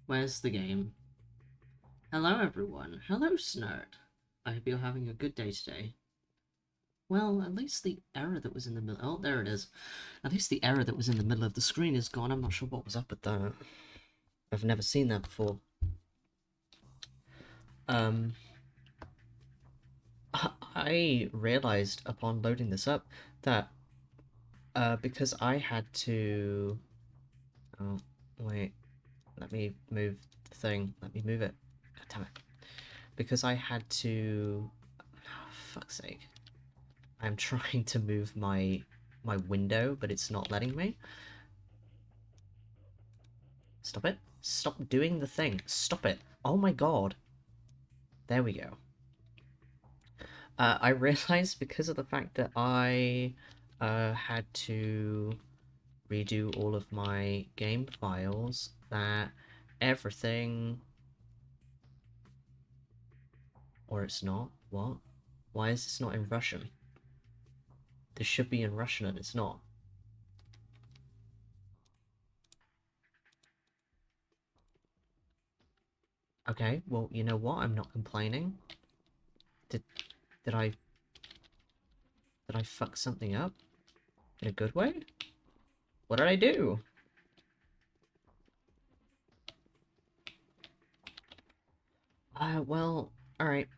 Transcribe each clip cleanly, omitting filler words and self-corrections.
Where's the game? Hello, everyone. Hello, Snert. I hope you're having a good day today. Well, at least the error that was in the middle. Oh, there it is. At least the error that was in the middle of the screen is gone. I'm not sure what was up with that. I've never seen that before. Um, I realized upon loading this up that because I had to. Oh, wait. Let me move the thing. Let me move it. God damn it. Because I had to. Oh, fuck's sake. I'm trying to move my window, but it's not letting me. Stop it. Stop doing the thing. Stop it. Oh my god. There we go. I realized because of the fact that I had to redo all of my game files that everything... Or it's not. What? Why is this not in Russian? This should be in Russian and it's not. Okay, well, you know what? I'm not complaining. Did did I did I fuck something up? In a good way? What did I do? Well, alright.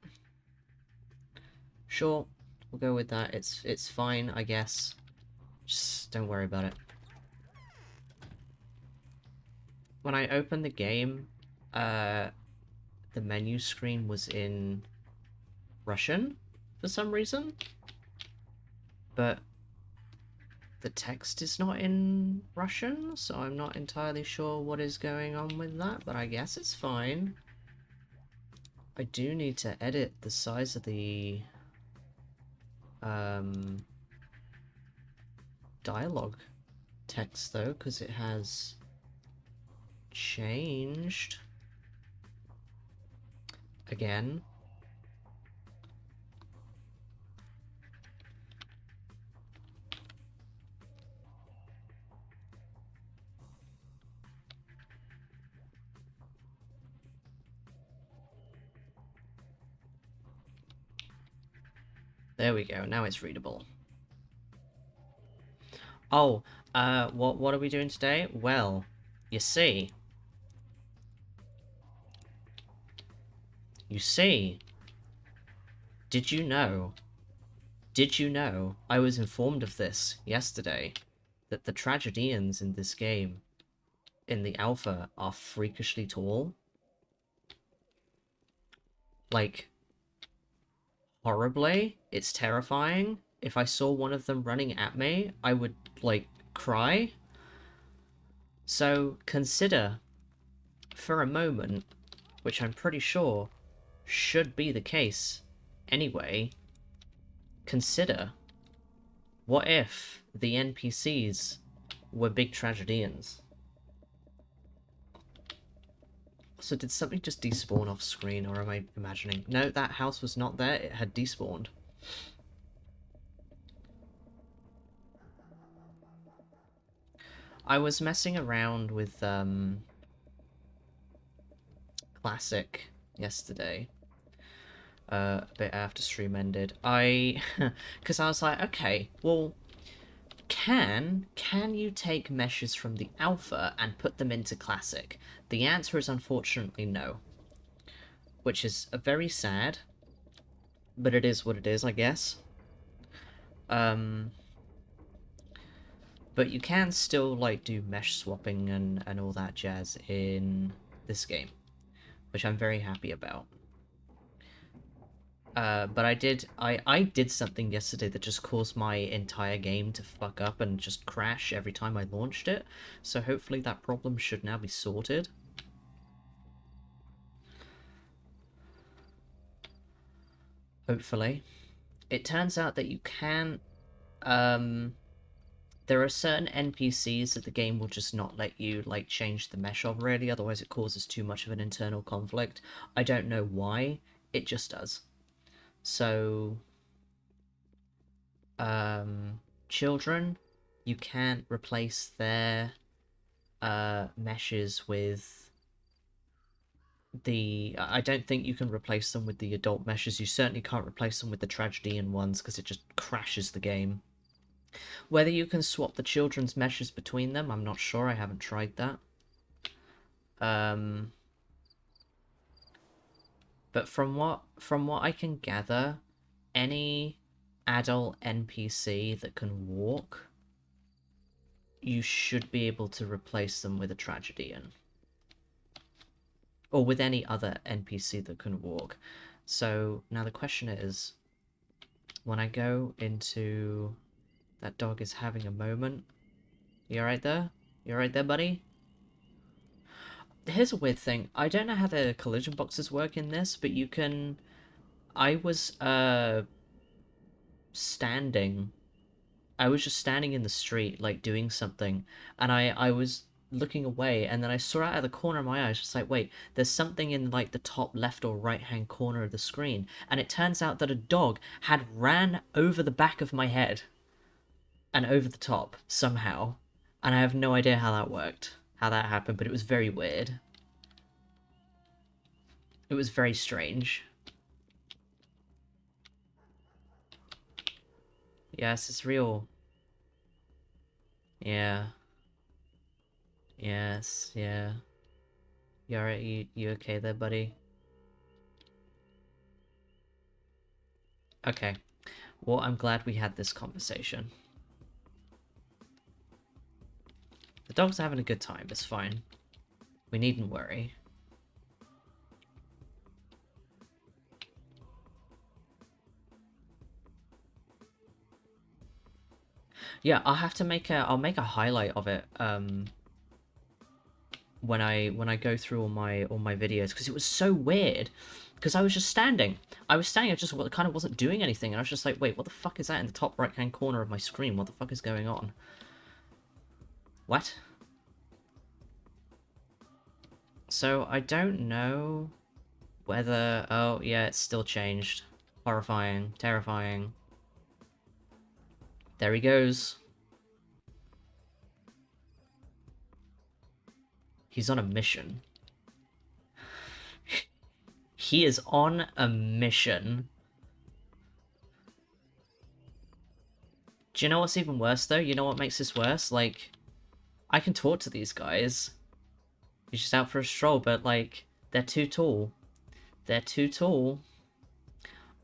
Sure, we'll go with that. It's fine, I guess. Just don't worry about it. When I opened the game, the menu screen was in Russian for some reason, but the text is not in Russian, so I'm not entirely sure what is going on with that, but I guess it's fine. I do need to edit the size of the dialogue text though, because it has changed again. There we go, now it's readable. Oh, what are we doing today? Well, you see, you see, did you know, I was informed of this yesterday, that the tragedians in this game, in the alpha, are freakishly tall? Like, horribly? It's terrifying. If I saw one of them running at me, I would, like, cry. So, consider, for a moment, which I'm pretty sure should be the case anyway, consider, what if the NPCs were big tragedians? So did something just despawn off screen, or am I imagining? No, that house was not there, it had despawned. I was messing around with, Classic yesterday, a bit after stream ended. Because I was like, okay, well, can you take meshes from the alpha and put them into classic? The answer is unfortunately no, which is very sad, but it is what it is, I guess. But you can still like do mesh swapping and all that jazz in this game, which I'm very happy about. But I did something yesterday that just caused my entire game to fuck up and just crash every time I launched it. So hopefully that problem should now be sorted. Hopefully. It turns out that you can, there are certain NPCs that the game will just not let you, like, change the mesh of, really, otherwise it causes too much of an internal conflict. I don't know why, it just does. So, children, you can't replace their meshes with I don't think you can replace them with the adult meshes. You certainly can't replace them with the tragedian ones because it just crashes the game. Whether you can swap the children's meshes between them, I'm not sure. I haven't tried that. But from what I can gather, any adult NPC that can walk, you should be able to replace them with a tragedian. Or with any other NPC that can walk. So now the question is, when I go into... That dog is having a moment. You alright there? You alright there, buddy? Here's a weird thing. I don't know how the collision boxes work in this, but you can... I was, standing. I was just standing in the street, like, doing something, and I was looking away, and then I saw out of the corner of my eye, just like, wait, there's something in, like, the top left or right-hand corner of the screen, and it turns out that a dog had ran over the back of my head and over the top, somehow, and I have no idea how that worked, how that happened, but it was very weird. It was very strange. Yes, it's real. Yeah. Yes, yeah. You alright? You okay there, buddy? Okay. Well, I'm glad we had this conversation. The dog's having a good time, it's fine. We needn't worry. Yeah, I'll make a highlight of it, when I go through all my videos, because it was so weird. Because I was just standing. I just kind of wasn't doing anything, and I was just like, wait, what the fuck is that in the top right-hand corner of my screen? What the fuck is going on? What? So, I don't know whether... Oh, yeah, it's still changed. Horrifying. Terrifying. There he goes. He's on a mission. He is on a mission. Do you know what's even worse, though? You know what makes this worse? Like, I can talk to these guys. He's just out for a stroll, but, like, they're too tall. They're too tall.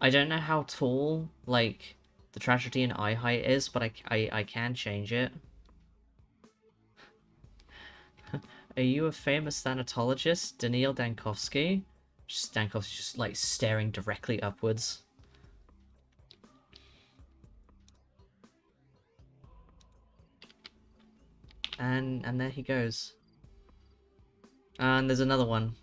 I don't know how tall, like, the tragedy and eye height is, but I can change it. Are you a famous thanatologist? Daniil Dankovsky? Dankovsky's just, like, staring directly upwards. And there he goes. And there's another one.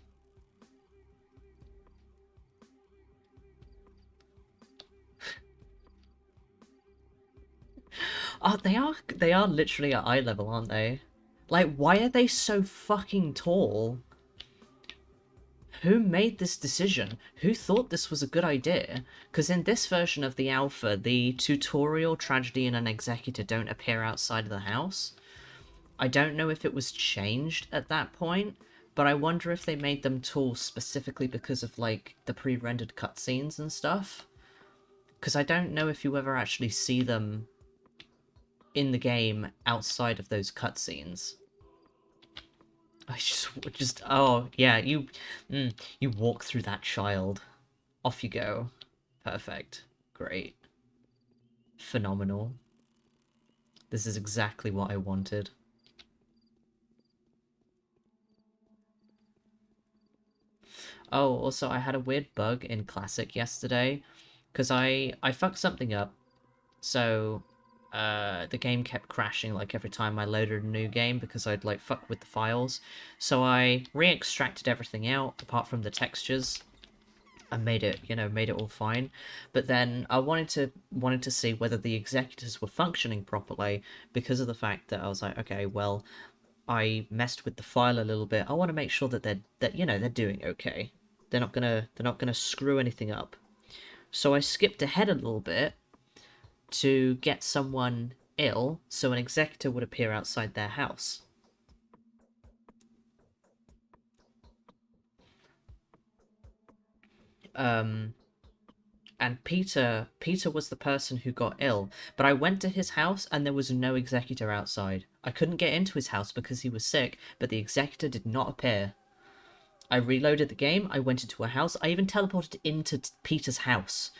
Oh, they are literally at eye level, aren't they? Like, why are they so fucking tall? Who made this decision? Who thought this was a good idea? Because in this version of the alpha, the tutorial, tragedy, and an executor don't appear outside of the house. I don't know if it was changed at that point, but I wonder if they made them tall specifically because of, like, the pre-rendered cutscenes and stuff. Because I don't know if you ever actually see them in the game outside of those cutscenes. I just, oh, yeah, you walk through that child. Off you go. Perfect. Great. Phenomenal. This is exactly what I wanted. Oh, also, I had a weird bug in Classic yesterday, because I fucked something up, so the game kept crashing like every time I loaded a new game because I'd like fuck with the files. So I re-extracted everything out apart from the textures and made it, made it all fine. But then I wanted to see whether the executors were functioning properly because of the fact that I was like, okay, well, I messed with the file a little bit. I want to make sure that they're doing okay. They're not gonna screw anything up. So I skipped ahead a little bit to get someone ill, so an executor would appear outside their house. Um, and Peter was the person who got ill, but I went to his house and there was no executor outside. I couldn't get into his house because he was sick, but the executor did not appear. I reloaded the game, I went into a house, I even teleported into Peter's house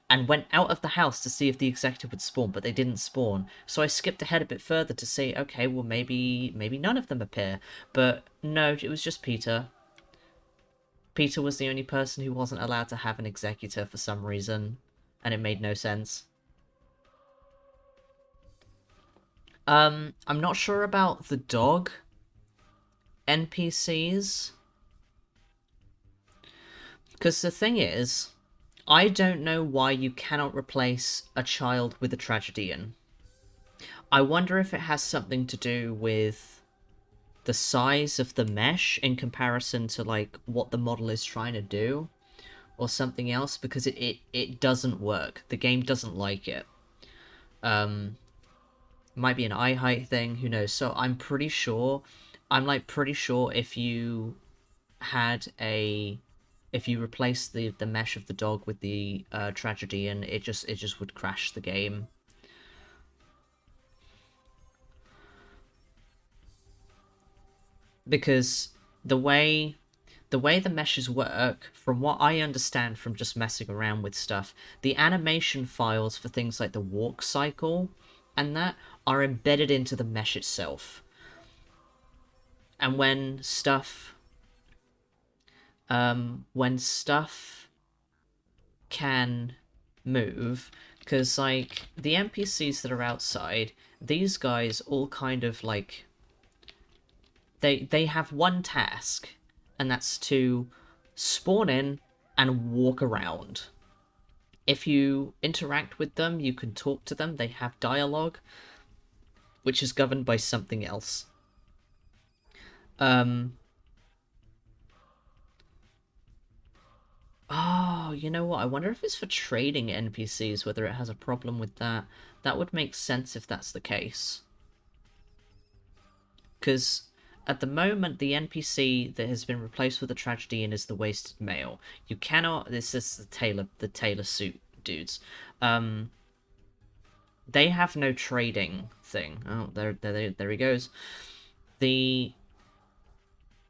and went out of the house to see if the executor would spawn, but they didn't spawn. So I skipped ahead a bit further to see, okay, well maybe none of them appear. But no, it was just Peter. Peter was the only person who wasn't allowed to have an executor for some reason, and it made no sense. I'm not sure about the dog NPCs, because the thing is, I don't know why you cannot replace a child with a tragedian. I wonder if it has something to do with the size of the mesh in comparison to like what the model is trying to do, or something else, because it doesn't work. The game doesn't like it. Might be an eye height thing, who knows. So I'm like pretty sure if you had a if you replace the mesh of the dog with the tragedian, it just would crash the game. Because the way the meshes work, from what I understand from just messing around with stuff, the animation files for things like the walk cycle and that are embedded into the mesh itself. And when stuff can move, because like the NPCs that are outside, these guys all kind of like they have one task, and that's to spawn in and walk around. If you interact with them, you can talk to them, they have dialogue, which is governed by something else. Um Oh, you know what? I wonder if it's for trading NPCs, whether it has a problem with that. That would make sense if that's the case. Because at the moment, the NPC that has been replaced with a tragedian is the wasted male. You cannot. This is the tailor suit dudes. Um, they have no trading thing. Oh, there he goes. The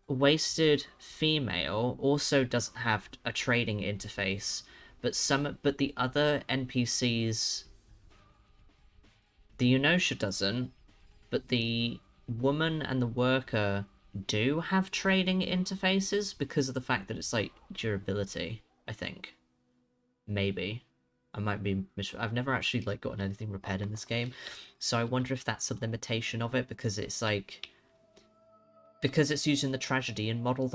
wasted female also doesn't have a trading interface, but the other NPCs, the Eunosha doesn't, but the woman and the worker do have trading interfaces because of the fact that it's like durability, I think. Maybe. I might be I've never actually like gotten anything repaired in this game. So I wonder if that's a limitation of it, because it's like because it's using the tragedian model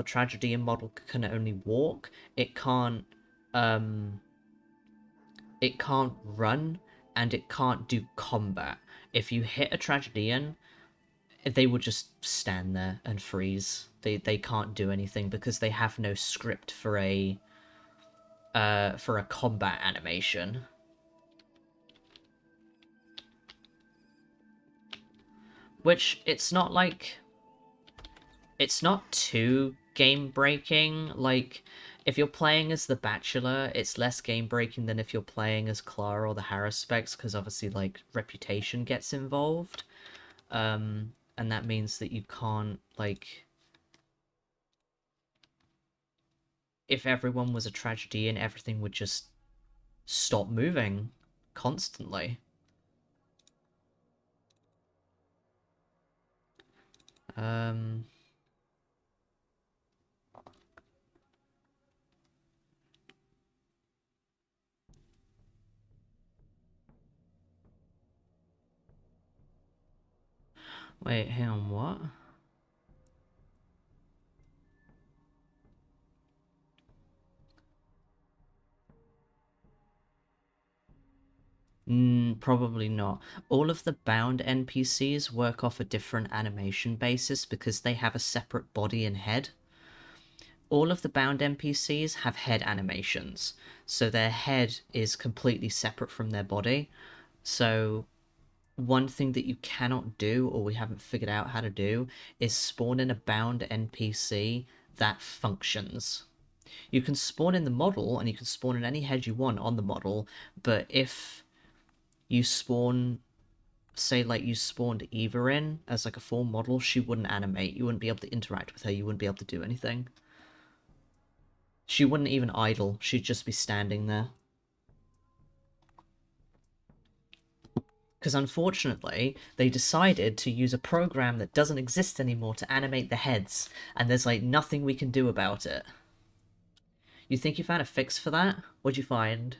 can only walk. Um it can't run, and it can't do combat. If you hit a tragedian, they would just stand there and freeze. They can't do anything because they have no script for a combat animation. Which it's not too game breaking. Like if you're playing as the Bachelor, it's less game breaking than if you're playing as Clara or the Haruspecs, because obviously like reputation gets involved. And that means that you can't like if everyone was a tragedy and everything would just stop moving constantly. Um, Wait, hang on, what? Probably not. All of the bound NPCs work off a different animation basis because they have a separate body and head. All of the bound NPCs have head animations, so their head is completely separate from their body. So one thing that you cannot do, or we haven't figured out how to do, is spawn in a bound NPC that functions. You can spawn in the model, and you can spawn in any head you want on the model, but if you spawn, say, like, you spawned Eva in as, like, a full model, she wouldn't animate. You wouldn't be able to interact with her. You wouldn't be able to do anything. She wouldn't even idle. She'd just be standing there. Because unfortunately, they decided to use a program that doesn't exist anymore to animate the heads, and there's, like, nothing we can do about it. You think you found a fix for that? What'd you find?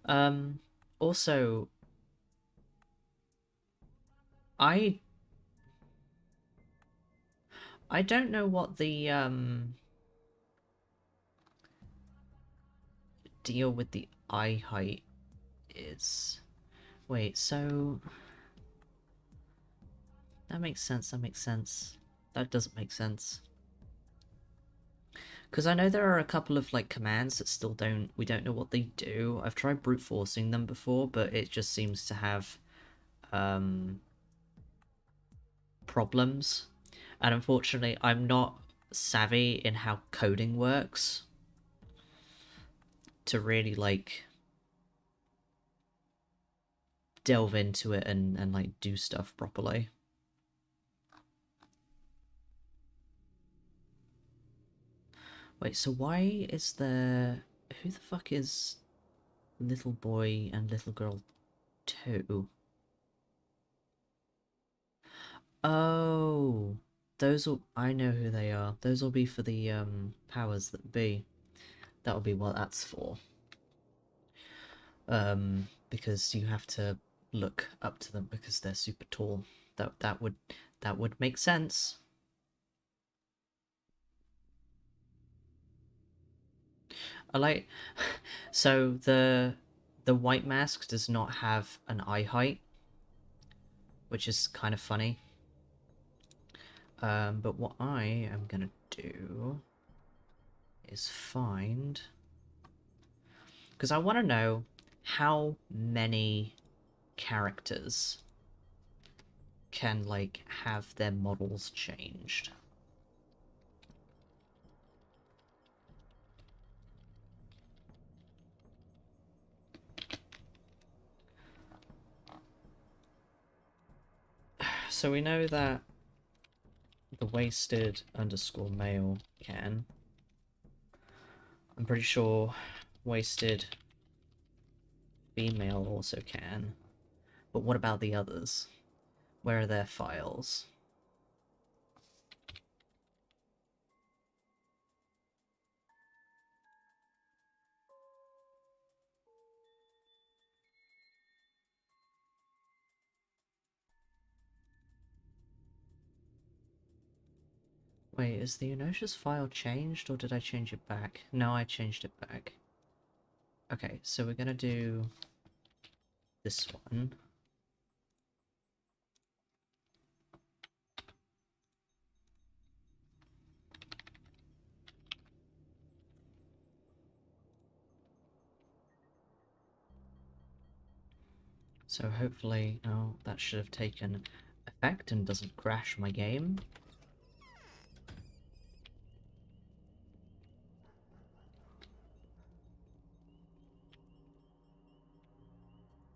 Um, also, I I don't know what the deal with the eye height is. Wait, so that makes sense, that makes sense. That doesn't make sense. Because I know there are a couple of, like, commands that still we don't know what they do. I've tried brute forcing them before, but it just seems to have um problems. And unfortunately, I'm not savvy in how coding works to really, like, delve into it and like do stuff properly. Wait, so why is there... Who the fuck is little boy and little girl 2? Oh, those will... I know who they are. Those will be for the powers that be. That'll be what that's for. Because you have to look up to them because they're super tall. That would make sense. I like... So the white mask does not have an eye height, which is kind of funny. But what I am gonna do is find... Because I want to know how many characters can, like, have their models changed. So we know that the wasted underscore male can. I'm pretty sure wasted female also can. But what about the others? Where are their files? Wait, is the Enosha's file changed, or did I change it back? No, I changed it back. Okay, so we're gonna do this one. So hopefully, oh, that should have taken effect and doesn't crash my game.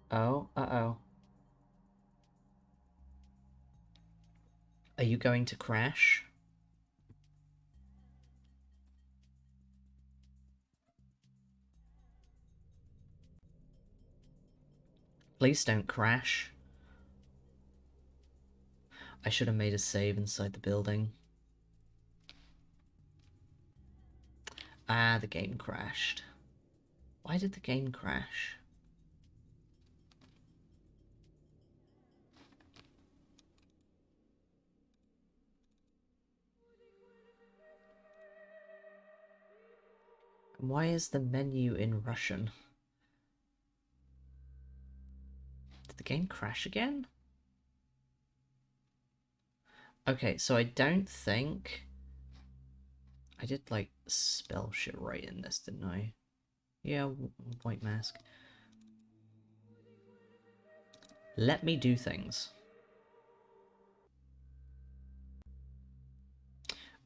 Oh, uh-oh. Are you going to crash? Please don't crash. I should have made a save inside the building. Ah, the game crashed. Why did the game crash? And why is the menu in Russian? Did the game crash again? Okay, so I don't think... I did, like, spell shit right in this, didn't I? Yeah, white mask. Let me do things.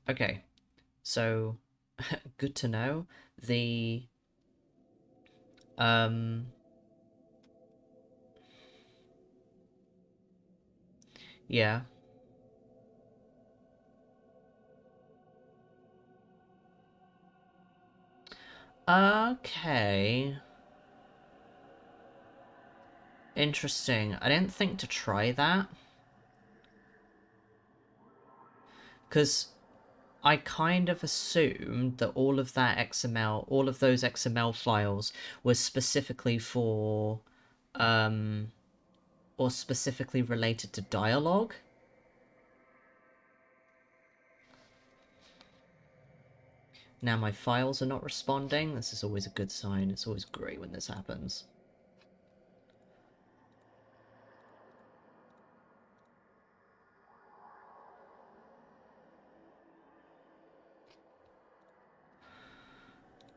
Okay, so good to know. The yeah. Okay. Interesting. I didn't think to try that. Because I kind of assumed that all of that XML, all of those XML files was specifically for, or specifically related to dialogue. Now my files are not responding. This is always a good sign. It's always great when this happens.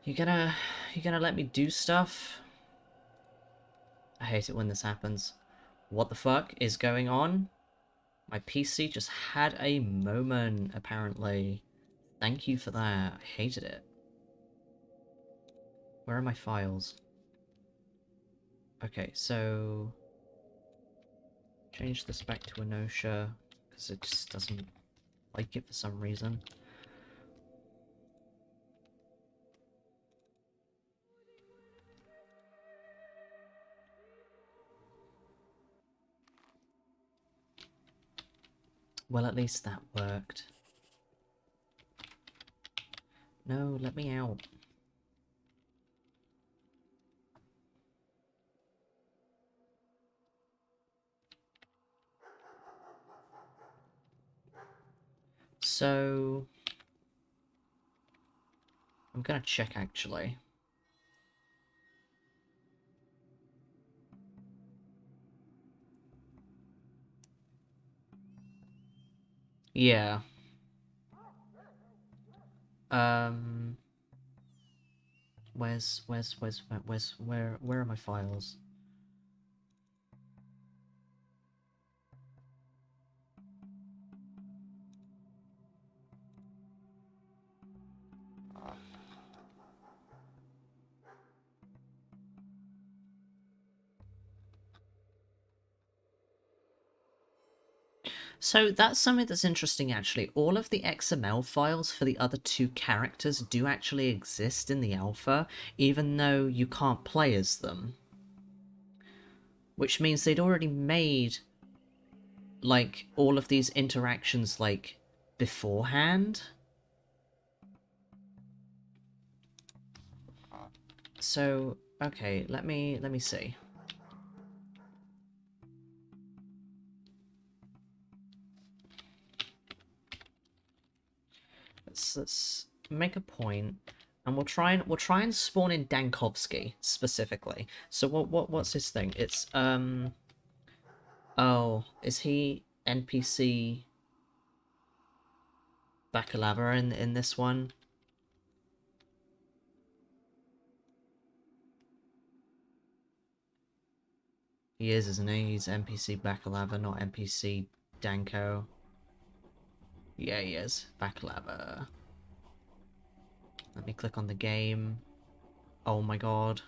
You gonna let me do stuff? I hate it when this happens. What the fuck is going on? My PC just had a moment, apparently. Thank you for that. I hated it. Where are my files? Okay, so... change this back to Inertia, because it just doesn't like it for some reason. Well, at least that worked. No, let me out. So... I'm gonna check, actually. Yeah. Um... where are my files? So that's something that's interesting, actually. All of the XML files for the other two characters do actually exist in the alpha, even though you can't play as them. Which means they'd already made, like, all of these interactions, like, beforehand. So, okay, let me see. Let's make a point, and we'll try and spawn in Dankovsky specifically. So what's his thing? It's oh, is he NPC Bakalava in this one? He is, isn't he? He's NPC Bakalava, not NPC Danko. Yeah, he is. Bakalava. Let me click on the game. Oh my god.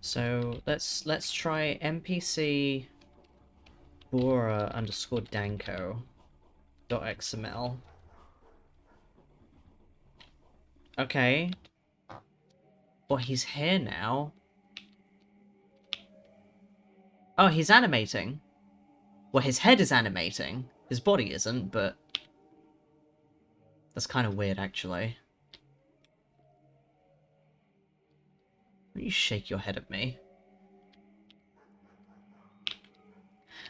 So let's try NPC Bora underscore Danko dot XML. Okay. Well, he's here now. Oh, he's animating. Well, his head is animating. His body isn't, but... that's kind of weird, actually. Will you shake your head at me?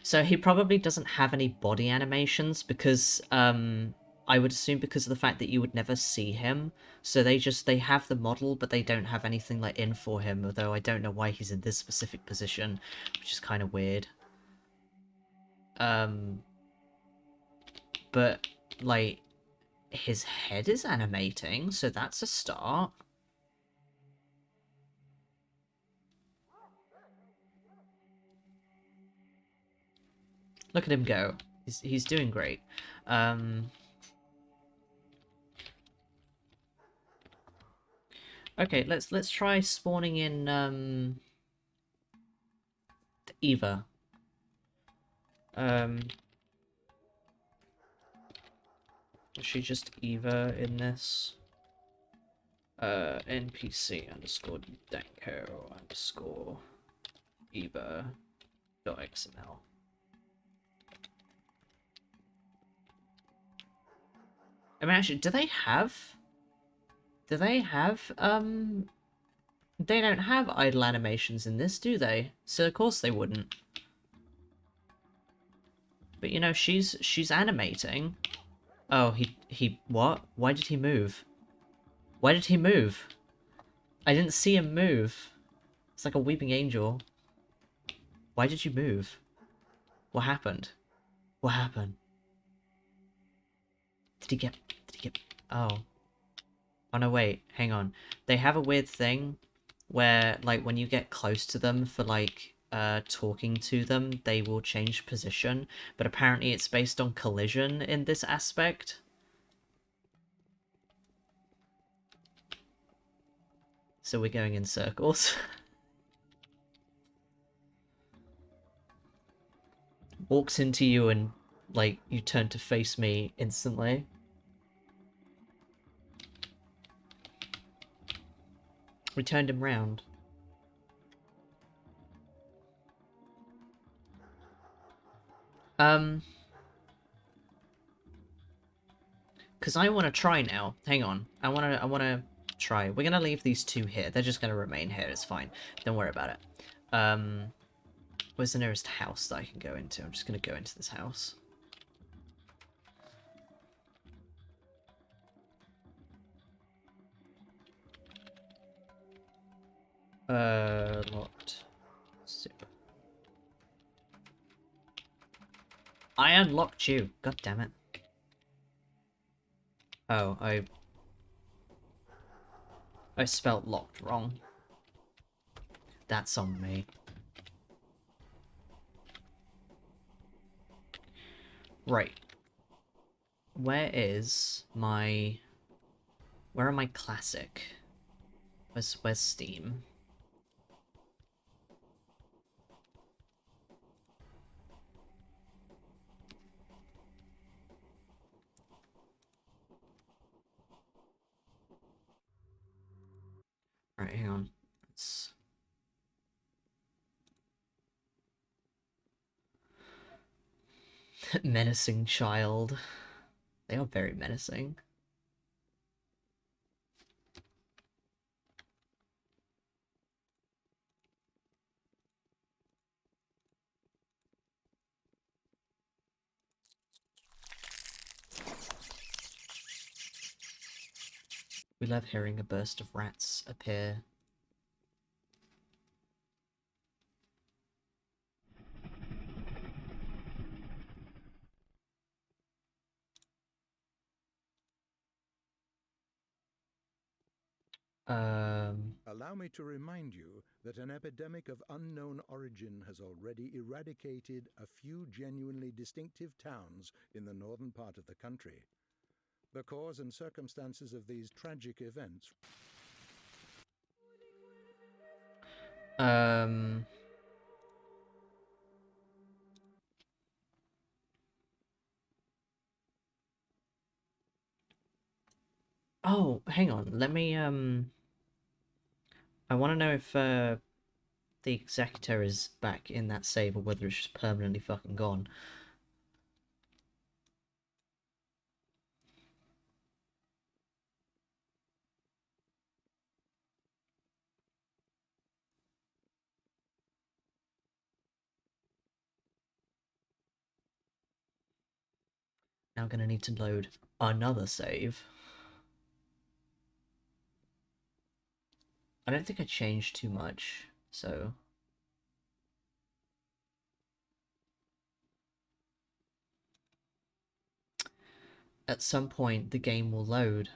So he probably doesn't have any body animations because, I would assume because of the fact that you would never see him. So they have the model, but they don't have anything, like, in for him, although I don't know why he's in this specific position, which is kind of weird. But like, his head is animating, so that's a start. Look at him go. He's doing great. Okay, let's try spawning in Eva. Is she just Eva in this? NPC underscore Danko underscore Eva dot XML. I mean, actually, do they have? They don't have idle animations in this, do they? So of course they wouldn't. But you know, she's animating. Oh, he what? Why did he move? Why did he move? I didn't see him move. It's like a weeping angel. Why did you move? What happened? What happened? Did he get... Oh. Oh no, wait. Hang on. They have a weird thing where, like, when you get close to them for, like, talking to them, they will change position. But apparently it's based on collision in this aspect. So we're going in circles. Walks into you and, like, you turn to face me instantly. We turned him round. Because I want to try now. Hang on. I want to try. We're going to leave these two here. They're just going to remain here. It's fine. Don't worry about it. Where's the nearest house that I can go into? I'm just going to go into this house. Locked. Super. I unlocked you. God damn it. Oh, I spelt locked wrong. That's on me. Right. Where is my... Where are my classic? Where's Steam? Right, hang on. Let's... Menacing child. They are very menacing. We love hearing a burst of rats appear. Allow me to remind you that an epidemic of unknown origin has already eradicated a few genuinely distinctive towns in the northern part of the country. The cause and circumstances of these tragic events... Oh, hang on. Let me, I want to know if, the Executor is back in that save or whether it's just permanently fucking gone. Now gonna need to load another save. I don't think I changed too much, so... at some point the game will load.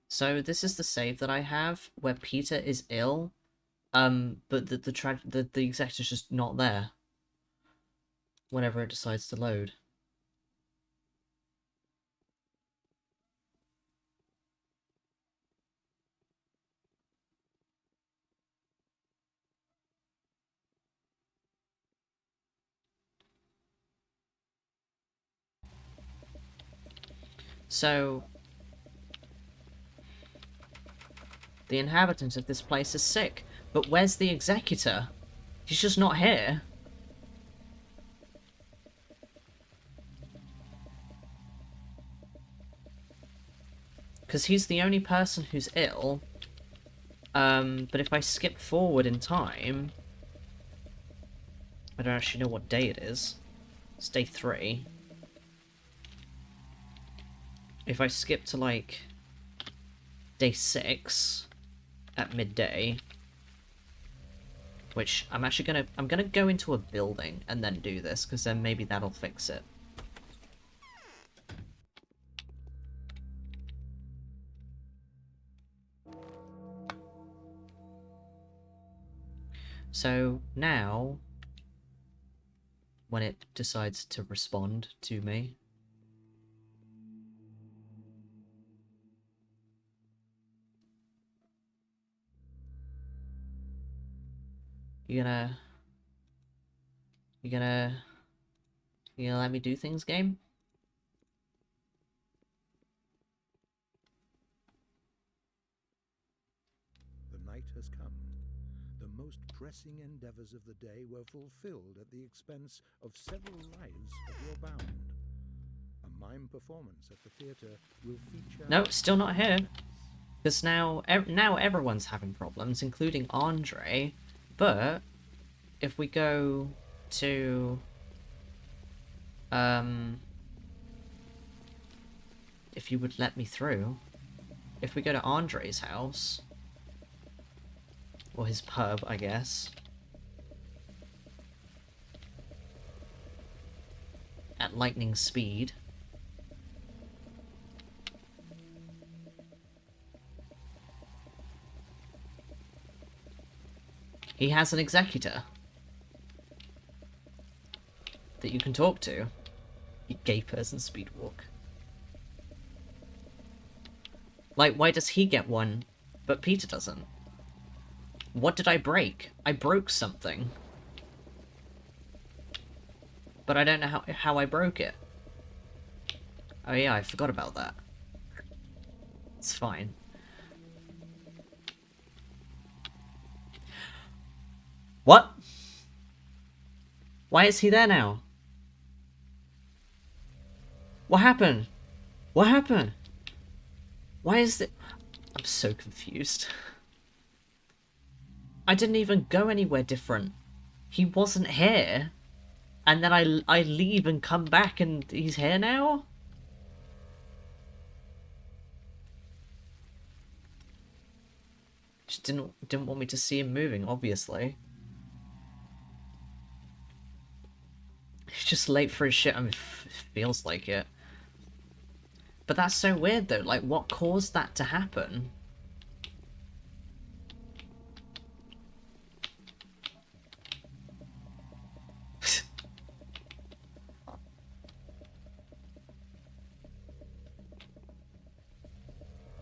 So this is the save that I have where Peter is ill, but the executor's just not there whenever it decides to load. So the inhabitant of this place is sick, but where's the executor? He's just not here. Because he's the only person who's ill. But if I skip forward in time... I don't actually know what day it is. It's day 3. If I skip to, like, day 6 at midday... Which, I'm gonna go into a building and then do this, because then maybe that'll fix it. So, now, when it decides to respond to me... You gonna let me do things, game? The night has come. The most pressing endeavors of the day were fulfilled at the expense of several lives of your bound. A mime performance at the theatre will feature... No, still not here. Because now everyone's having problems, including Andre. But if we go to if you would let me through, if we go to Andre's house, or his pub, I guess, at lightning speed, he has an executor that you can talk to. You gay person speed walk. Like, why does he get one, but Peter doesn't? What did I break? I broke something. But I don't know how I broke it. Oh yeah, I forgot about that. It's fine. What? Why is he there now? What happened? What happened? Why is it? I'm so confused. I didn't even go anywhere different. He wasn't here. And then I leave and come back and he's here now? Just didn't want me to see him moving, obviously. He's just late for his shit. I mean, it feels like it. But that's so weird, though. Like, what caused that to happen?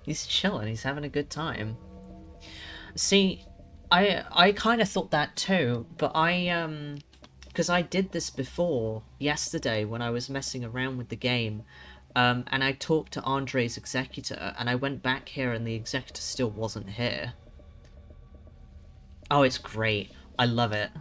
He's chilling. He's having a good time. See, I kind of thought that too, but because I did this before yesterday when I was messing around with the game. And I talked to Andre's executor, and I went back here and the executor still wasn't here. Oh, it's great. I love it.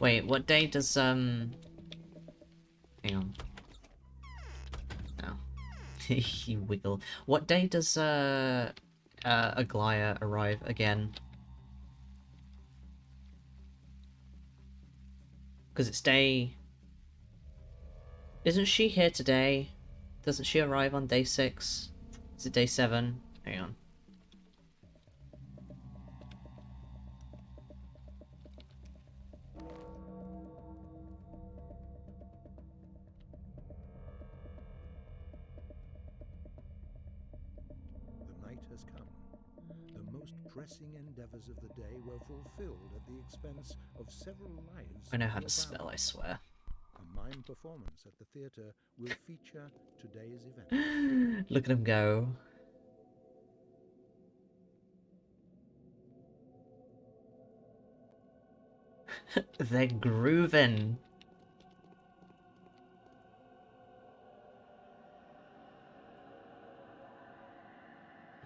Wait, what day does, hang on. Oh. You wiggle. What day does, Aglaya arrive again. Because it's day... Isn't she here today? Doesn't she arrive on day 6? Is it day 7? Hang on. The night has come. The most pressing endeavors of the day were fulfilled at the expense of several lives I know of how your to spell, I family. swear. A mime performance at the theatre will feature today's event. Look at him go. They're grooving.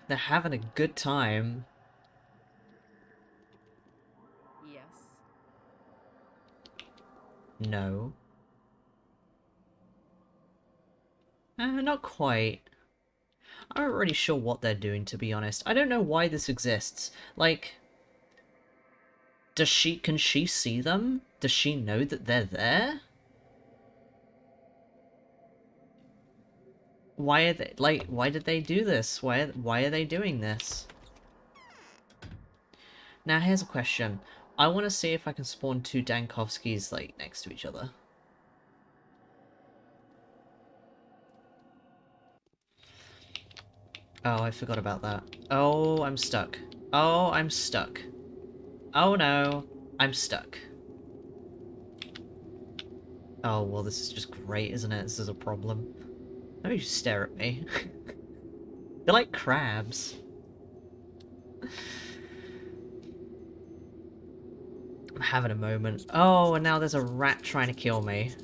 They're having a good time. Yes. No. Not quite. I'm not really sure what they're doing, to be honest. I don't know why this exists. Like, can she see them? Does she know that they're there? Why are they, like, why did they do this? Why are they doing this? Now, here's a question. I want to see if I can spawn 2 Dankovskis, like, next to each other. Oh, I forgot about that. Oh, I'm stuck. Oh, I'm stuck. Oh no, I'm stuck. Oh, well, this is just great, isn't it? This is a problem. Don't you stare at me. They're like crabs. I'm having a moment. Oh, and now there's a rat trying to kill me.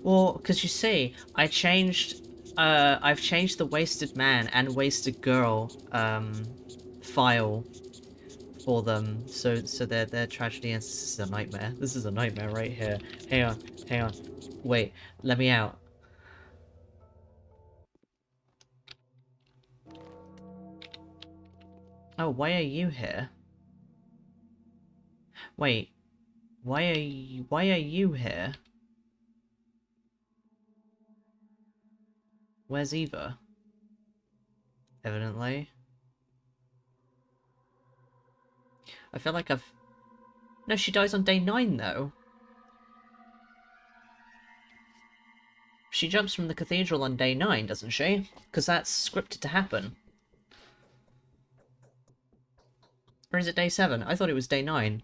Well, because you see, I've changed the Wasted Man and Wasted Girl, file for them, so they're tragedians. This is a nightmare. This is a nightmare right here. Hang on, hang on. Wait, let me out. Oh, why are you here? Wait, why are you here? Where's Eva? Evidently. I feel like I've... No, she dies on day 9, though. She jumps from the cathedral on day 9, doesn't she? Because that's scripted to happen. Or is it day 7? I thought it was day 9.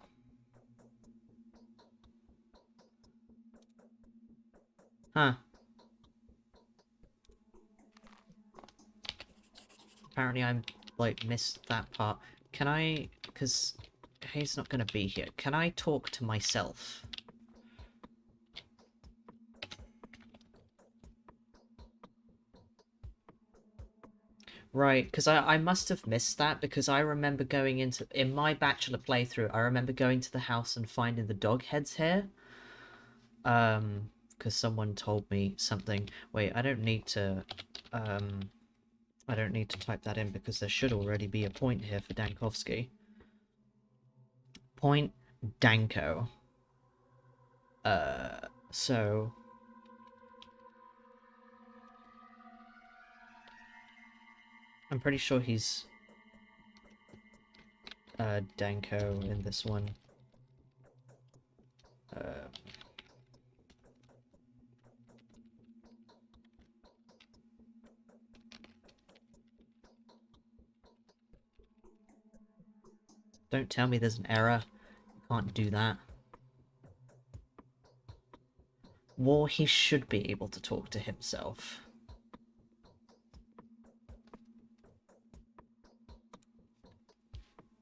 Huh. Apparently I'm, like, missed that part. Can I... Because Hayes not going to be here. Can I talk to myself? Right, because I must have missed that, because I remember going into... In my Bachelor playthrough, I remember going to the house and finding the dog heads here. Because someone told me something. Wait, I don't need to type that in, because there should already be a point here for Dankovsky. Point Danko. So... I'm pretty sure he's, Danko in this one. Don't tell me there's an error. You can't do that. Well, he should be able to talk to himself.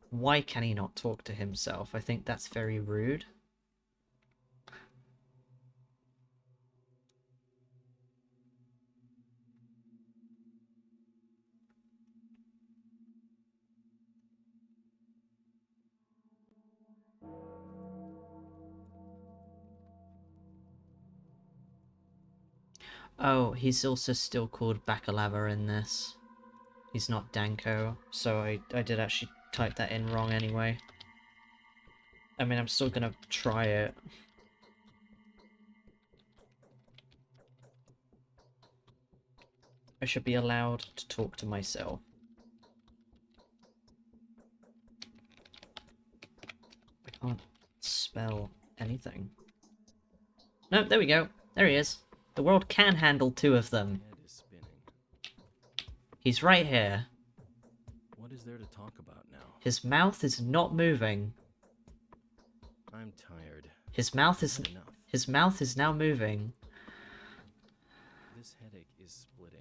Why can he not talk to himself? I think that's very rude. Oh, he's also still called Bakalava in this. He's not Danko, so I did actually type that in wrong anyway. I mean, I'm still gonna try it. I should be allowed to talk to myself. I can't spell anything. No, there we go. There he is. The world can handle two of them. Head is spinning. He's right here. What is there to talk about now? His mouth is not moving. I'm tired. His mouth I've is... had enough. His mouth is now moving. This headache is splitting.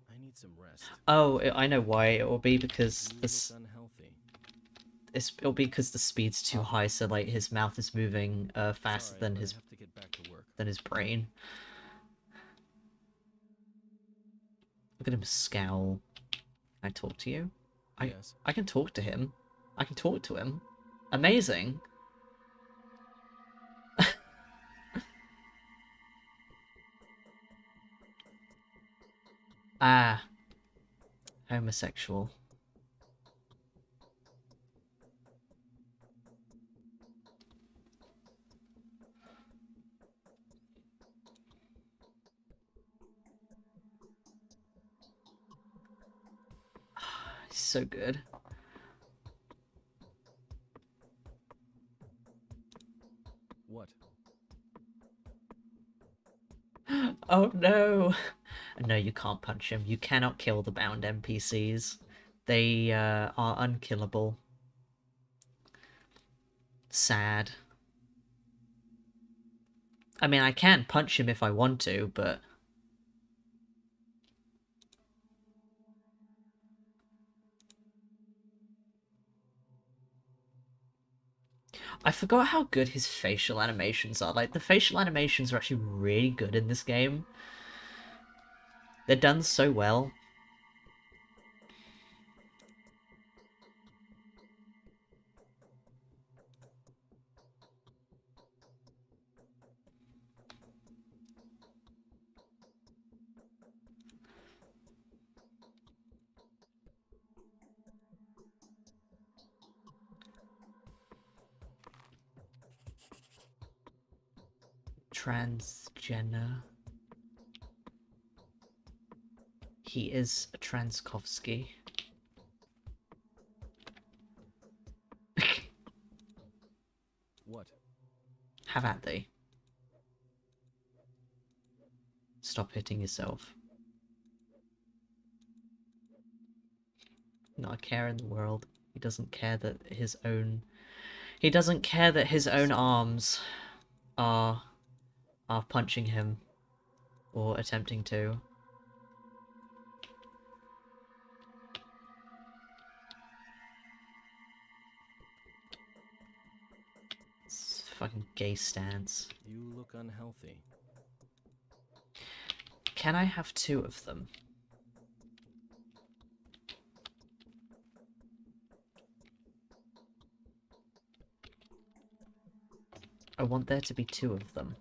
I need some rest. Oh, I know why. It will be because You this... look unhealthy. It'll be because the speed's too high, so like his mouth is moving faster Sorry, than but his I have to get back to work. brain. Look at him scowl. Can I talk to you? Yes. I can talk to him. I can talk to him. Amazing. Ah. Homosexual. He's so good. What? Oh no! No, you can't punch him. You cannot kill the bound NPCs. They are unkillable. Sad. I mean, I can punch him if I want to, but... I forgot how good his facial animations are. Like, the facial animations are actually really good in this game. They're done so well. Transgender. He is a Transkovsky. What? Have at thee. Stop hitting yourself. Not a care in the world. He doesn't care that his own... He doesn't care that his own arms are punching him. Or attempting to. It's fucking gay stance. You look unhealthy. Can I have two of them? I want there to be two of them.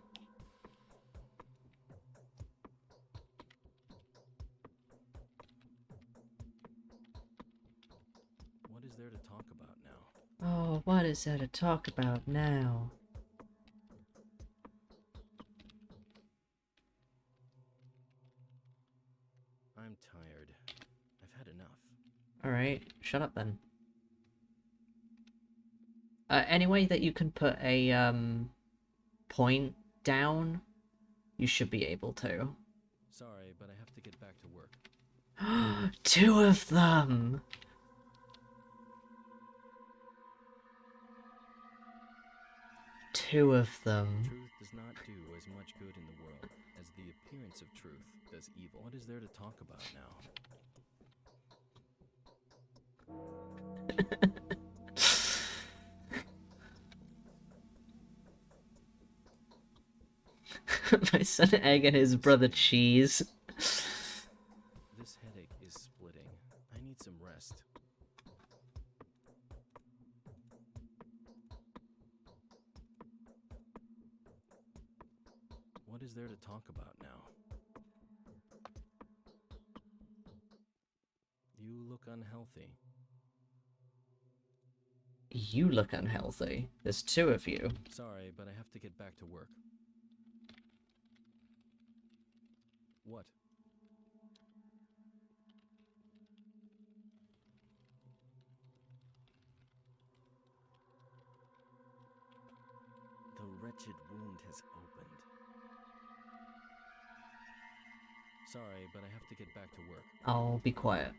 What is there to talk about now? Oh, what is there to talk about now? I'm tired. I've had enough. Alright, shut up then. Any way that you can put a, point down, you should be able to. Sorry, but I have to get back to work. Two of them! Two of them. Truth does not do as much good in the world as the appearance of truth does evil. What is there to talk about now? My son Egg and his brother Cheese. This headache is splitting. I need some rest. What is there to talk about now? You look unhealthy. You look unhealthy. There's two of you. Sorry, but I have to get back to work. What? The wretched wound has opened. Sorry, but I have to get back to work. I'll be quiet.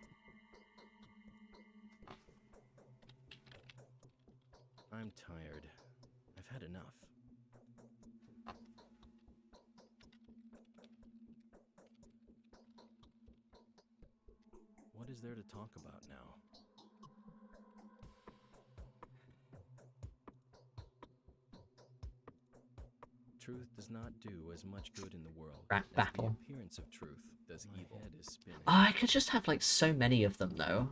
I'm tired. I've had enough. What is there to talk about now? Truth does not do as much good in the world Rap as battle. the appearance of truth does evil. My head is spinning. Oh, I could just have like so many of them though.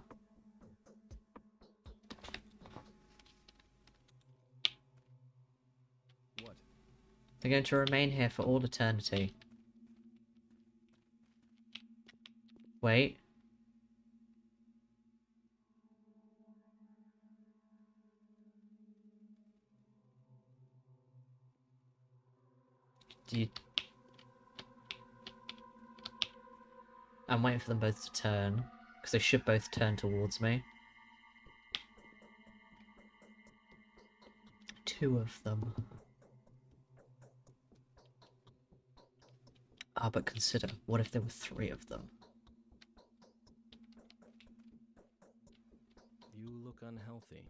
What? They're going to remain here for all eternity. Wait. Do you... I'm waiting for them both to turn, because they should both turn towards me. Two of them. Ah, but consider, what if there were three of them? You look unhealthy.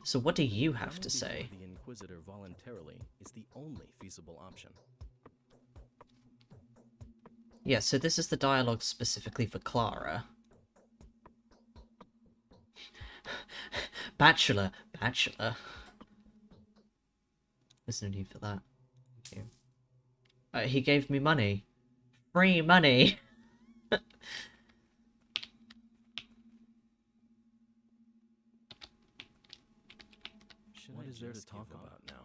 So what do you have Coming to before say? The Inquisitor voluntarily is the only feasible option. Yeah, so this is the dialogue specifically for Clara. Bachelor. Bachelor. There's no need for that. Thank you. He gave me money. Free money! What is there to talk about now?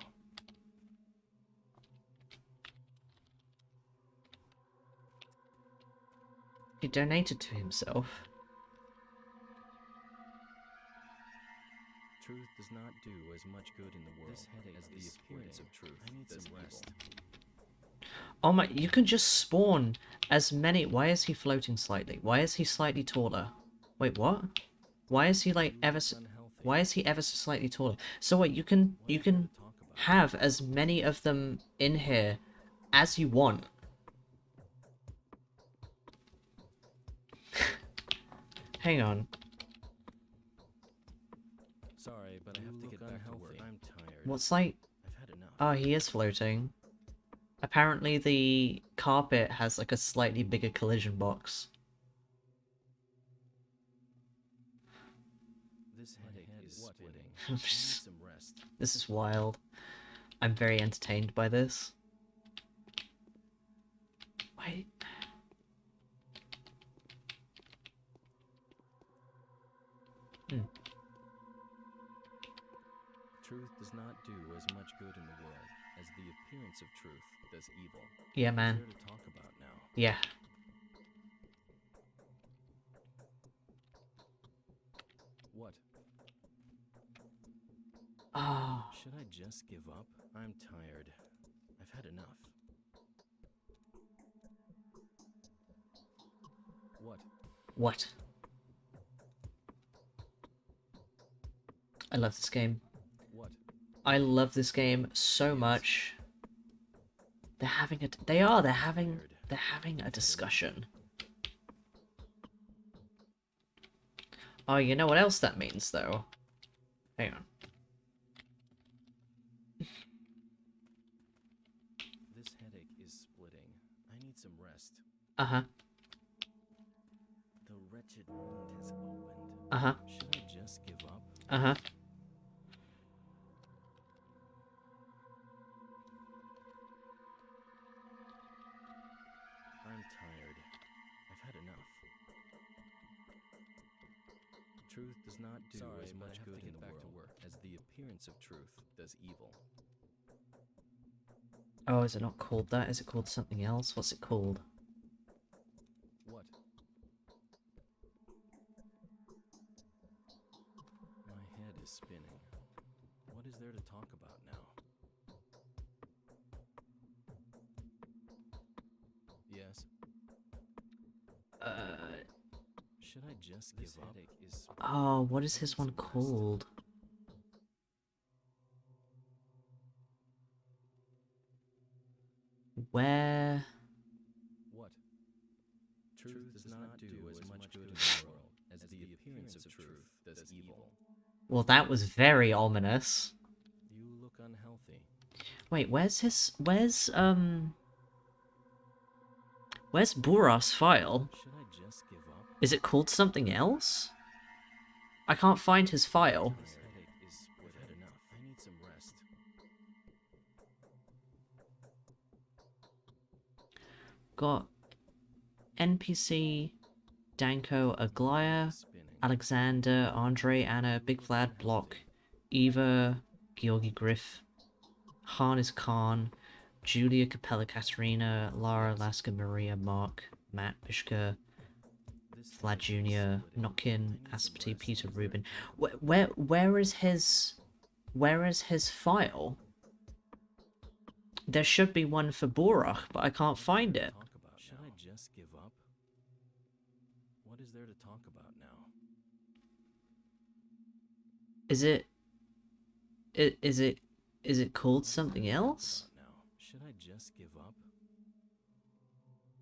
He donated to himself. Truth does not do as much good in the world as the appearance of truth does evil. Oh my, you can just spawn as many... Why is he floating slightly? Why is he slightly taller? Wait, what? Why is he like ever so... Why is he ever so slightly taller? So what, you can have as many of them in here as you want. Hang on. Sorry, but I have to get back to work. I'm tired. What's like... I've had enough. Oh, he is floating. Apparently the carpet has like a slightly bigger collision box. This headache is splitting. I need some rest. This is wild. I'm very entertained by this. Wait. Truth does not do as much good in the world as the appearance of truth does evil. Yeah, man. What is there to talk about now? Yeah. What? Oh. Should I just give up? I'm tired. I've had enough. What? What? I love this game. What? I love this game so much. They're having a... They're having a discussion. Oh, you know what else that means, though? Hang on. This headache is splitting. I need some rest. Uh-huh. The wretched wound has opened. Uh-huh. Should I just give up? Uh-huh. I'm tired. I've had enough. Truth does not do as much good in the world as the appearance of truth does evil. Oh, is it not called that? Is it called something else? What's it called? What? there to talk about now? Yes. Should I just give up? Headache is Oh, what is his one called? Where? what? Truth does not do as much good in the world as the appearance of truth does evil. Well, that was very ominous. You look unhealthy. Wait, where's Buras' file? Should I just give up? Is it called something else? I can't find his file. This headache is I've had enough. I need some rest. Got NPC, Danko, Aglaya, Spinning. Alexander, Andre, Anna, Big Vlad, Block, Eva, Georgi Griff, Harness Khan, Julia, Capella, Katerina, Lara, Laska, Maria, Mark, Matt, Bishka, This Vlad headache is Jr., splitting. Nokin, I need some Aspati, rest. Peter, Is there- Rubin. Where is his file? There should be one for Borach, but I can't What is find there to it. talk about Should I just give up? What is there to talk about now? Is it called something else? Now, should I just give up?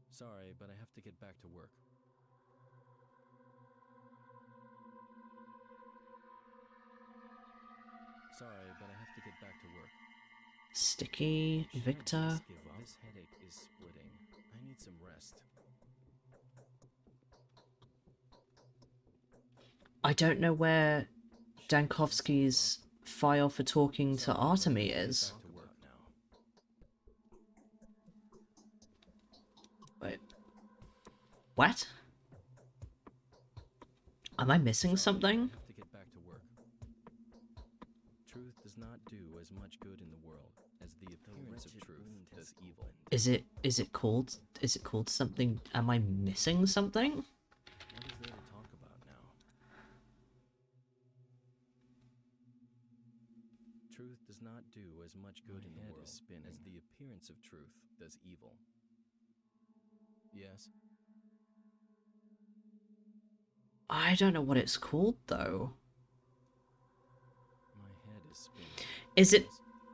Sorry, but I have to get back to work. Sorry, but I have to get back to work. Sticky, Should I Victor. just give up? This headache is splitting. I need some rest. I don't know where Dankovsky's file for talking to Artemy is. Back to work now. Wait. What? Am I missing Sorry, but I something? have to get back to work. Truth does not do as much good in the world as the appearance of truth does evil. Is it called something? Am I missing something? What is there to talk about now? Truth does not do as much good in the world as the appearance of truth does evil. Yes. I don't know what it's called though. My head is spinning.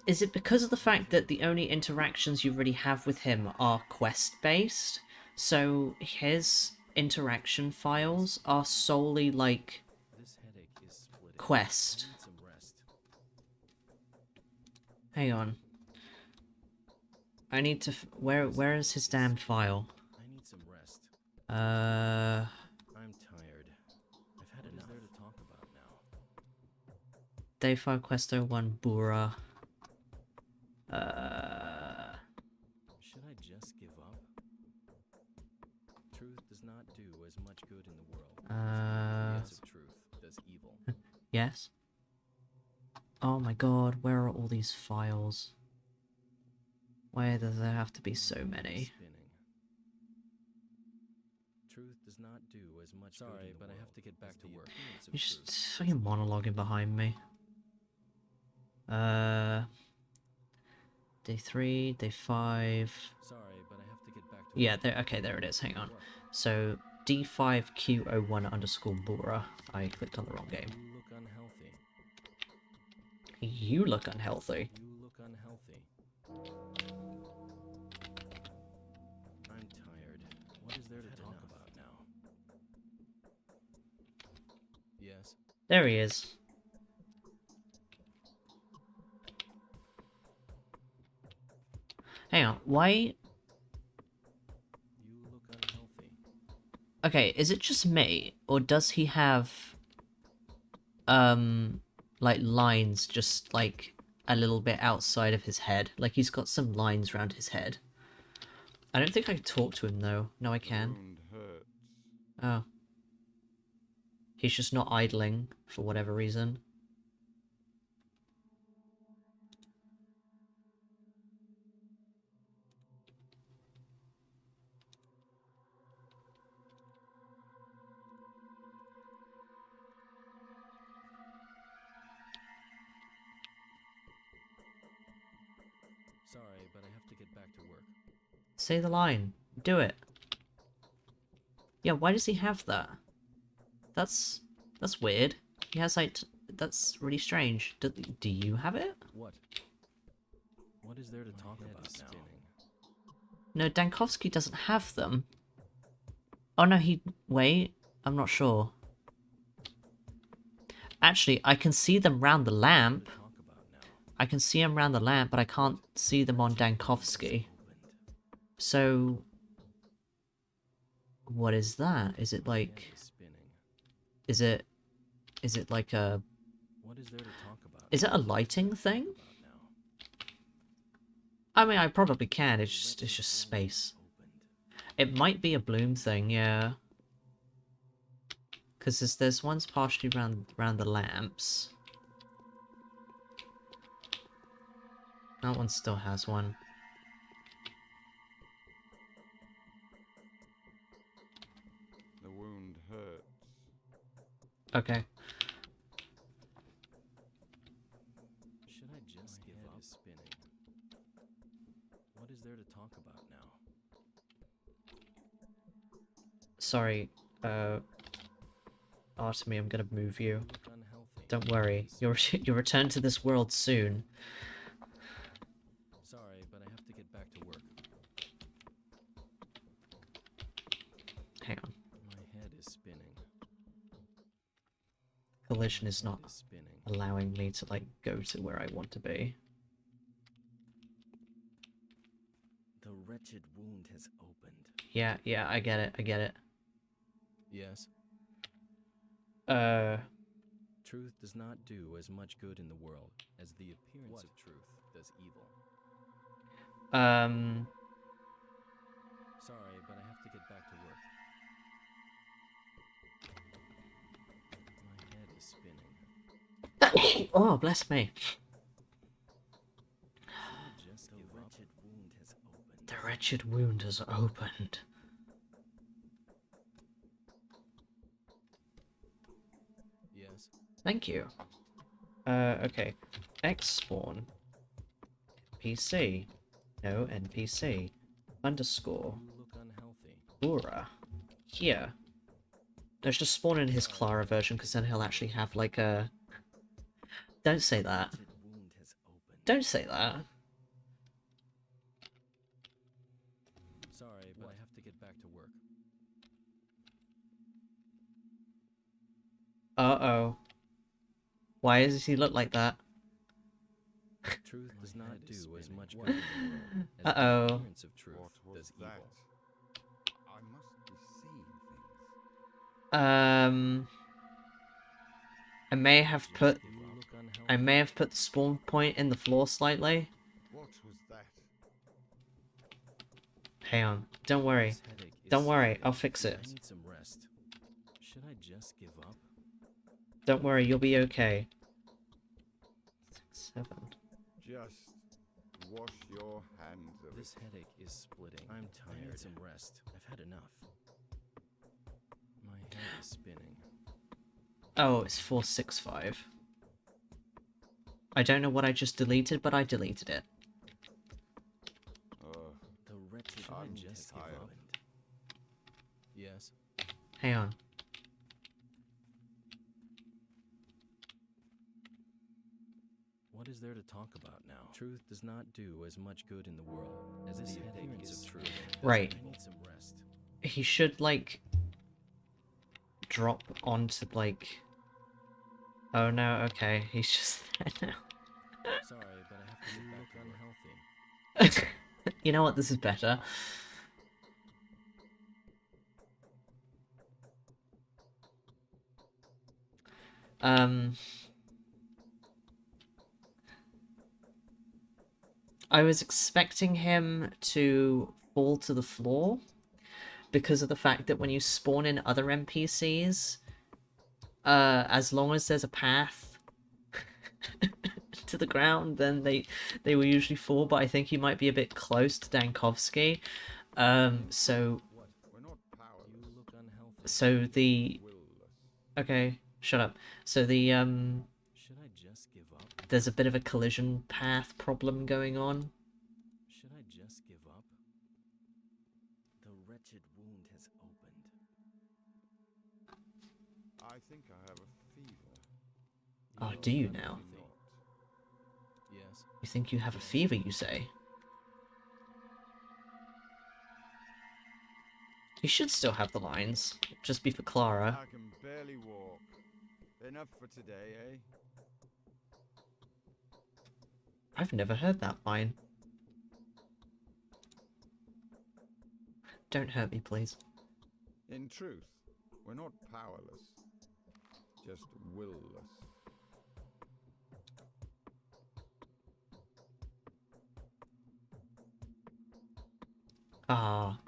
Is it because of the fact that the only interactions you really have with him are quest based? So his interaction files are solely like This headache is splitting. quest. I need some rest. Hang on. I need to where is his damn file? I need some rest. Uh I'm tired. I've had enough. What is there to talk about now? Day 5 Quest 01 Bura. Should I just give up? Truth does not do as much good in the world as the appearance of truth does evil. Yes. Oh my god, where are all these files? Why does there have to be so many? Spinning. Truth does not do as much good in the but I have to get back to work. You're just fucking monologuing behind me. Day 3, day 5. Sorry, but I have to get back to Yeah, work. there. Okay, there it is. Hang on. So D5Q01 underscore Bora. I clicked on the wrong game. You look unhealthy. You look unhealthy. You look unhealthy. I'm tired. What is there to talk about now? Yes. There he is. Hang on. Why? You look unhealthy. Okay, is it just me, or does he have like lines just like a little bit outside of his head? Like he's got some lines around his head. I don't think I can talk to him though. No, I can. Wound hurts. Oh. He's just not idling for whatever reason. Sorry, but I have to get back to work. Say the line. Do it. Yeah, why does he have that? That's weird. He has like that's really strange. Do you have it? What? What is there to talk about now? No, Dankovsky doesn't have them. Oh no, wait, I'm not sure. Actually, I can see them round the lamp. Talk about now. I can see them round the lamp, but I can't see them on Dankovsky. So, what is that? Is it like... Is it like a... What is there to talk about? Is it a lighting thing? I mean, I probably can. It's just space. It might be a bloom thing, yeah. Because there's ones partially round the lamps. That one still has one. The wound hurts. Okay. Should I just give up? Spinning. What is there to talk about now? Sorry, Artemy, I'm gonna move you. Look unhealthy. Don't worry, you'll return to this world soon. Sorry, but I have to get back to work. Hang on. My head is spinning. Collision is not Spinning. allowing me to, like, go to where I want to be. The wretched wound has opened. Yeah, I get it. Yes. Truth does not do as much good in the world as the appearance of truth does evil. Sorry, but I have to get back to work. My head is spinning. Oh, bless me. Just the wretched wound has opened. The wretched wound has opened. Yes. Thank you. Okay. X spawn. NPC. No NPC. Underscore. You look unhealthy. Aura. Here. Let's just spawn in his Clara version, because then he'll actually have, like, a... Don't say that. Wretched wound has opened. Don't say that. Sorry, but I have to get back to work. Uh-oh. Why does he look like that? Truth does not do as much good in the world as Uh-oh. the appearance of truth What was does that? evil. I must be seeing things. I may have put... You look unhealthy. I may have put the spawn point in the floor slightly. What was that? Hang on. Don't worry. This headache is Don't worry. severe. I'll fix it. I need some rest. Should I just give up? Don't worry. You'll be okay. 6, 7. Just wash your hands of This headache is splitting. I'm tired. I need some rest. I've had enough. My head is spinning. Oh, it's 465. I don't know what I just deleted, but I deleted it. The wretched I'm wound just give tired. up. Yes. Hang on. What is there to talk about now? Truth does not do as much good in the world as the appearance of truth. Right. I need some rest. He should, like... drop onto, like... Oh no, okay. He's just there now. Sorry, but I have to get back unhealthy. You know what? This is better. I was expecting him to fall to the floor because of the fact that when you spawn in other NPCs, as long as there's a path to the ground, then they will usually fall, but I think he might be a bit close to Dankovsky. So We're not powerless. You look unhealthy. so the Willless. okay, shut up. So the Should I just give up? there's a bit of a collision path problem going on. I think I have a fever. Oh, do you now? Maybe not. Yes. You think you have a fever, you say? You should still have the lines. Just be for Clara. I can barely walk. Enough for today, eh? I've never heard that line. Don't hurt me, please. In truth, we're not powerless, just willless. Ah.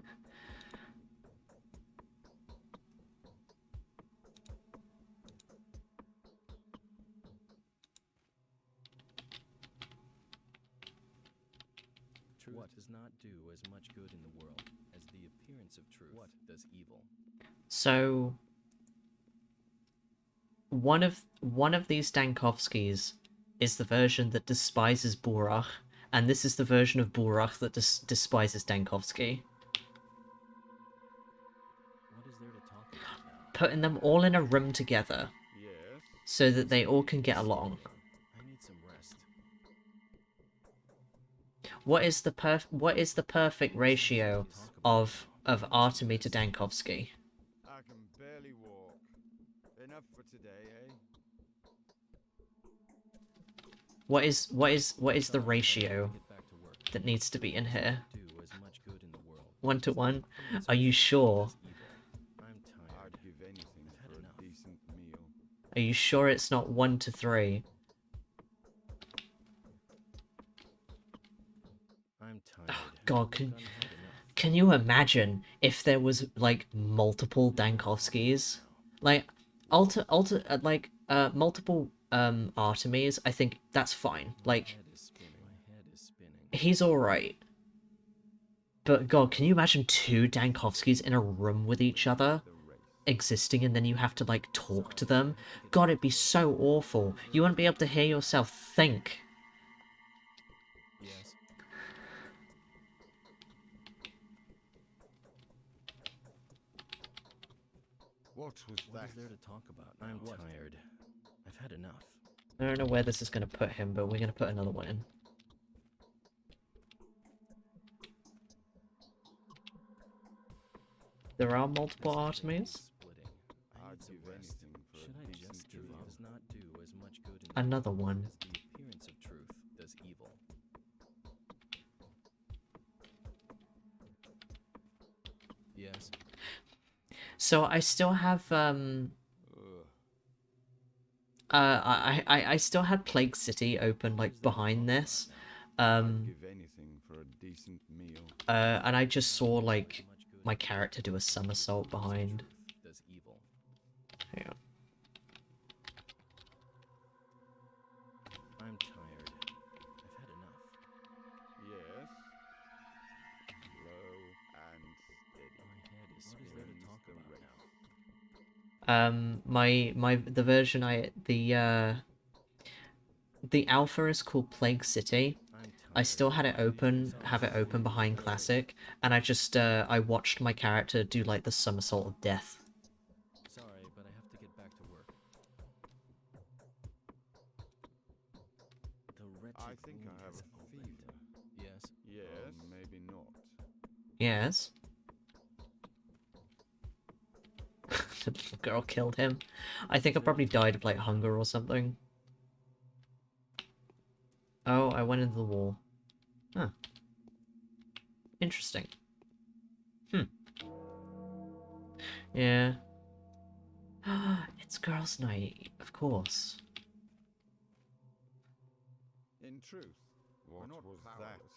Truth does not do as much good in the world as the appearance of truth does evil. So one of these Dankovskis is the version that despises Borach, and this is the version of Borach that despises Dankovsky. What is there to talk about now? Putting them all in a room together Yes? so that they all can get along. I need some rest. What is the perfect ratio of Artemy to Dankovsky? I can barely walk. Enough for today, eh? What is the Sorry, ratio get back to work. that needs to be in here? Do as much good in the world. 1 to 1? Appearance Are of you truth sure? does evil. I'm tired. I'd give anything I've had for enough. a decent meal. Are you sure it's not 1 to 3? I'm tired. God, Look, I've had enough. can you imagine if there was like multiple Dankovskis? Like multiple Artemis, I think that's fine. Like My head is spinning. My head is spinning. he's alright. But God, can you imagine 2 Dankovskis in a room with each other? The race. Existing, and then you have to like talk to them? God, it'd be so awful. You wouldn't be able to hear yourself think. Yes. What was What that? is there to talk about? I'm tired. I've had enough. I don't know where this is going to put him, but we're going to put another one in. There are multiple This thing Artemis. is splitting. I I'd need some give rest. anything for a Should I decent just give meal. up? Does not do as much good in the Another world one. as the appearance of truth does evil. Yes. So I still have Ugh. I still had Plague City open like behind this. I'd give anything for a decent meal. And I just saw like my character do a somersault behind. Truth does evil. Yeah. I'm tired. I've had enough. Yes? Slow and steady. My head is spinning. What is there to talk The about race. The version the alpha is called Plague City. now? I'm tired. I still had it open, have it open behind Classic, and I just I watched my character do like the somersault of death. Sorry, but I have to get back to work. The wretched I think wound I have has a opened. fever. Yes. Yes? Maybe not. Yes. The little girl killed him. I think I probably died of like hunger or something. Oh, I went into the wall. Huh. Interesting. Yeah. It's girls' night, of course. In truth, What we're not was powerless.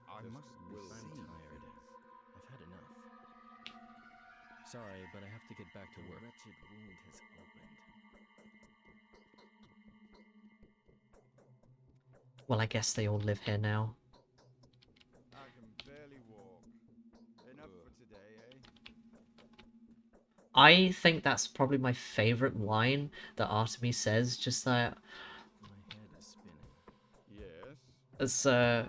I Just must be will. I'm seized. tired. I've had enough. Sorry, but I have to get back to work. The wretched wound has opened. Well, I guess they all live here now. I can barely walk. Enough for today, eh? I think that's probably my favorite line that Artemis says, just that My head is spinning. Yes? it's I'd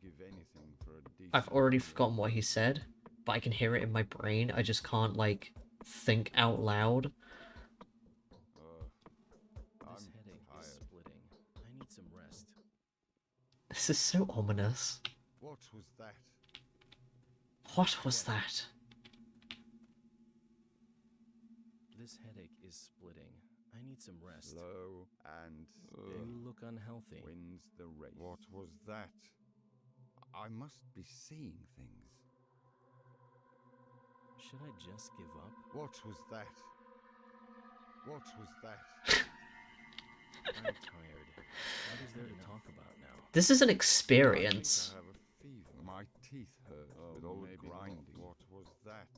give anything for a decent I've already meal. forgotten what he said, but I can hear it in my brain. I just can't like think out loud. This is so ominous. What was that? What was that? This headache is splitting. I need some rest. Slow and You look unhealthy. wins the race. What was that? I must be seeing things. Should I just give up? What was that? What was that? I'm tired. What is there to talk about now? This is an I think experience. I have a fever. My teeth hurt with all the grinding. What was that?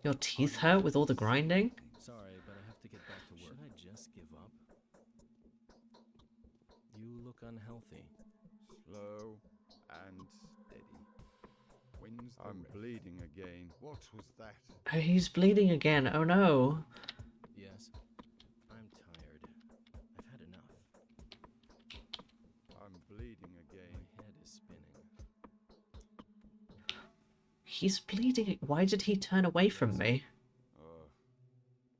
Your teeth hurt with all the grinding? Sorry, but I have to get back to work. Should I just give up? You look unhealthy. Slow and steady. Wins the I'm bleeding again. What was that? Oh, he's bleeding again. Oh no. Yes. I'm tired. I've had enough. I'm bleeding again. My head is spinning. He's bleeding. Why did he turn away from me?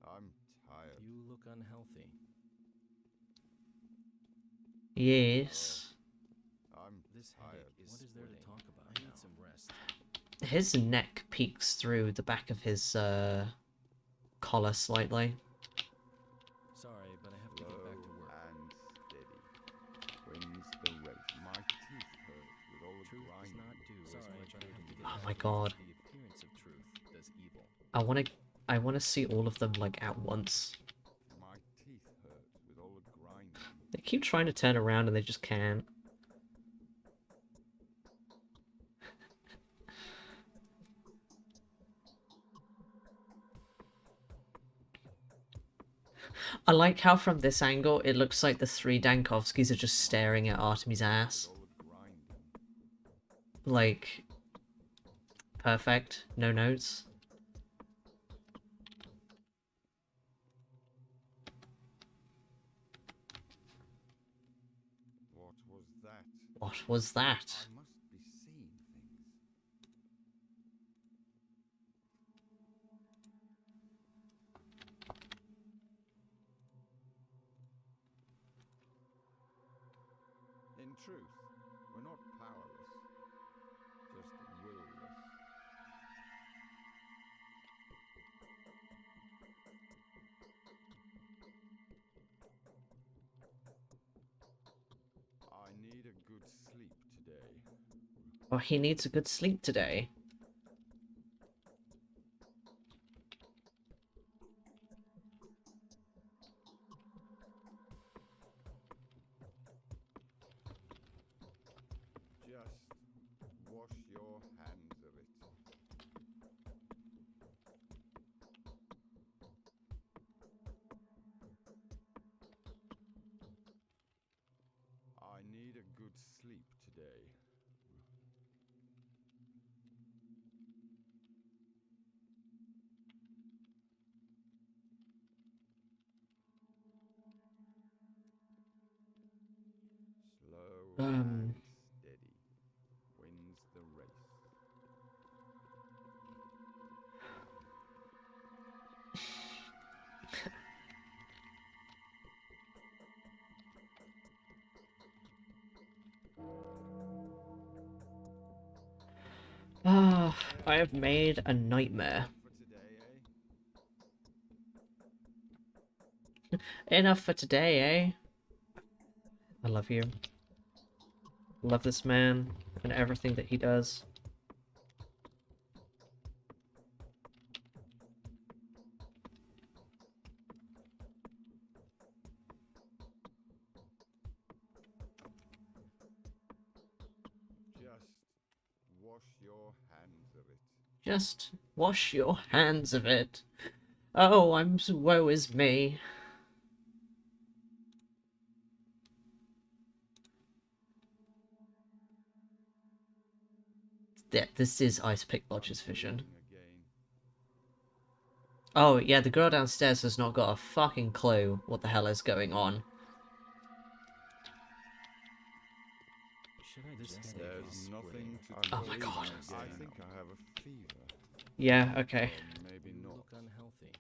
I'm tired. You look unhealthy. Yes. I'm This tired. headache is What is there to talk about? I need some rest. His neck peeks through the back of his collar slightly. Sorry, but I have to get back to work. And steady. Wins the race. My teeth hurt with all the Truth does grinding. not do as much good in the Oh world my as god. The appearance of truth does evil. I wanna see all of them like at once. My teeth hurt with all the grinding. They keep trying to turn around and they just can't. I like how from this angle it looks like the three Dankovskis are just staring at Artemy's ass. All the grinding. Like, perfect. No notes. What was that? What was that? I must be seeing things. In truth, we're not powerless, just willless. I need a good sleep today. Oh, he needs a good sleep today. Just wash your hands of it. I need a good sleep today. Slow and steady wins the race. Ah, I have made a nightmare. For today, eh? Enough for today, eh? I love you. Love this man and everything that he does. Just wash your hands of it. Just wash your hands of it. Oh, woe is me. Yeah, this is Ice Pick Lodge's vision. Again. Oh, yeah, the girl downstairs has not got a fucking clue what the hell is going on. Should I just headache There's is nothing splitting. to Oh my bleeding God. again. I think I have a fever. Yeah, okay. Or maybe You not. look unhealthy.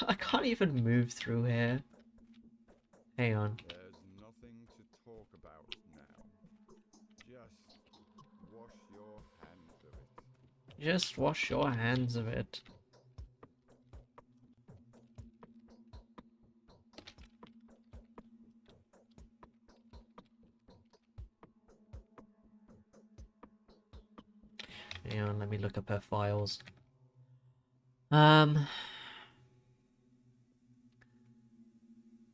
I can't even move through here. Hang on. There's nothing to talk about now. Just wash your hands of it. Just wash your hands of it. Hang on, let me look up her files.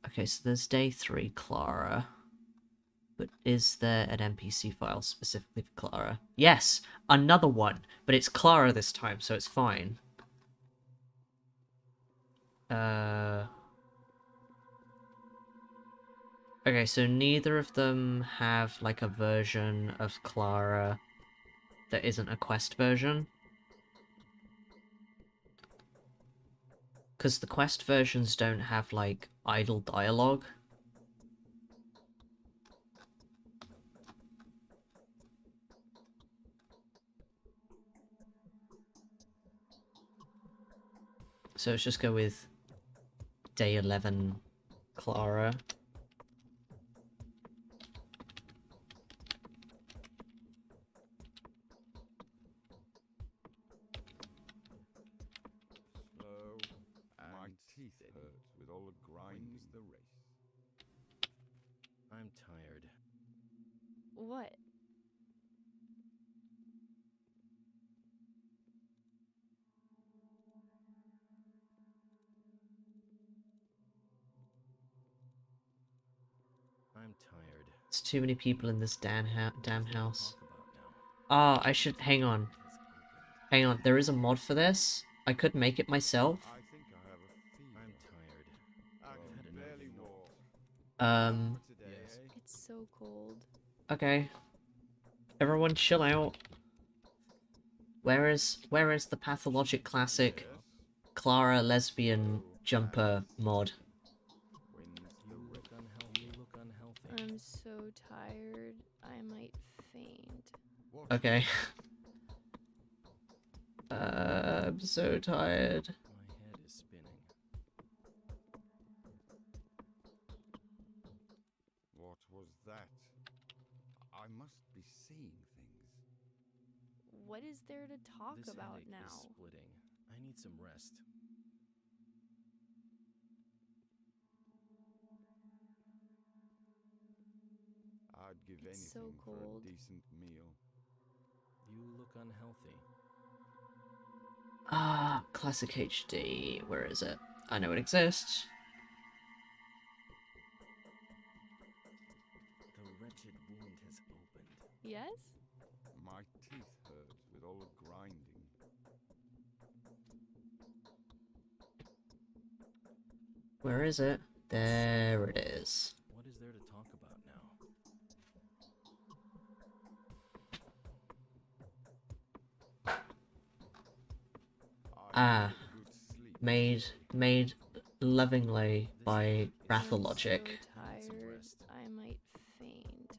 Okay, so there's day 3, Clara. But is there an NPC file specifically for Clara? Yes! Another one! But it's Clara this time, so it's fine. Okay, so neither of them have, like, a version of Clara that isn't a quest version. Because the quest versions don't have, like, idle dialogue. So let's just go with day 11 Clara. Slow. My teeth hurt with all the grinding. When's the race? I'm tired. What? I'm tired. There's too many people in this damn house. Talk about now. Ah, I should... hang on. Has opened. Hang on, there is a mod for this. I could make it myself. I think I have a fever. I'm tired. I I've can had enough. barely walk. For today, Yes. eh? It's so cold. Okay. Everyone chill out. Where is the pathologic classic Yes. Clara lesbian jumper mod? When's the You race? look unhealthy. I'm so tired. I might faint. What Okay. I'm so tired. My head is spinning. What was that? I must be seeing things. What is there to talk This about headache now? is splitting. I need some rest. I'd give It's so anything for cold. a decent meal. You look unhealthy. Ah, classic HD. Where is it? I know it exists. The wretched wound has opened. Yes? My teeth hurt with all the grinding. Where is it? There it is. What is there to talk about now? Ah, Need a good sleep made today. lovingly by headache is I'm Rathologic. so I need some tired. rest. I might faint.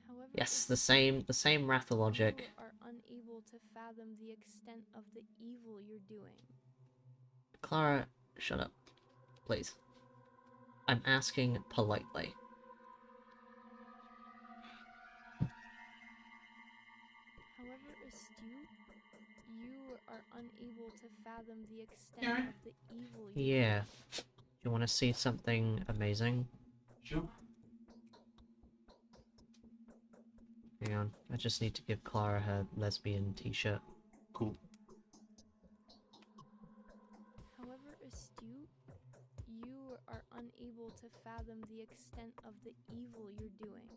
However, Yes, if the same Rathologic. you are unable to fathom the extent of the evil you're doing. Clara, shut up, please. I'm asking politely. However astute, you are unable to fathom the extent of the evil you're Yeah. doing. Do you want to see something amazing? Sure. Hang on, I just need to give Clara her lesbian t-shirt. Cool. However astute, you are unable to fathom the extent of the evil you're doing.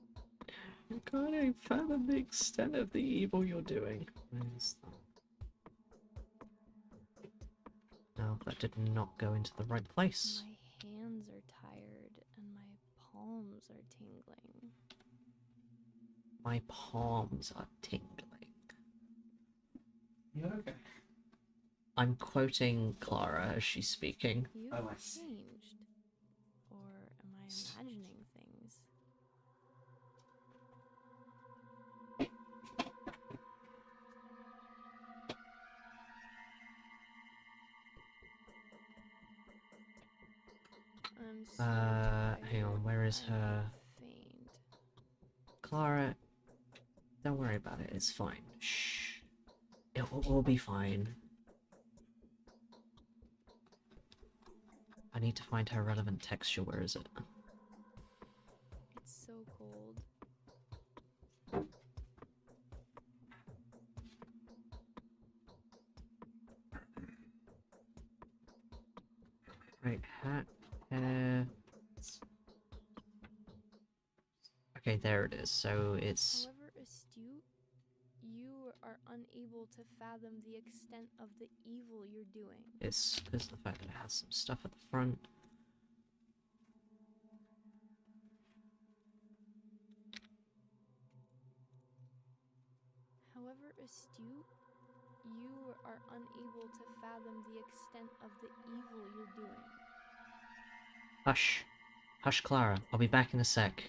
You can't even fathom the extent of the evil you're doing. Where's that? No, that did not go into the right place. My hands are tired and my palms are tingling. My palms are tingling. You okay? I'm quoting Clara as she's speaking. You've Oh, I see. changed. Or am I imagining things? I'm so tired. Hang on, where is I her? might faint. Clara, don't worry about it, it's fine. Shh. It will be fine. I need to find her relevant texture, where is it? It's so cold. Right, hat, hair... Okay, there it is, so it's... However astute, you are unable to fathom the extent of the evil you're doing. It's because of the fact that it has some stuff at the front. However astute, you are unable to fathom the extent of the evil you're doing. Hush. Hush, Clara. I'll be back in a sec.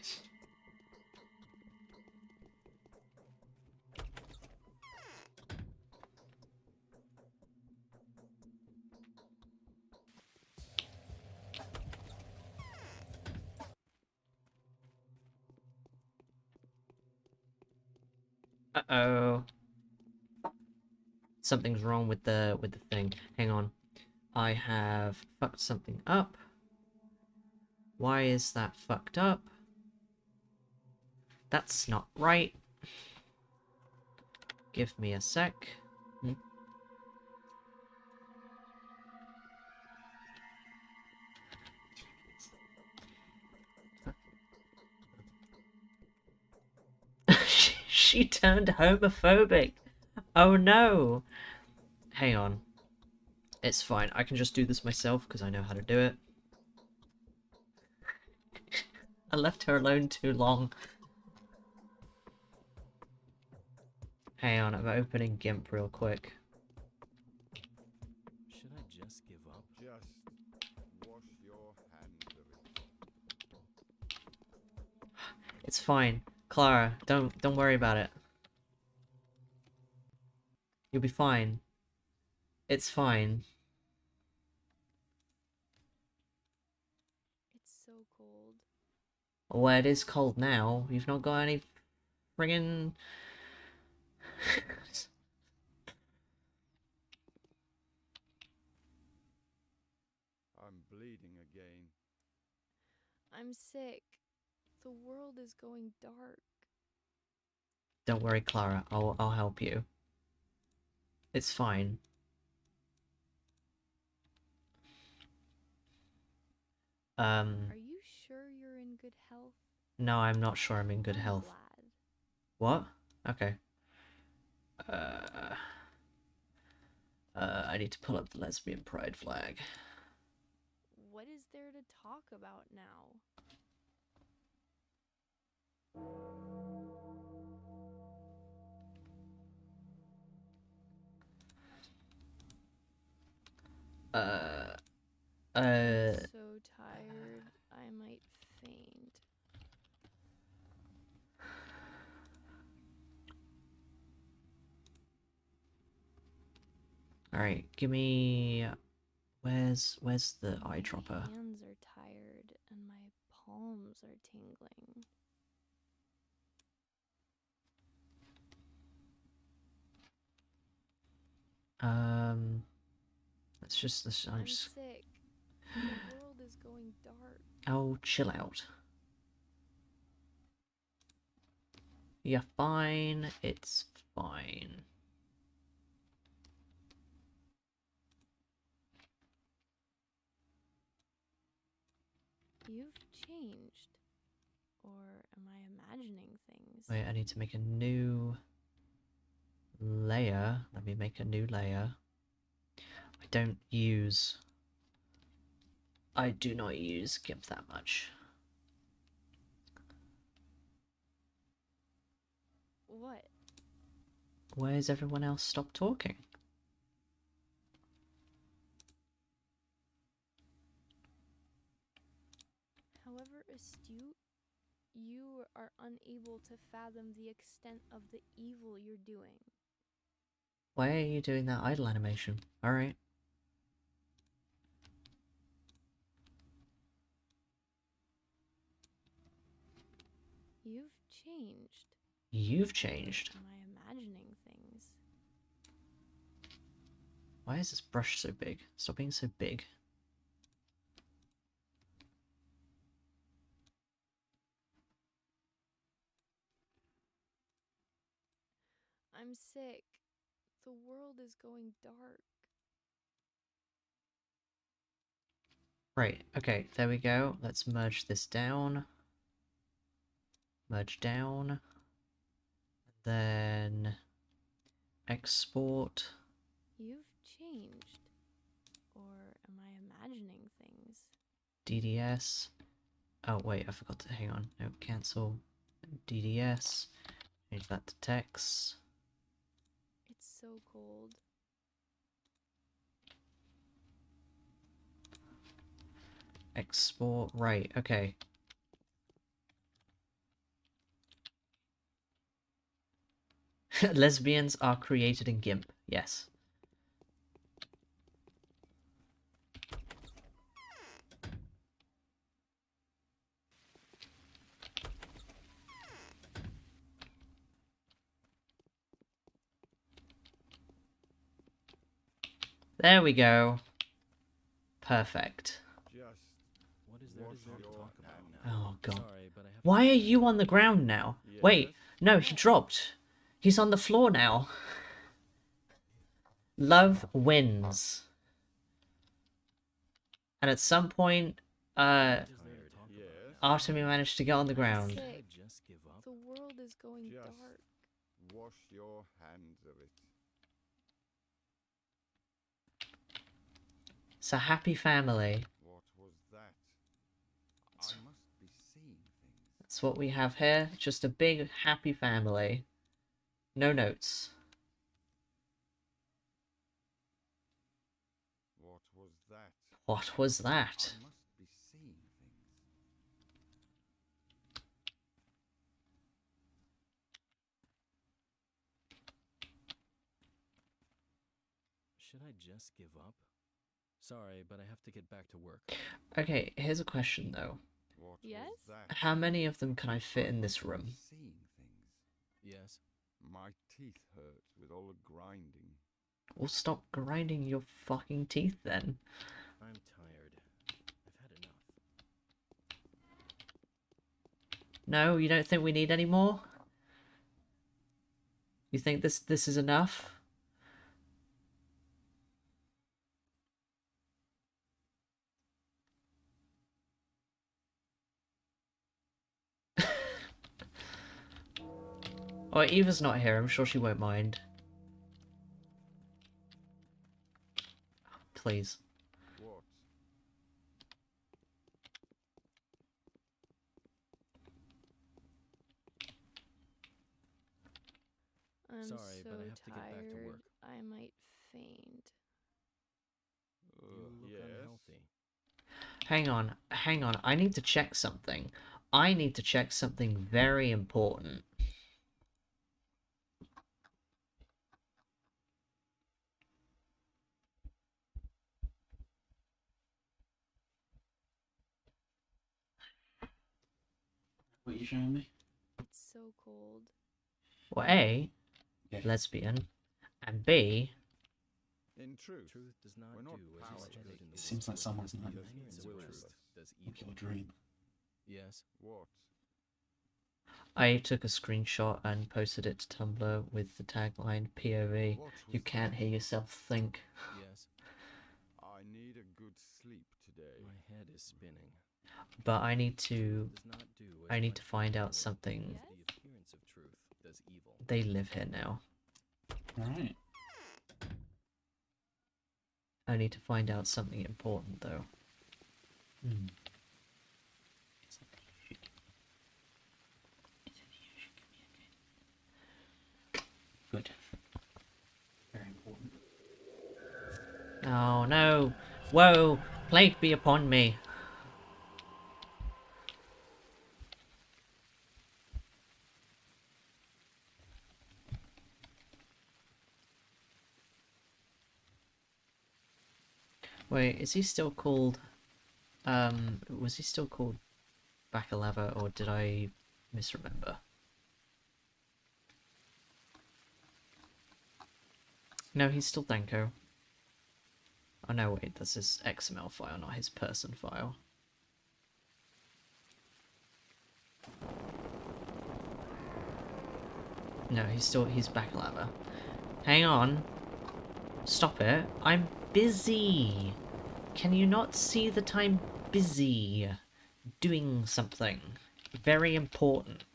Uh-oh. Something's wrong with the thing. Hang on. I have fucked something up. Why is that fucked up? That's not right. Give me a sec. She turned homophobic. Oh no. Hang on. It's fine. I can just do this myself because I know how to do it. I left her alone too long. Hang on, I'm opening GIMP real quick. Should I just give up? Just wash your hands of it. It's fine. Clara, don't worry about it. You'll be fine. It's fine. It's so cold. Well, it is cold now. You've not got any friggin... I'm bleeding again. I'm sick. The world is going dark. Don't worry, Clara. I'll help you. It's fine. Are you sure you're in good health? No, I'm not sure I'm in good I'm health. glad. What? Okay. I need to pull up the lesbian pride flag. What is there to talk about now? I'm so tired, I might faint. Alright, give me... Where's the eyedropper? My hands are tired and my palms are tingling. I'm sick. The world is going dark. Oh, chill out. You're fine. It's fine. You've changed. Or am I imagining things? Wait, I need to make a new layer. Let me make a new layer. I do not use GIMP that much. What? Where's everyone else stopped talking? However astute, you are unable to fathom the extent of the evil you're doing. Why are you doing that idle animation? Alright. You've changed. You've changed. Am I imagining things? Why is this brush so big? Stop being so big. I'm sick. The world is going dark. Right, okay, there we go. Let's merge this down. Merge down. Then export. You've changed. Or am I imagining things? DDS. Oh wait, I forgot to, hang on. No, cancel. DDS. Change that to text. It's so cold. Export. Right, okay. Lesbians are created in GIMP. Yes. There we go. Perfect. Just What is there wash to your talk about hands. now? Oh god. Sorry, but I have Why to are you on the ground now? Wait, Yes? no, he dropped. He's on the floor now. Love wins. And at some point, What is there to talk Yes. about now? Artemy managed to get on the ground. Sick. Should I just give up? The world is going Just dark. wash your hands of it. It's a happy family. What was that? I must be seeing things. That's what we have here. Just a big happy family. No notes. What was that? What was that? I must be seeing things. Should I just give up? Sorry, but I have to get back to work. Okay, here's a question though. What Yes? was that? How many of them can I fit in this room? Seeing things. Yes? My teeth hurt with all the grinding. Well, stop grinding your fucking teeth then. I'm tired. I've had enough. No, you don't think we need any more? You think this is enough? Oh, Eva's not here. I'm sure she won't mind. Please. What? I'm Sorry, so but I have to get back to tired. work. I might faint. You look Yes? unhealthy. Hang on, hang on. I need to check something. I need to check something very important. What are you showing me? It's so cold. Well, A, Yeah. lesbian, and B, In truth, Truth does not we're not do as powerless. is said in the It seems like world. someone's The nightmare. appearance of Will truth us. does Like evil. your dream. Yes? what? I took a screenshot and posted it to Tumblr with the tagline POV. What You was can't that? hear yourself think. Yes? I need a good sleep today. My head is spinning. But I need to Does not do as I need much to good find in the out world something. as the appearance of truth does evil. They live here now. Alright. I need to find out something important though. Hmm. Good. Very important. Oh no! Woe! Plague be upon me! Wait, is he still called... was he still called Bakalava, or did I misremember. No, he's still Denko. Oh no, wait, that's his XML file, not his person file. No, he's back lava. Hang on. Stop it. I'm busy. Can you not see that I'm busy? Doing something. Very important.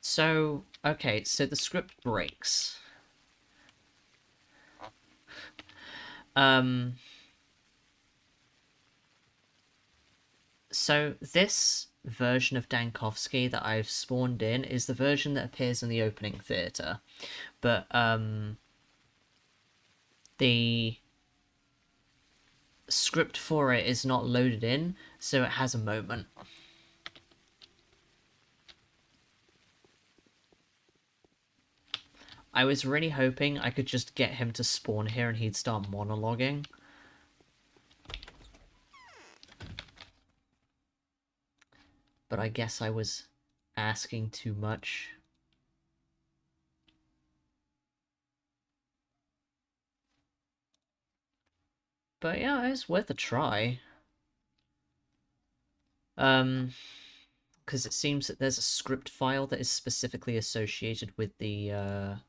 So, okay, so the script breaks. So this version of Dankovsky that I've spawned in is the version that appears in the opening theatre. But, the script for it is not loaded in, so it has a moment. I was really hoping I could just get him to spawn here and he'd start monologuing. But I guess I was asking too much. But yeah, it's worth a try. Because it seems that there's a script file that is specifically associated with the,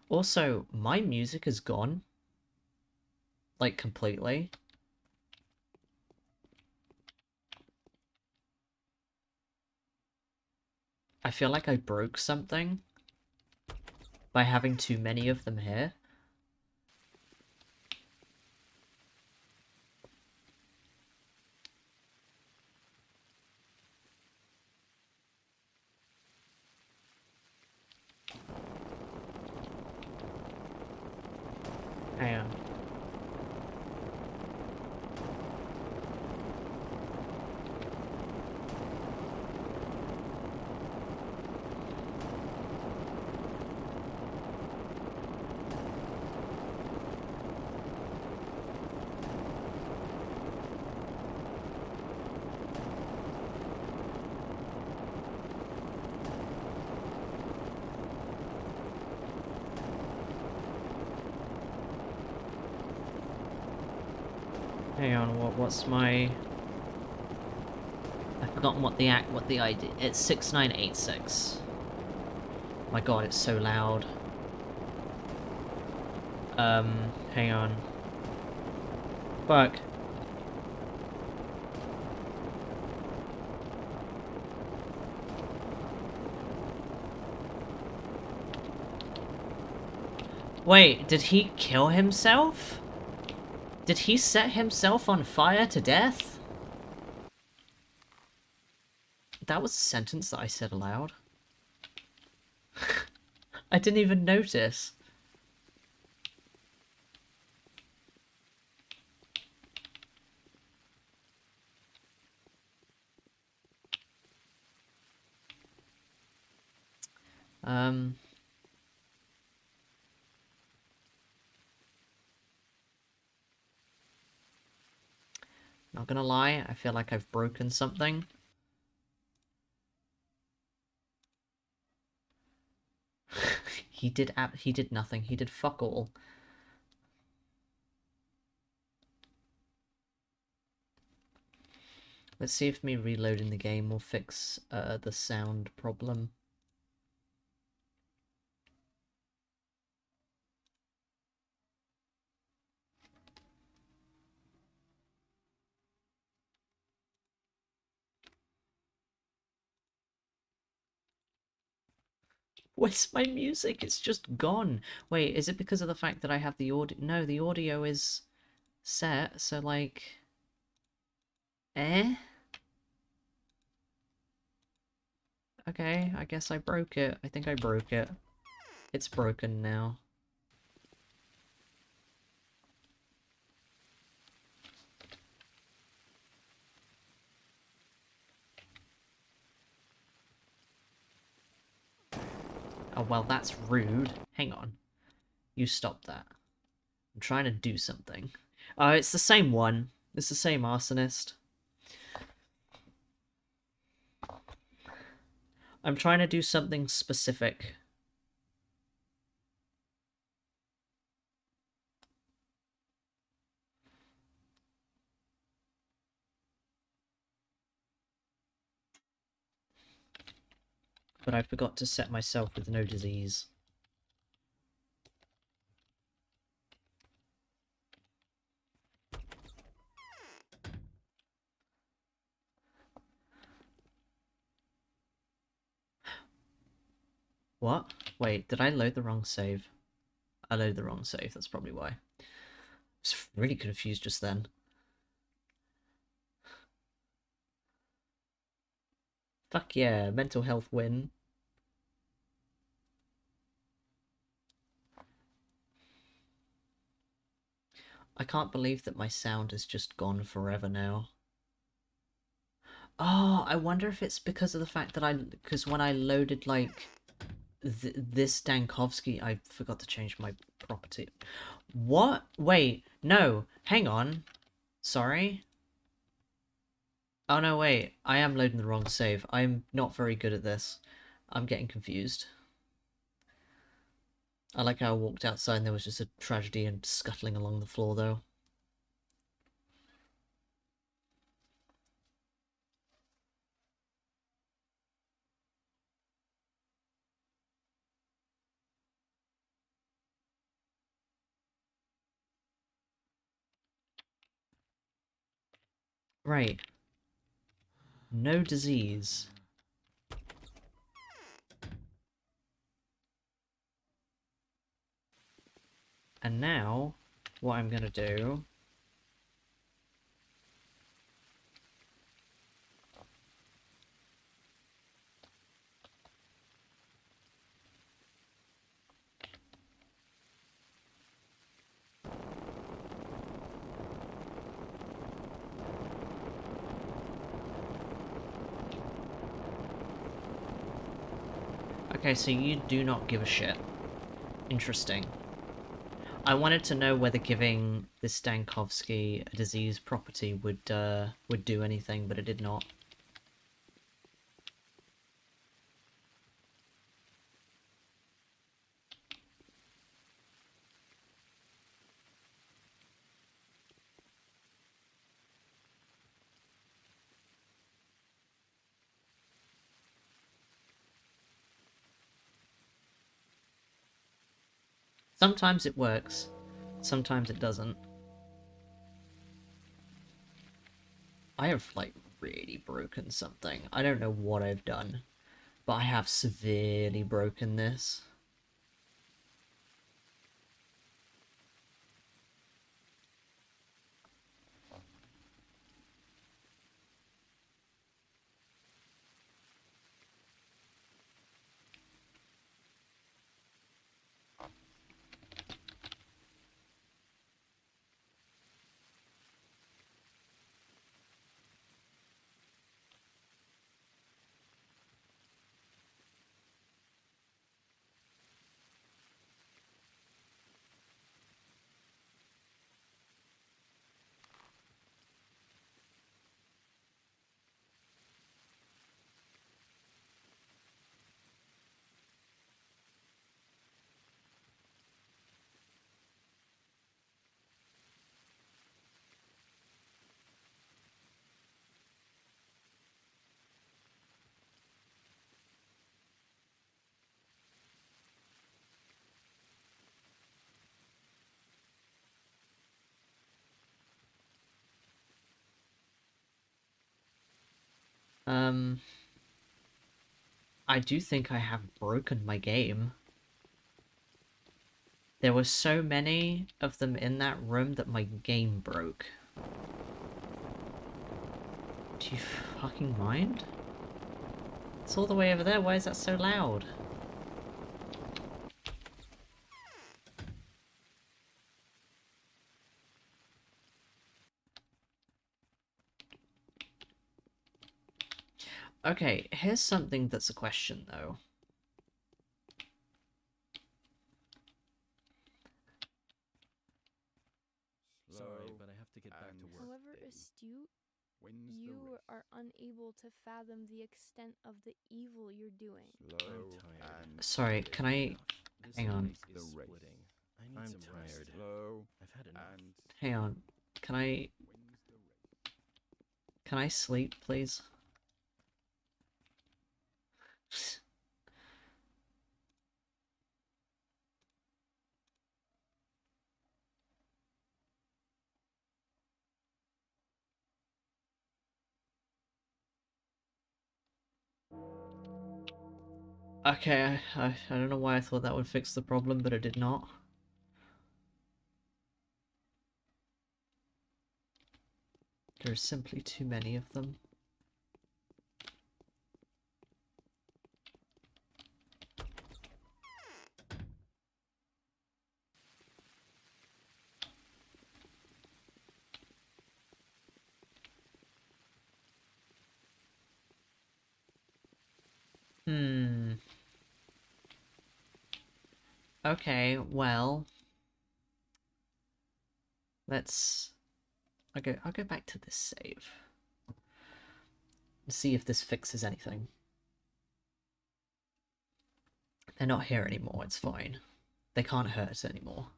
Also, my music is gone. Like, completely. I feel like I broke something by having too many of them here. Hang on. Hang on, what's my... I've forgotten what the ID... It's 6986. My god, it's so loud. Hang on. Fuck. Wait, did he kill himself? Did he set himself on fire to death? That was a sentence that I said aloud. I didn't even notice. Not gonna lie, I feel like I've broken something. He did nothing. He did fuck all. Let's see if me reloading the game will fix the sound problem. Where's my music? It's just gone. Wait, is it because of the fact that I have the audio? No, the audio is set, so like... Eh? Okay, I guess I broke it. I think I broke it. It's broken now. well, that's rude. Hang on. You stop that. I'm trying to do something. It's the same one. It's the same arsonist. I'm trying to do something specific. But I forgot to set myself with no disease. What? Wait, did I load the wrong save? I loaded the wrong save, that's probably why. I was really confused just then. Fuck yeah, mental health win. I can't believe that my sound is just gone forever now. Oh, I wonder if it's because of the fact that because when I loaded, like, this Dankovsky, I forgot to change my property. What? Wait, no, hang on. Sorry? Oh no, wait, I am loading the wrong save. I'm not very good at this. I'm getting confused. I like how I walked outside and there was just a tragedian scuttling along the floor, though. Right. No disease. And now, what I'm gonna do... Okay, so you do not give a shit. Interesting. I wanted to know whether giving this Stankovsky a disease property would do anything, but it did not. Sometimes it works, sometimes it doesn't. I have, like, really broken something. I don't know what I've done, but I have severely broken this. I do think I have broken my game. There were so many of them in that room that my game broke. Do you fucking mind? It's all the way over there, why is that so loud? Okay, here's something that's a question, though. back to work. However Dayton. astute, Wins the you race. are unable to fathom the extent of the evil you're doing. Slow tired. and Sorry, steady. can I... Enough. This Hang on. lake The is race. splitting. I need I'm some rest. tired. Slow I've had enough. and Hang on. Can I... wins the race. Can I sleep, please? Okay, I don't know why I thought that would fix the problem, but it did not. There are simply too many of them. Okay, well... I'll go back to this save. And see if this fixes anything. They're not here anymore, it's fine. They can't hurt us anymore.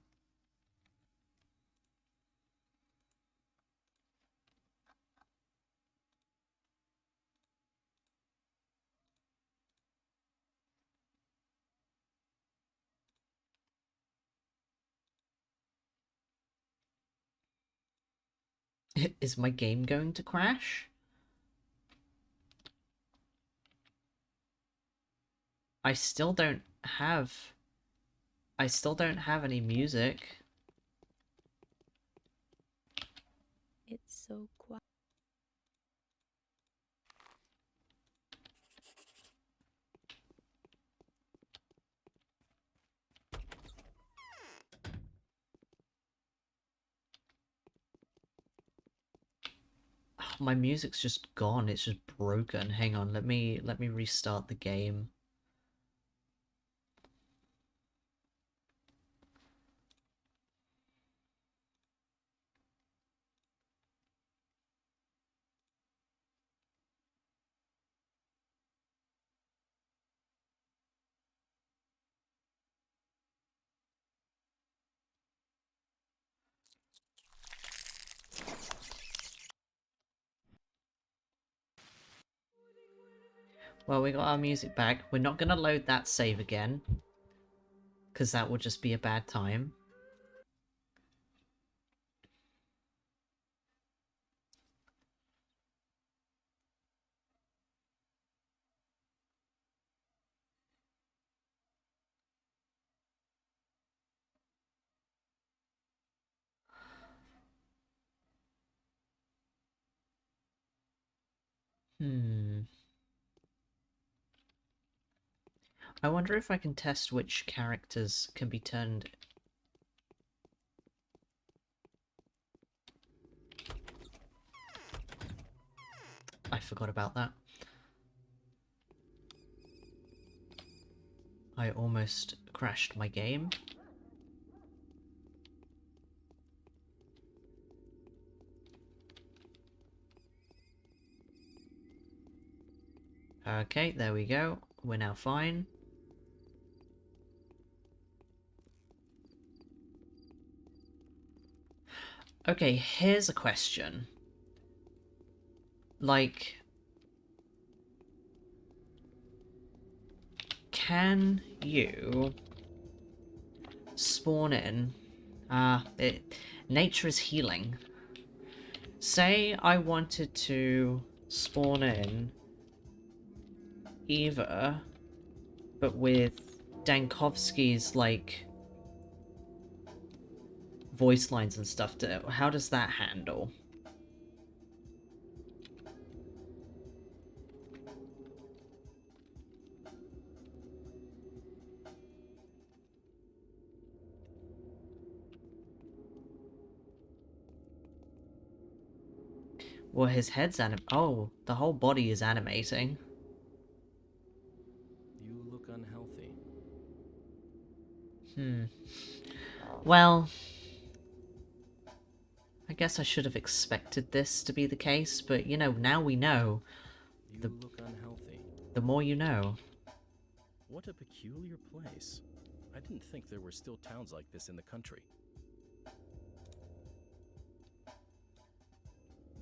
Is my game going to crash? I still don't have any music. It's so quiet. My music's just gone, it's just broken. Hang on, let me restart the game. Well, we got our music back. We're not gonna load that save again, because that would just be a bad time. I wonder if I can test which characters can be turned... I forgot about that. I almost crashed my game. Okay, there we go. We're now fine. Okay, here's a question. Like... Can you... spawn in... nature is healing. Say I wanted to spawn in Eva, but with Dankovsky's, like, voice lines and stuff. How does that handle? Well, his head's oh, the whole body is animating. You look unhealthy. Well... guess I should have expected this to be the case, but you know, now we know. You look unhealthy. The more you know. What a peculiar place. I didn't think there were still towns like this in the country.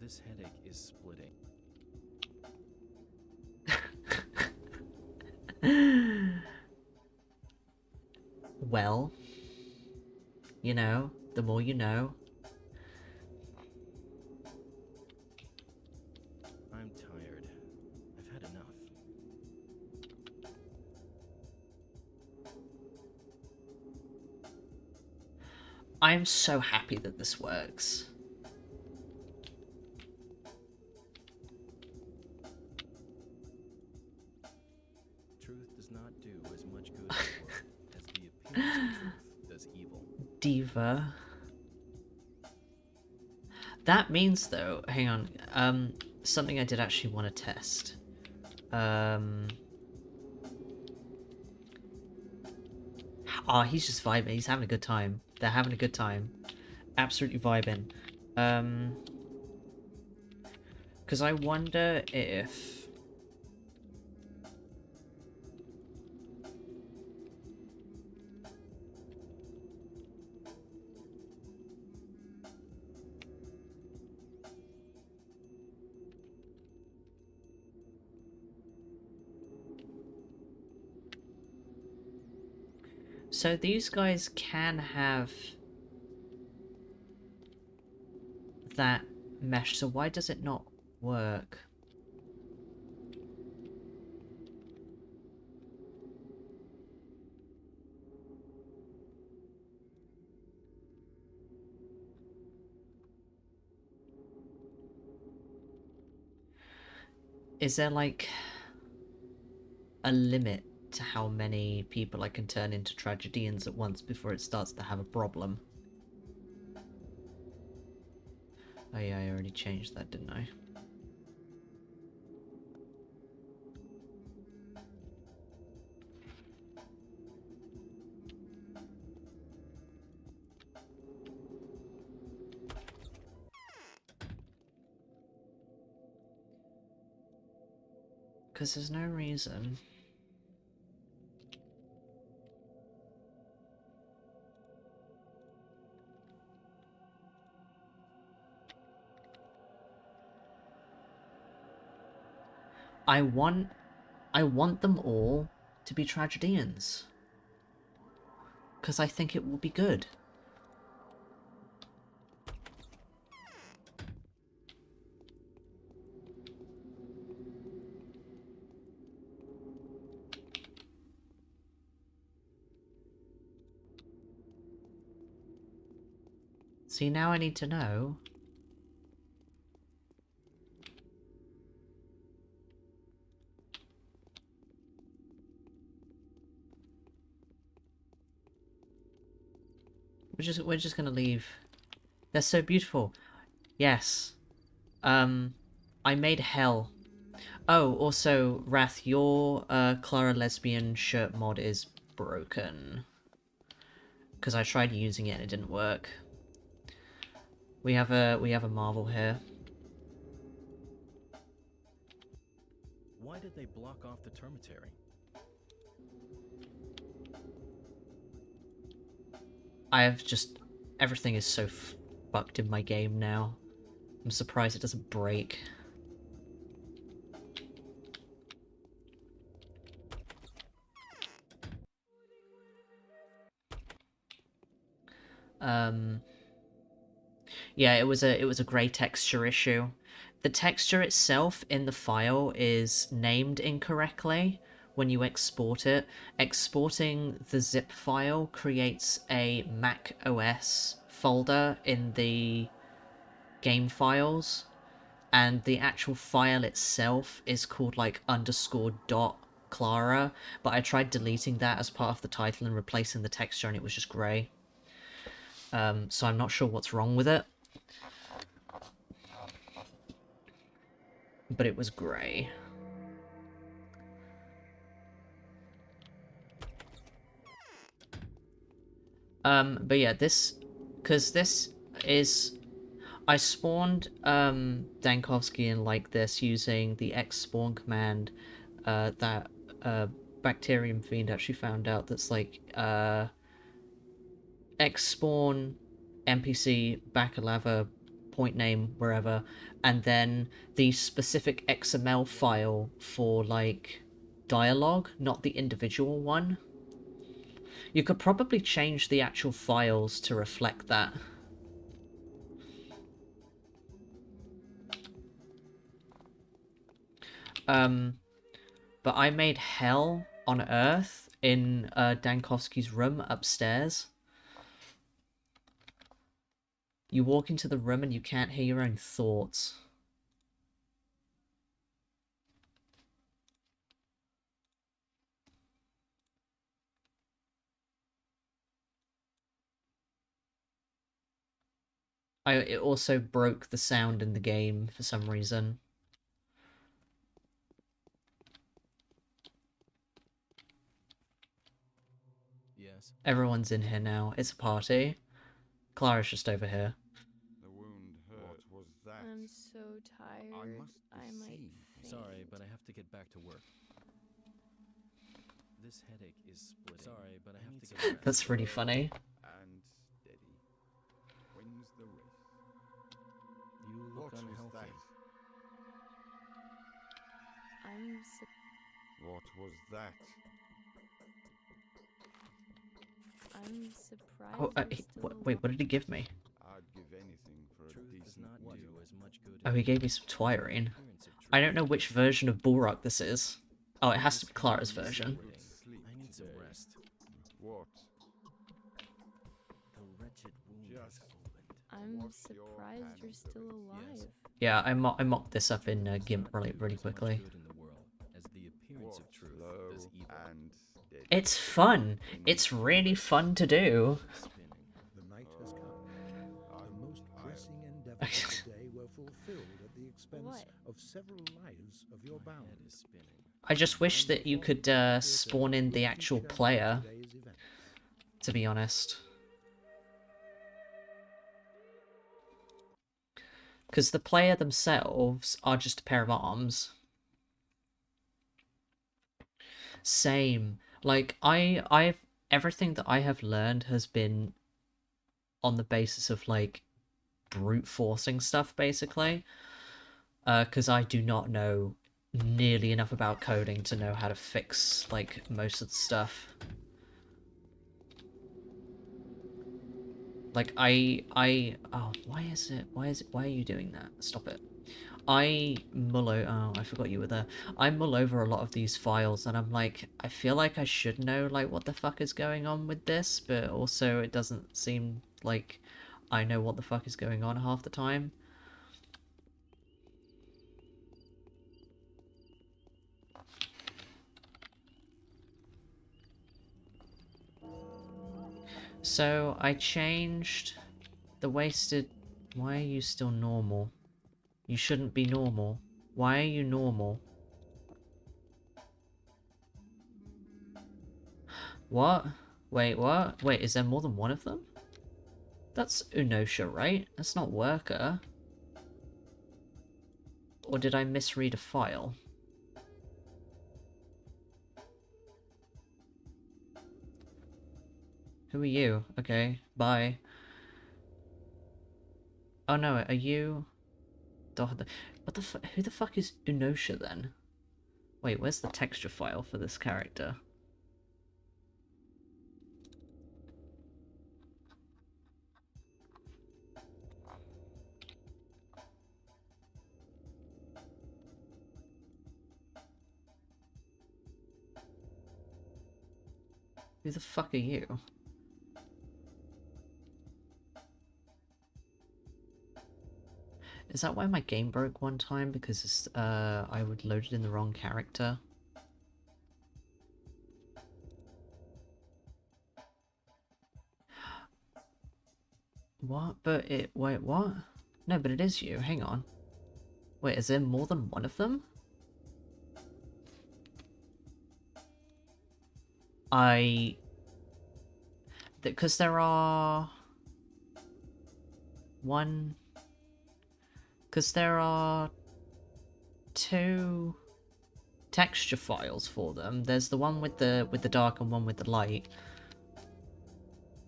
This headache is splitting. Well, you know, the more you know. I'm tired. I've had enough. I'm so happy that this works. Truth does not do as much good in the world as the appearance of truth does evil. Diva. That means though, hang on, something I did actually want to test. He's just vibing, he's having a good time. They're having a good time. Absolutely vibing. Because I wonder if... So these guys can have that mesh, so why does it not work? Is there like a limit to how many people I can turn into tragedians at once before it starts to have a problem? Oh yeah, I already changed that, didn't I? Because there's no reason. I want them all to be tragedians. Because I think it will be good. See, now I need to know. We're just gonna leave. They're so beautiful. Yes. I made hell. Oh, also, Wrath, your Clara Lesbian shirt mod is broken. Because I tried using it and it didn't work. We have a marvel here. Why did they block off the termitary? Everything is so fucked in my game now. I'm surprised it doesn't break. Yeah, it was a grey texture issue. The texture itself in the file is named incorrectly when you export it. Exporting the zip file creates a Mac OS folder in the game files, and the actual file itself is called like _ Clara, but I tried deleting that as part of the title and replacing the texture and it was just grey. So I'm not sure what's wrong with it. But it was grey. But yeah, because this is... I spawned Dankovsky in like this using the X spawn command that Bacterium Fiend actually found out. That's like X spawn NPC Bakalava point name wherever, and then the specific XML file for like dialogue, not the individual one. You could probably change the actual files to reflect that. But I made hell on Earth in Dankovsky's room upstairs. You walk into the room and you can't hear your own thoughts. It also broke the sound in the game for some reason. Yes. Everyone's in here now. It's a party. Clara's just over here. The wound hurt. What was that? I'm so tired. I might faint. Sorry, but I have to get back to work. This headache is splitting. Sorry, but I have to get rest. That's really funny. And steady. Wins the race. You look What was unhealthy. that? What was that? I'm surprised. Oh, you're still wait, what did he give me? I'd give anything for a Truth does decent not meal. do as much good. Oh, he gave me some Twirine. Appearance of I truth. don't know which version of Bullrock this is. Oh, it has to This be Clara's headache is version. splitting. Sleep I need some today. rest. What? The wretched wound Just has opened. I'm Wash your surprised you're hands of still it. alive. Yeah, I mocked this up in Truth does GIMP not really do really as much quickly. good in the world as the appearance of Walk truth slow does evil. and steady. It's fun. It's really fun to do. Spinning. The night has come. The most I'm pressing endeavors of the day were fulfilled at the expense What? of several lives of your My bound. head is spinning. I just wish that you could spawn in the actual player, to be honest. Because the player themselves are just a pair of arms. Same. Like, I've everything that I have learned has been on the basis of, like, brute forcing stuff, basically. Because I do not know nearly enough about coding to know how to fix, like, most of the stuff. Like, oh, why are you doing that? Stop it. I forgot you were there. I mull over a lot of these files and I'm like, I feel like I should know, like, what the fuck is going on with this, but also it doesn't seem like I know what the fuck is going on half the time. So, I changed the wasted... Why are you still normal? You shouldn't be normal. Why are you normal? What? Wait, what? Wait, is there more than one of them? That's Unosha, right? That's not Worker. Or did I misread a file? Who are you? Okay, bye. Oh no, are you... What the who the fuck is Unosha then? Wait, where's the texture file for this character? Who the fuck are you? Is that why my game broke one time? Because I would load it in the wrong character? What? But it... Wait, what? No, but it is you. Hang on. Wait, is there more than one of them? Because there are... 1, Because there are 2 texture files for them. There's the one with the dark and one with the light.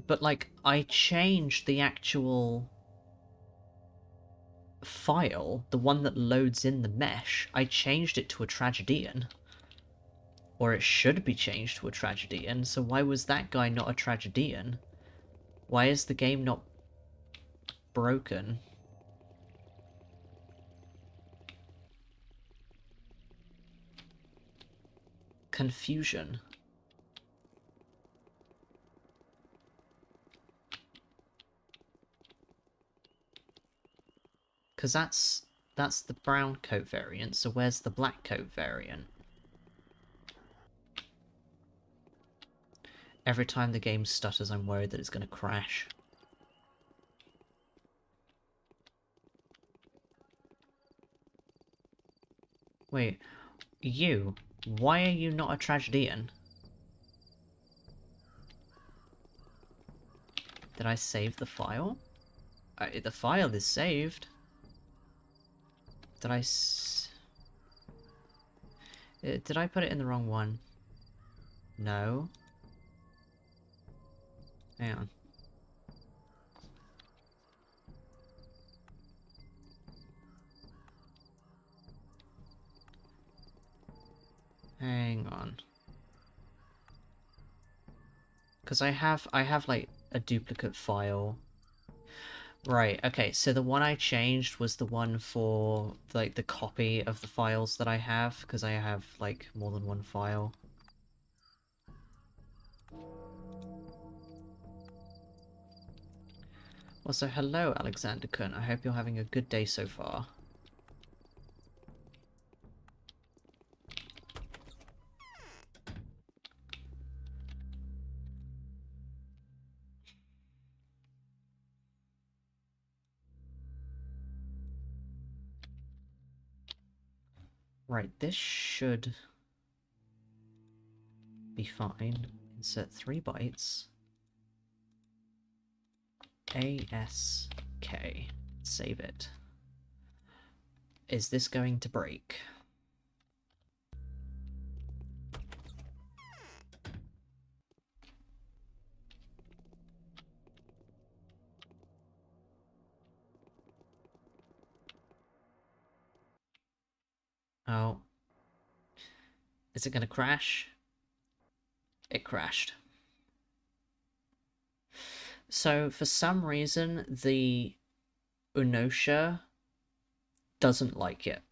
But like, I changed the actual file, the one that loads in the mesh. I changed it to a tragedian. Or it should be changed to a tragedian, so why was that guy not a tragedian? Why is the game not broken? Confusion. Because that's the brown coat variant, so where's the black coat variant? Every time the game stutters, I'm worried that it's going to crash. Wait, you? Why are you not a tragedian? Did I save the file? The file is saved. Did did I put it in the wrong one? No. Hang on. Hang on. Because I have like a duplicate file. Right, okay, so the one I changed was the one for like the copy of the files that I have, because I have like more than one file. Also, hello Alexander Kun, I hope you're having a good day so far. Right, this should be fine. Insert 3 bytes. ASK. Save it. Is this going to break? Oh. Is it gonna crash? It crashed. So, for some reason, the Unosha doesn't like it.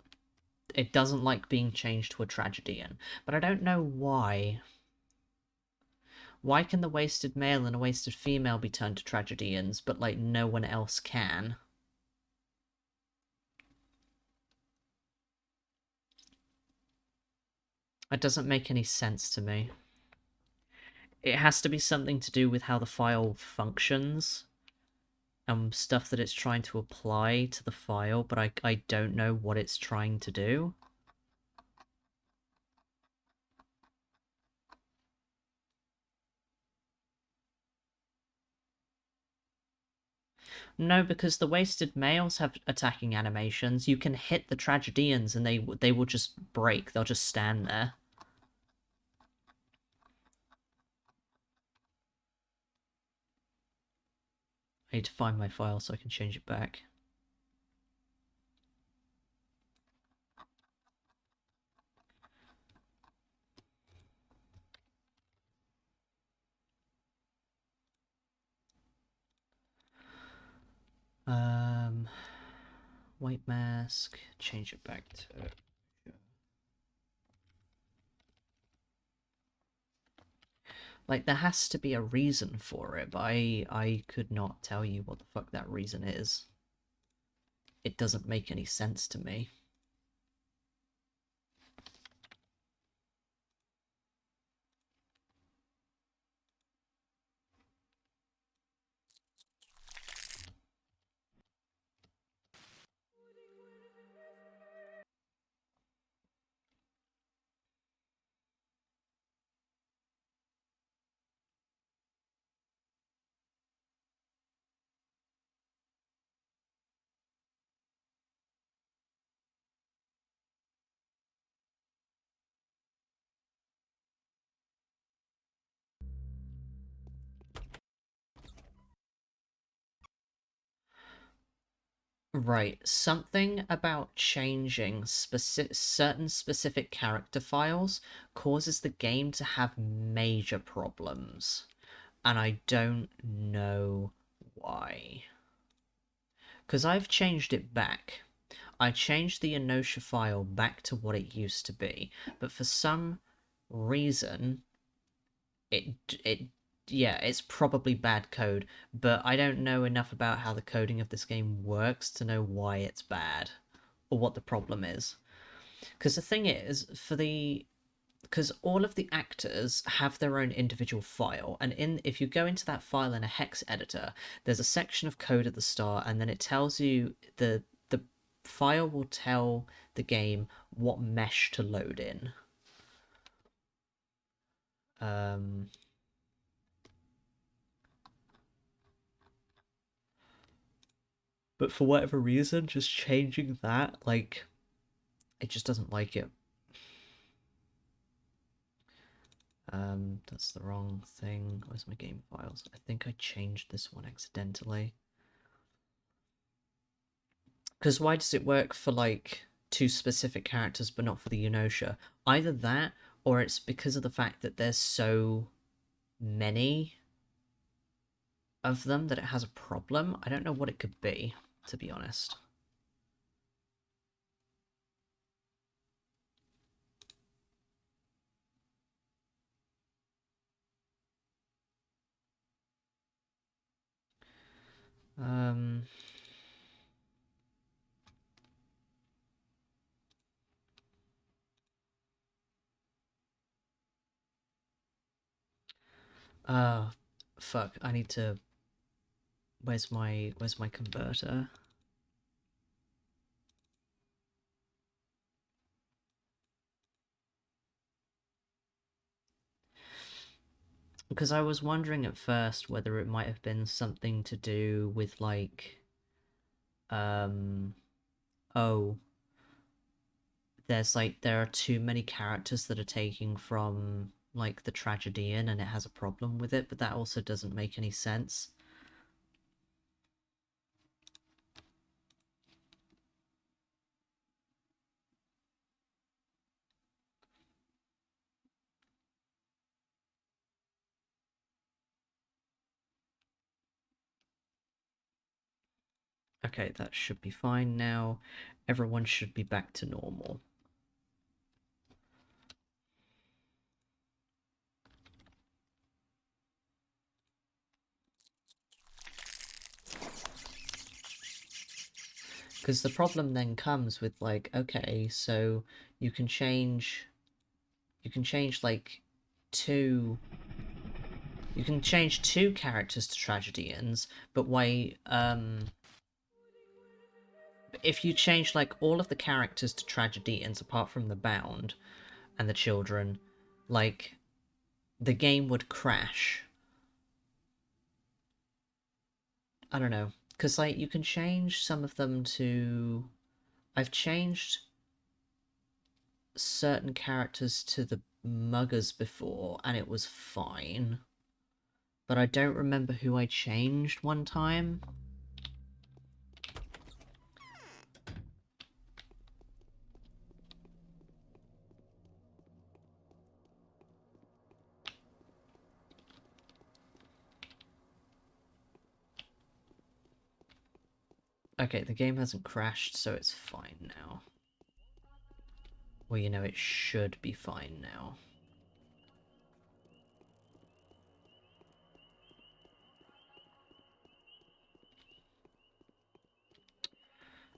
It doesn't like being changed to a tragedian. But I don't know why. Why can the wasted male and a wasted female be turned to tragedians, but, like, no one else can? It doesn't make any sense to me. It has to be something to do with how the file functions. And stuff that it's trying to apply to the file, but I don't know what it's trying to do. No, because the wasted males have attacking animations. You can hit the tragedians and they will just break. They'll just stand there. I need to find my file so I can change it back. White mask, change it back to... Like, there has to be a reason for it, but I could not tell you what the fuck that reason is. It doesn't make any sense to me. Right, something about changing certain specific character files causes the game to have major problems, and I don't know why. Because I've changed it back. I changed the Inosha file back to what it used to be, but for some reason, it yeah, it's probably bad code, but I don't know enough about how the coding of this game works to know why it's bad or what the problem is. Because the thing is, because all of the actors have their own individual file, and if you go into that file in a hex editor, there's a section of code at the start, and then it tells you the file will tell the game what mesh to load in. But for whatever reason, just changing that, like, it just doesn't like it. That's the wrong thing. Where's my game files? I think I changed this one accidentally. Because why does it work for, like, two specific characters but not for the Unosha? Either that, or it's because of the fact that there's so many of them that it has a problem. I don't know what it could be, to be honest. Uh, fuck, I need to... where's my converter? Because I was wondering at first whether it might have been something to do with, like, oh, there are too many characters that are taking from, like, the tragedian and it has a problem with it, but that also doesn't make any sense. Okay, that should be fine now. Everyone should be back to normal. Because the problem then comes with, like, okay, so you can change, like, two... You can change two characters to tragedians, but why, if you change, like, all of the characters to tragedians apart from the bound and the children, like, the game would crash. I don't know. Because, like, you can change some of them to... I've changed certain characters to the muggers before, and it was fine. But I don't remember who I changed one time. Okay, the game hasn't crashed, so it's fine now. Well, you know, it should be fine now.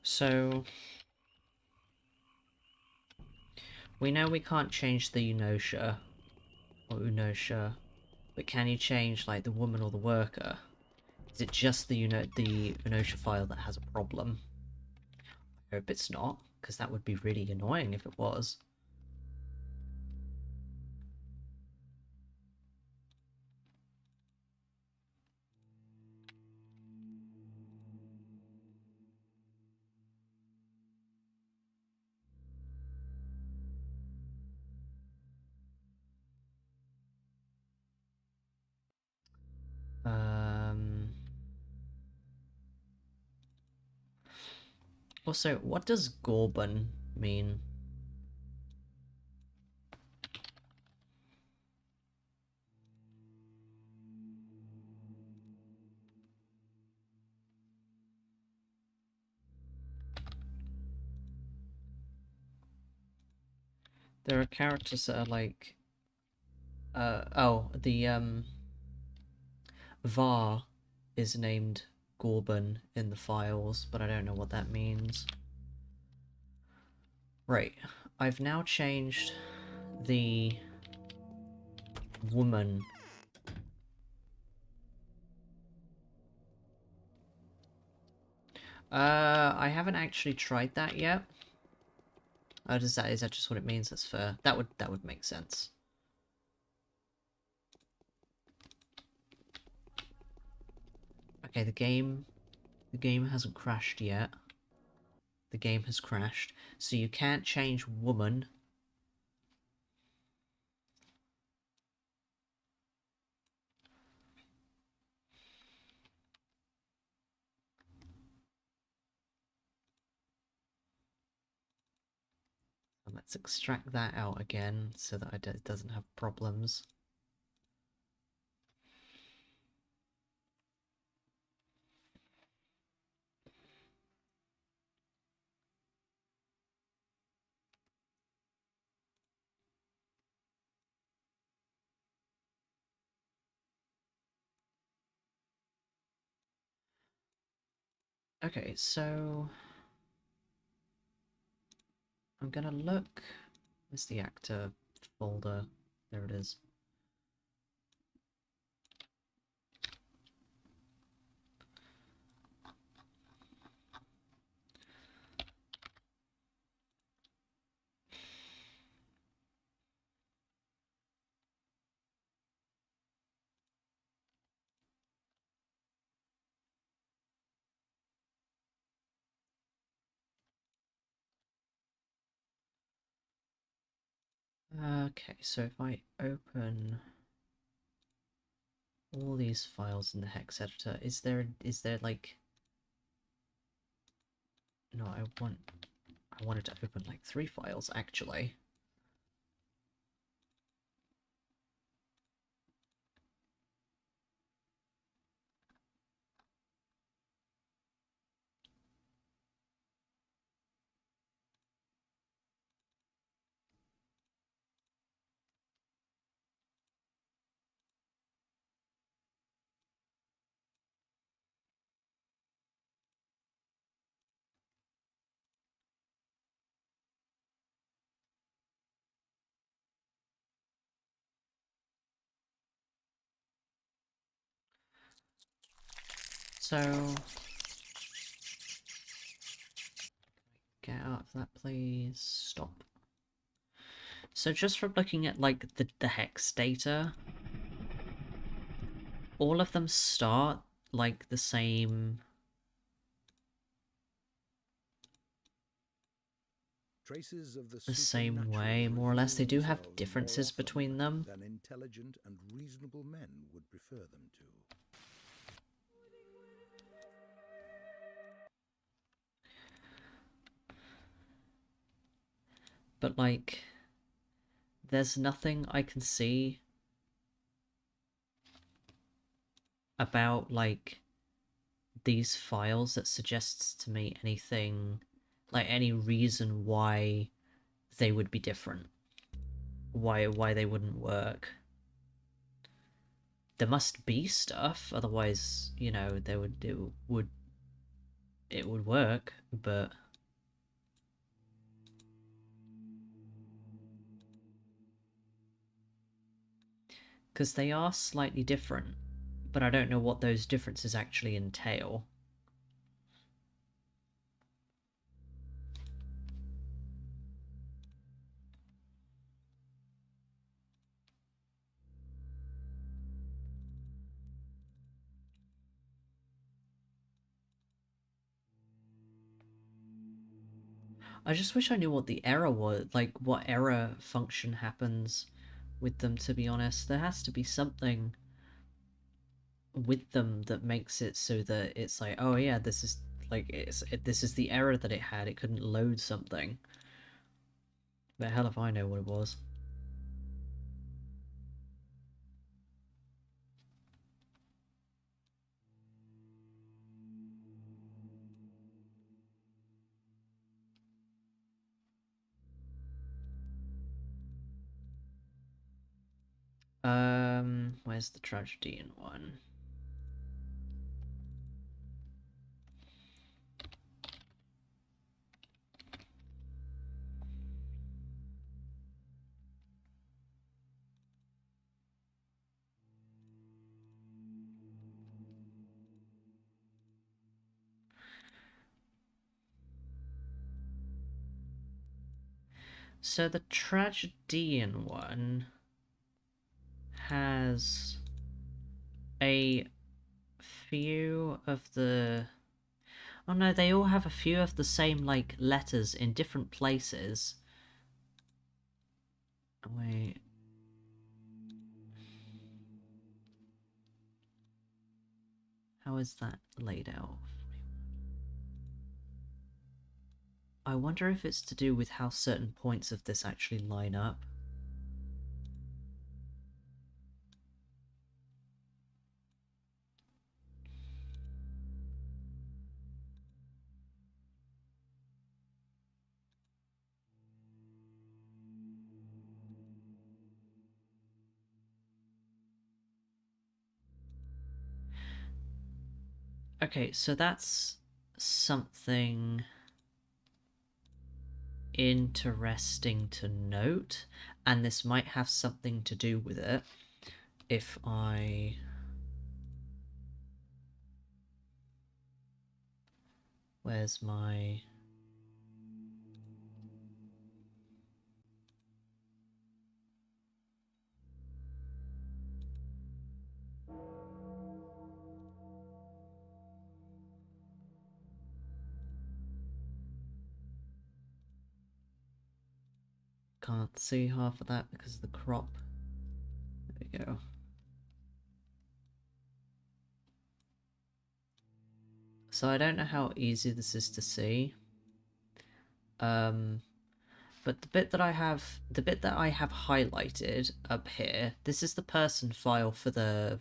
So... we know we can't change the Unosha, or Unosha, but can you change, like, the woman or the worker? Is it just the Unosha file that has a problem? I hope it's not, because that would be really annoying if it was. Also, what does Gorban mean? There are characters that are like... Var is named Gorban in the files, but I don't know what that means. Right, I've now changed the woman. I haven't actually tried that yet. Oh, is that just what it means? That's fair. That would make sense. Okay, the game hasn't crashed yet. The game has crashed, so you can't change woman. And let's extract that out again so that it doesn't have problems. Okay, so I'm gonna look. Where's the actor folder? There it is. Okay, so if I open all these files in the hex editor, is there like... No, I wanted to open like 3 files actually. So get out of that, please. Stop. So just from looking at like the hex data, all of them start like the same Traces of the same supernatural way, more or less. They reveal do have themselves more differences often between them. than intelligent and reasonable men would prefer them to. But like, there's nothing I can see about like these files that suggests to me anything, like any reason why they would be different, why they wouldn't work. There must be stuff, otherwise, you know, it would work, but because they are slightly different, but I don't know what those differences actually entail. I just wish I knew what the error was, like what error function happens with them, to be honest. There has to be something with them that makes it so that it's like, oh yeah, this is Like, this is the error that it had. It couldn't load something. The hell if I know what it was. Where's the tragedian one? So the tragedian one has a few of the... Oh no, they all have a few of the same, like, letters in different places. Wait. How is that laid out? I wonder if it's to do with how certain points of this actually line up. Okay, so that's something interesting to note, and this might have something to do with it if I... Where's my... Can't see half of that because of the crop. There we go. So I don't know how easy this is to see. But the bit that I have highlighted up here, this is the person file for the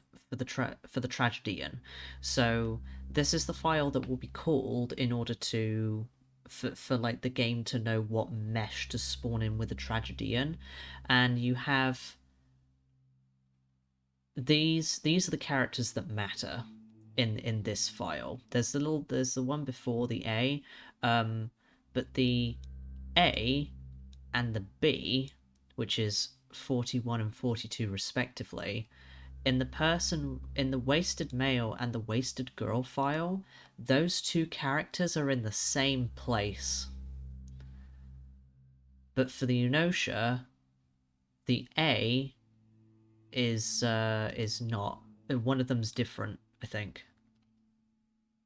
tragedian. So this is the file that will be called in order to for like the game to know what mesh to spawn in with the tragedian, and you have these are the characters that matter in this file. There's the one before the A, but the A and the B, which is 41 and 42 respectively, in the wasted male and the wasted girl file, those two characters are in the same place. But for the Eunosha, the A is not. One of them's different, I think.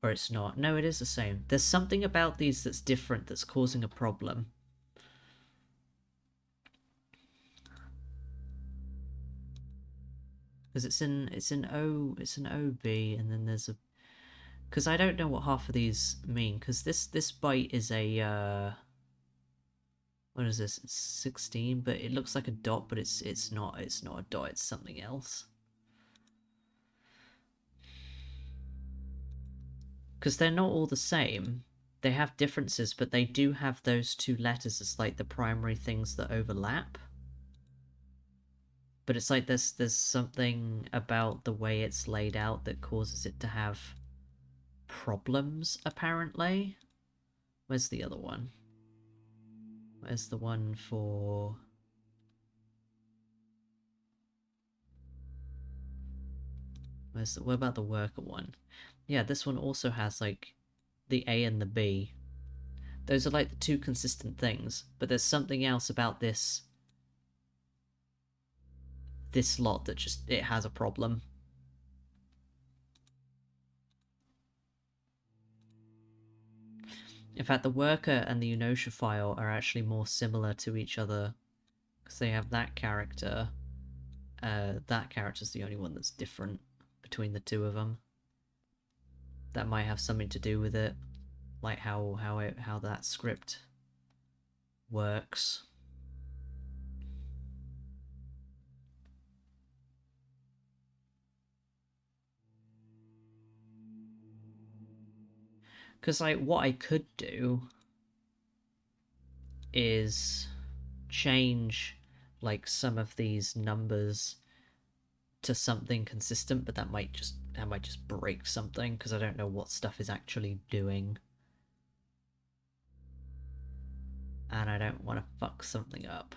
Or it's not. No, it is the same. There's something about these that's different that's causing a problem. Because it's an OB, and then there's a... Because I don't know what half of these mean, because this byte is a... What is this? It's 16, but it looks like a dot, but it's not a dot, it's something else. Because they're not all the same. They have differences, but they do have those two letters as like the primary things that overlap. But it's like there's something about the way it's laid out that causes it to have problems, apparently. Where's the other one? Where's the one for... What about the worker one? Yeah, this one also has, like, the A and the B. Those are, like, the two consistent things. But there's something else about this lot that just... it has a problem. In fact, the worker and the Eunosha file are actually more similar to each other. Because they have that character. That character's the only one that's different between the two of them. That might have something to do with it. like how that script works. Because, like, what I could do is change, like, some of these numbers to something consistent, but that might just break something, because I don't know what stuff is actually doing. And I don't want to fuck something up.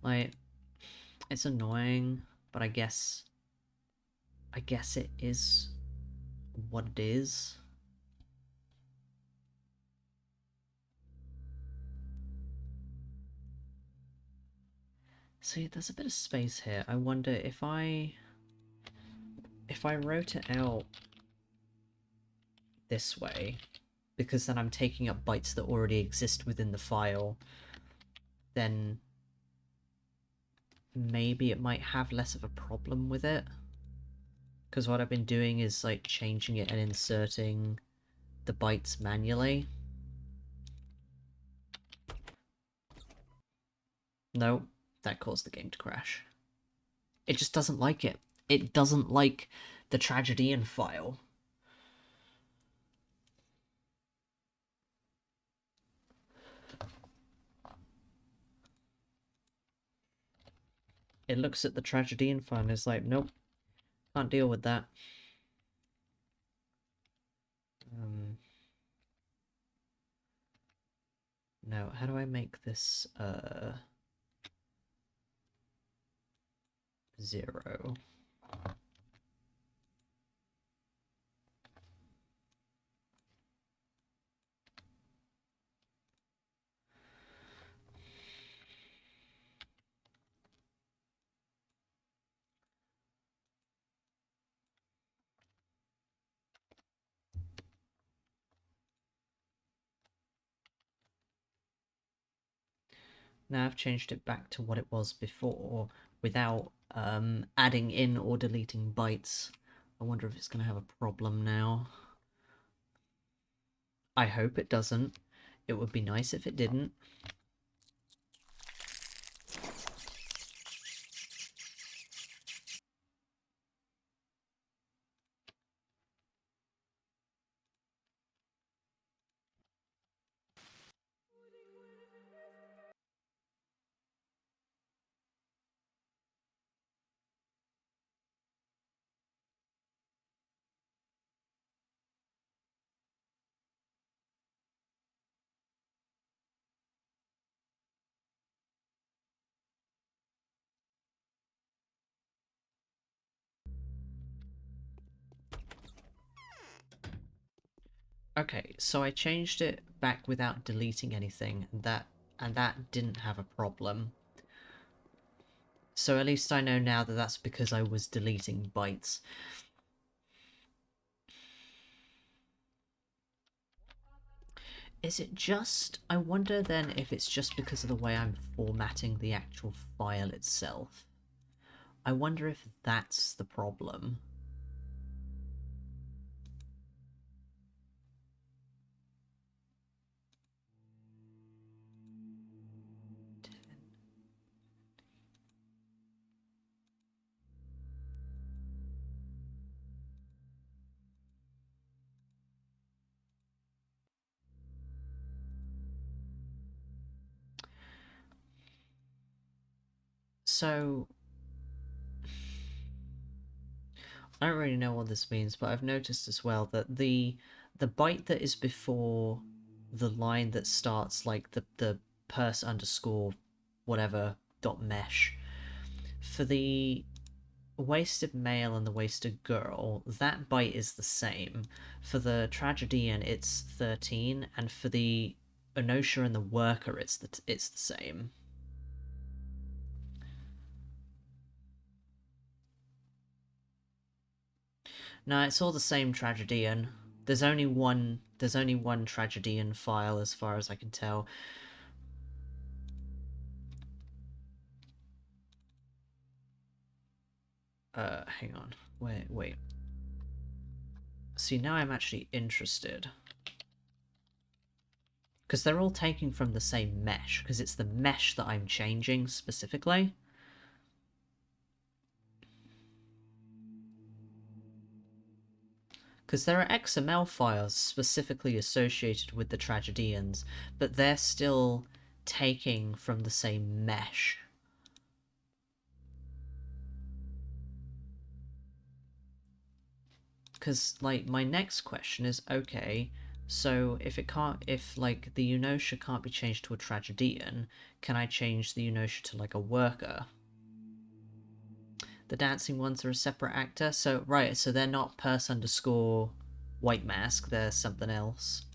Like, it's annoying, but I guess it is what it is. See, there's a bit of space here. I wonder if I wrote it out this way, because then I'm taking up bytes that already exist within the file, then maybe it might have less of a problem with it. Because what I've been doing is, like, changing it and inserting the bytes manually. No, that caused the game to crash. It just doesn't like it. It doesn't like the tragedian file. It looks at the tragedian file and is like, nope, can't deal with that. No, how do I make this, 0? Now I've changed it back to what it was before without adding in or deleting bytes. I wonder if it's going to have a problem now. I hope it doesn't. It would be nice if it didn't. Okay, so I changed it back without deleting anything, and that didn't have a problem. So at least I know now that that's because I was deleting bytes. Is it just... I wonder then if it's just because of the way I'm formatting the actual file itself. I wonder if that's the problem. So... I don't really know what this means, but I've noticed as well that the byte that is before the line that starts like the purse underscore whatever dot mesh, for the wasted male and the wasted girl, that byte is the same. For the tragedian it's 13, and for the Onosha and the worker it's the same. No, it's all the same tragedian. There's only one tragedian file as far as I can tell. Hang on. Wait. See, now I'm actually interested. Because they're all taking from the same mesh, because it's the mesh that I'm changing specifically. Because there are XML files specifically associated with the tragedians, but they're still taking from the same mesh. Because, like, my next question is, okay, so if, like, the Eunosha can't be changed to a tragedian, can I change the Eunosha to, like, a worker? The dancing ones are a separate actor, so, right, so they're not _white mask, they're something else.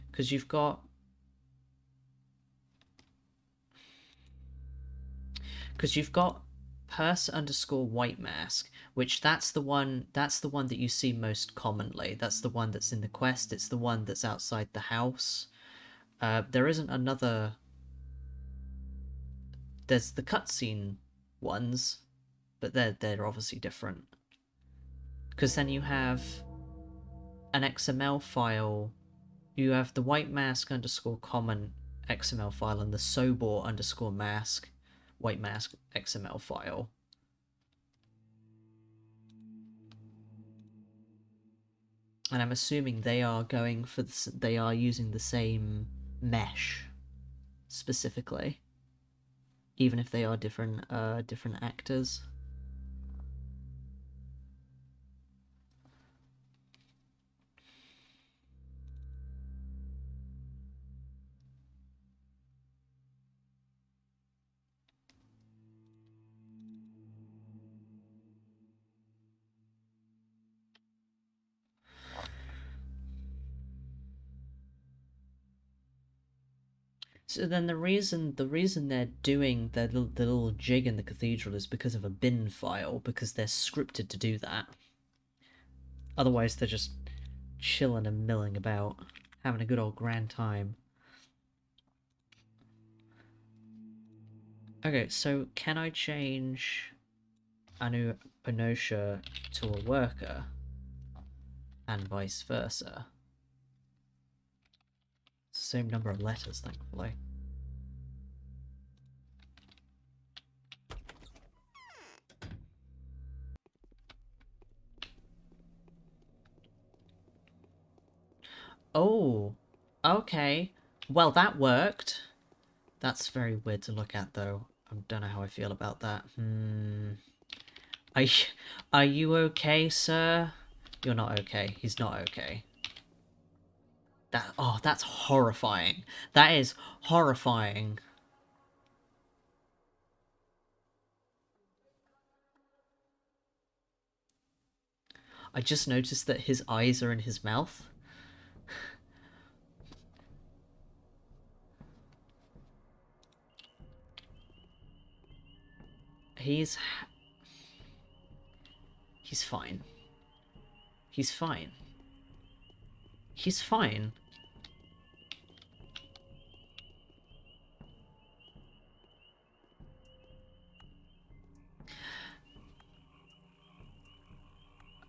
Because you've got... purse_white mask, which that's the one that you see most commonly. That's the one that's in the quest. It's the one that's outside the house. There isn't another. There's the cutscene ones, but they're obviously different. Because then you have an XML file. You have the white mask _common XML file and the sobor _mask white mask XML file. And I'm assuming they are going for they are using the same mesh specifically, even if they are different actors. So then the reason they're doing the little jig in the cathedral is because of a bin file, because they're scripted to do that. Otherwise they're just chilling and milling about, having a good old grand time. Okay, so can I change Anosha to a worker? And vice versa. It's the same number of letters, thankfully. Oh, okay. Well, that worked. That's very weird to look at, though. I don't know how I feel about that. Are you okay, sir? You're not okay. He's not okay. That's horrifying. That is horrifying. I just noticed that his eyes are in his mouth. He's fine. He's fine. He's fine.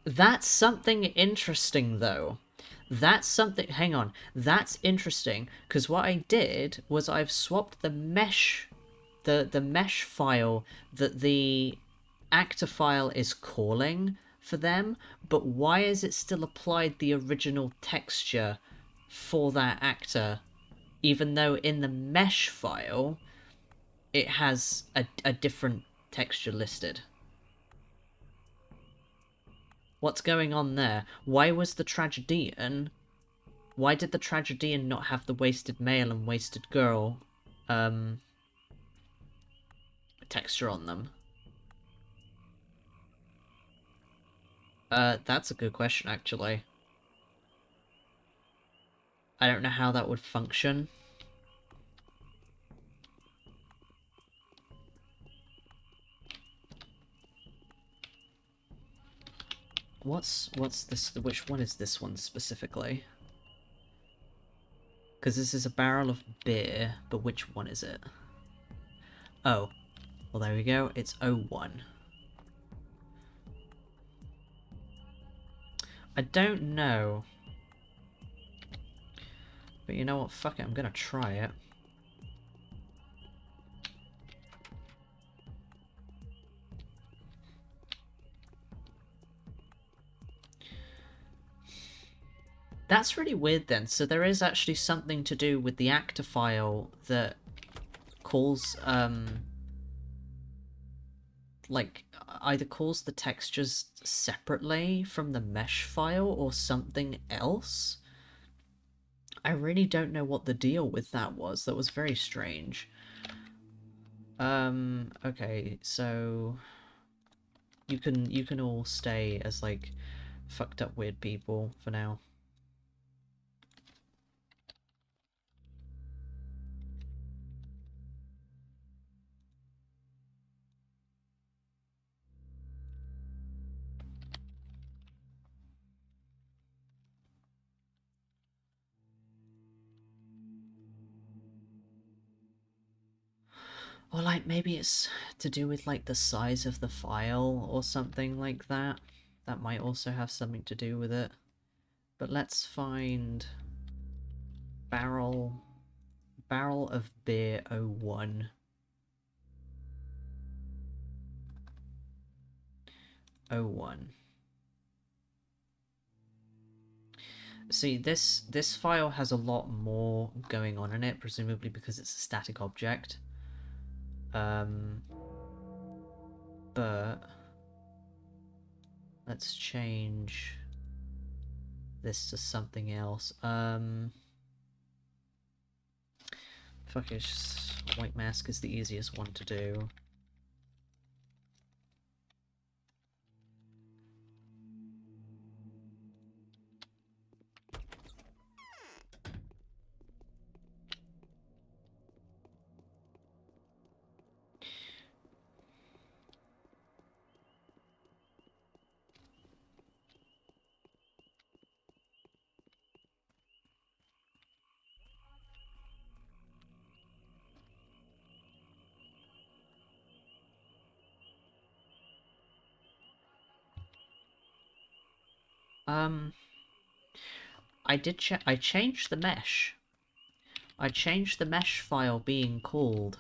That's something interesting, though. That's something... Hang on. That's interesting, because what I did was I've swapped the mesh... The mesh file that the actor file is calling for them, but why is it still applied the original texture for that actor, even though in the mesh file it has a different texture listed? What's going on there? Why was the tragedian... Why did the tragedian not have the wasted male and wasted girl texture on them? That's a good question, actually. I don't know how that would function. What's this? Which one is this one specifically? Because this is a barrel of beer, but which one is it? Oh. Well, there we go. It's 01. I don't know. But you know what? Fuck it. I'm gonna try it. That's really weird then. So there is actually something to do with the actor file that calls, like, either calls the textures separately from the mesh file or something else. I really don't know what the deal with that was. That was very strange. Okay, so you can all stay as, like, fucked up weird people for now. Or, like, maybe it's to do with, like, the size of the file or something like that. That might also have something to do with it. But let's find barrel of beer 01. 01. See, this file has a lot more going on in it, presumably because it's a static object. But let's change this to something else. Fuck it, white mask is the easiest one to do. I changed the mesh. I changed the mesh file being called,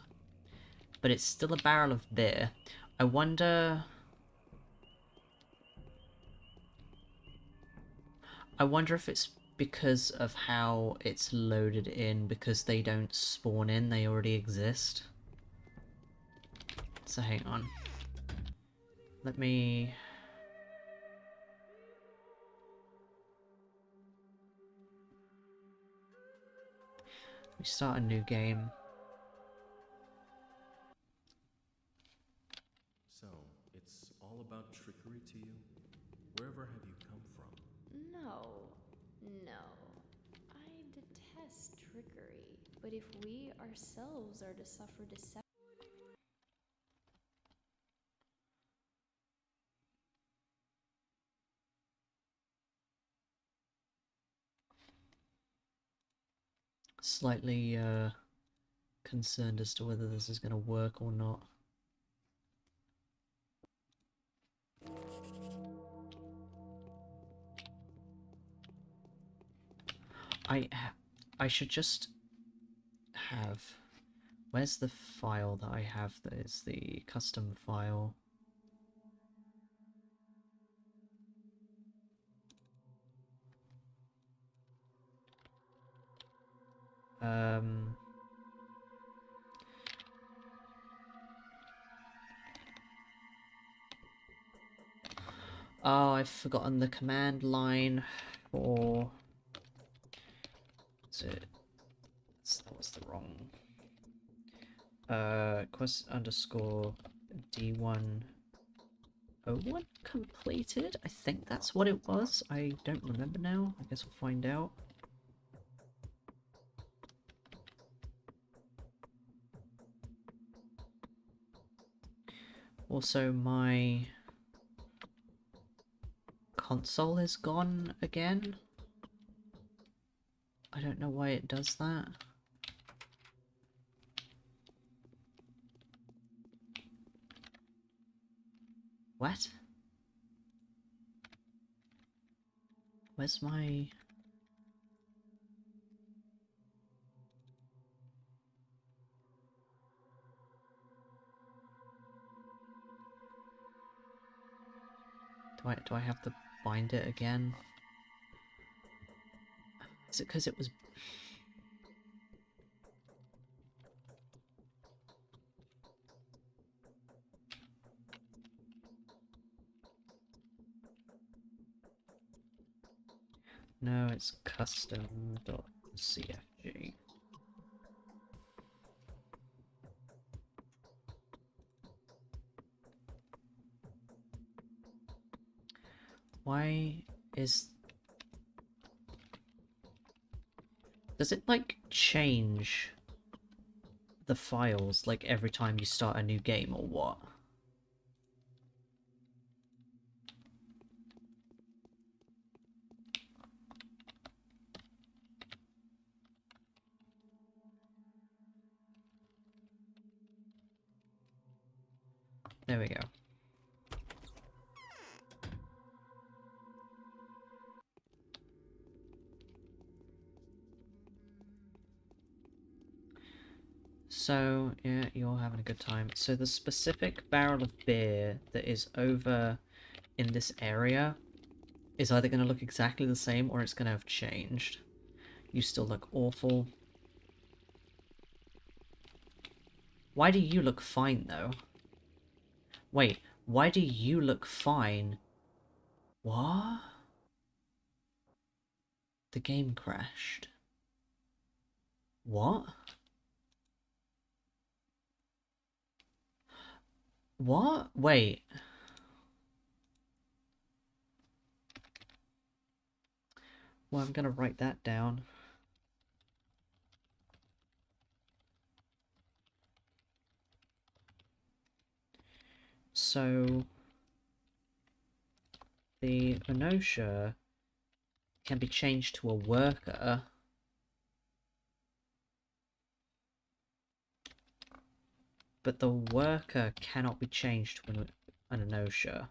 but it's still a barrel of beer. I wonder if it's because of how it's loaded in, because they don't spawn in, they already exist. So hang on. Let me start a new game. So, it's all about trickery to you? Wherever have you come from? No, no. I detest trickery. But if we ourselves are to suffer deception, Slightly concerned as to whether this is going to work or not. I should just have... Where's the file that I have that is the custom file? Oh, I've forgotten the command line for... That was the wrong... quest underscore D101 completed? I think that's what it was. I don't remember now. I guess we'll find out. Also, my console is gone again. I don't know why it does that. What? Where's my... Do I have to bind it again? Is it because it was... No, it's custom.cfg. Why is... Does it, like, change the files, like, every time you start a new game, or what? There we go. So, yeah, you're having a good time. So the specific barrel of beer that is over in this area is either going to look exactly the same or it's going to have changed. You still look awful. Why do you look fine, though? Wait, why do you look fine? What? The game crashed. What? What? Wait. Well, I'm gonna write that down. So... the inertia can be changed to a worker. But the worker cannot be changed to an inertia.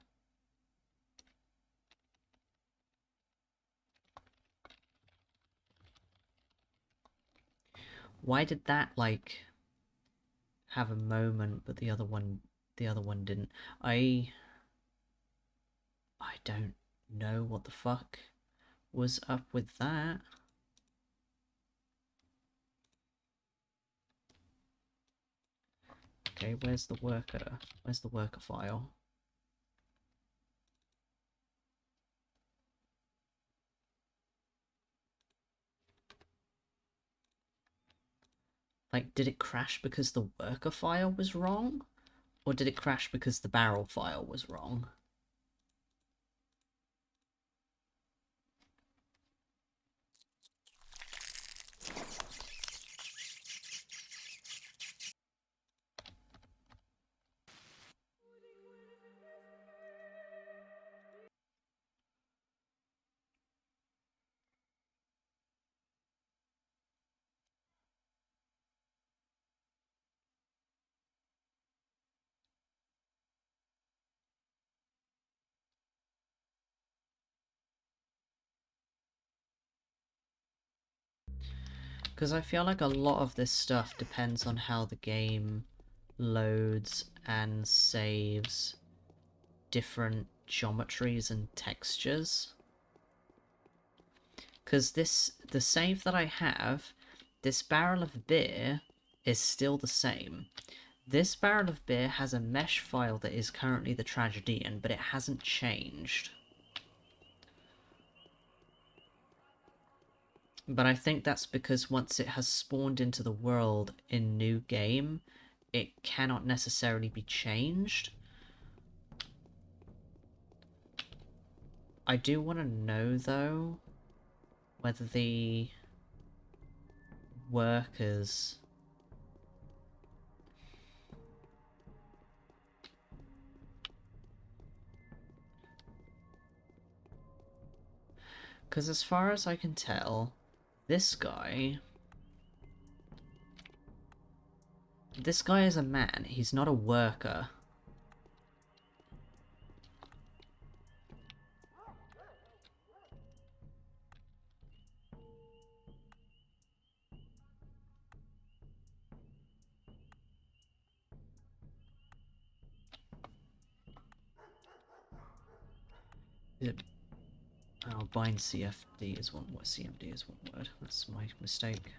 Why did that, like, have a moment, but the other one didn't? I don't know what the fuck was up with that. Okay, where's the worker? Where's the worker file? Like, did it crash because the worker file was wrong? Or did it crash because the barrel file was wrong? Because I feel like a lot of this stuff depends on how the game loads and saves different geometries and textures. Because the save that I have, this barrel of beer is still the same. This barrel of beer has a mesh file that is currently the tragedian, but it hasn't changed. But I think that's because once it has spawned into the world in new game, it cannot necessarily be changed. I do want to know, though, whether the workers... Because as far as I can tell, This guy... This guy is a man. He's not a worker. Oh, bind CFD is one word. CMD is one word. That's my mistake.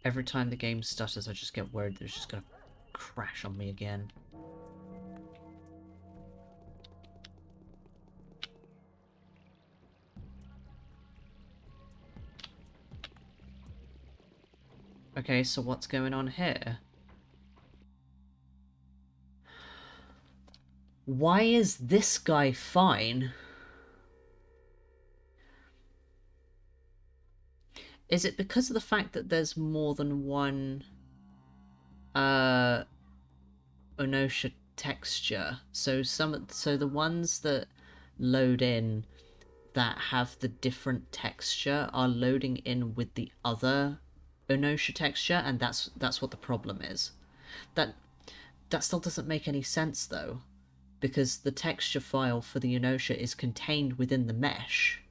Every time the game stutters, I just get worried that it's just gonna crash on me again. Okay, so what's going on here? Why is this guy fine? Is it because of the fact that there's more than one Onosha texture? So the ones that load in that have the different texture are loading in with the other Onosha texture, and that's what the problem is. That still doesn't make any sense though, because the texture file for the Onosha is contained within the mesh.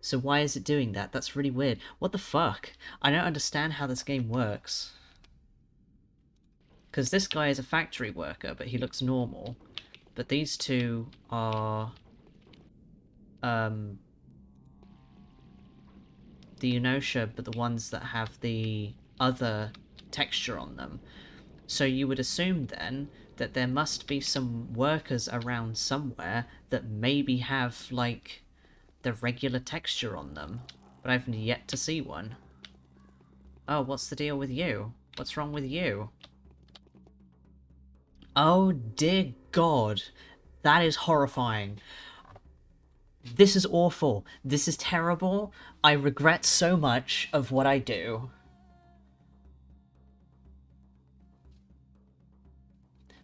So why is it doing that? That's really weird. What the fuck? I don't understand how this game works. Because this guy is a factory worker, but he looks normal. But these two are... the Unosha, but the ones that have the other texture on them. So you would assume then that there must be some workers around somewhere that maybe have, like, the regular texture on them. But I've yet to see one. Oh, what's the deal with you? What's wrong with you? Oh dear God. That is horrifying. This is awful. This is terrible. I regret so much of what I do.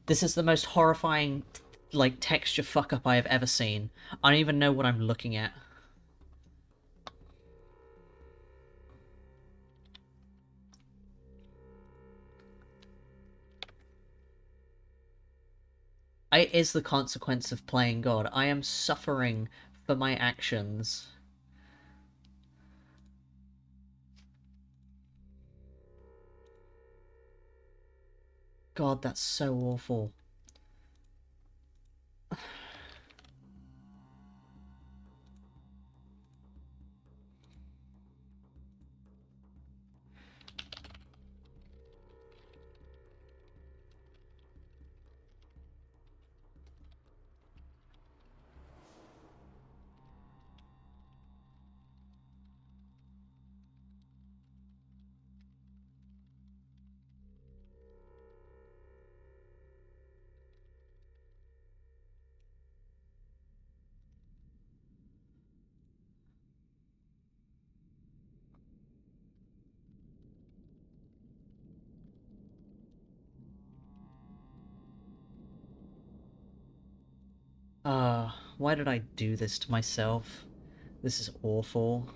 This is the most horrifying, like, texture fuck-up I have ever seen. I don't even know what I'm looking at. It is the consequence of playing God. I am suffering for my actions. God, that's so awful. Why did I do this to myself? This is awful.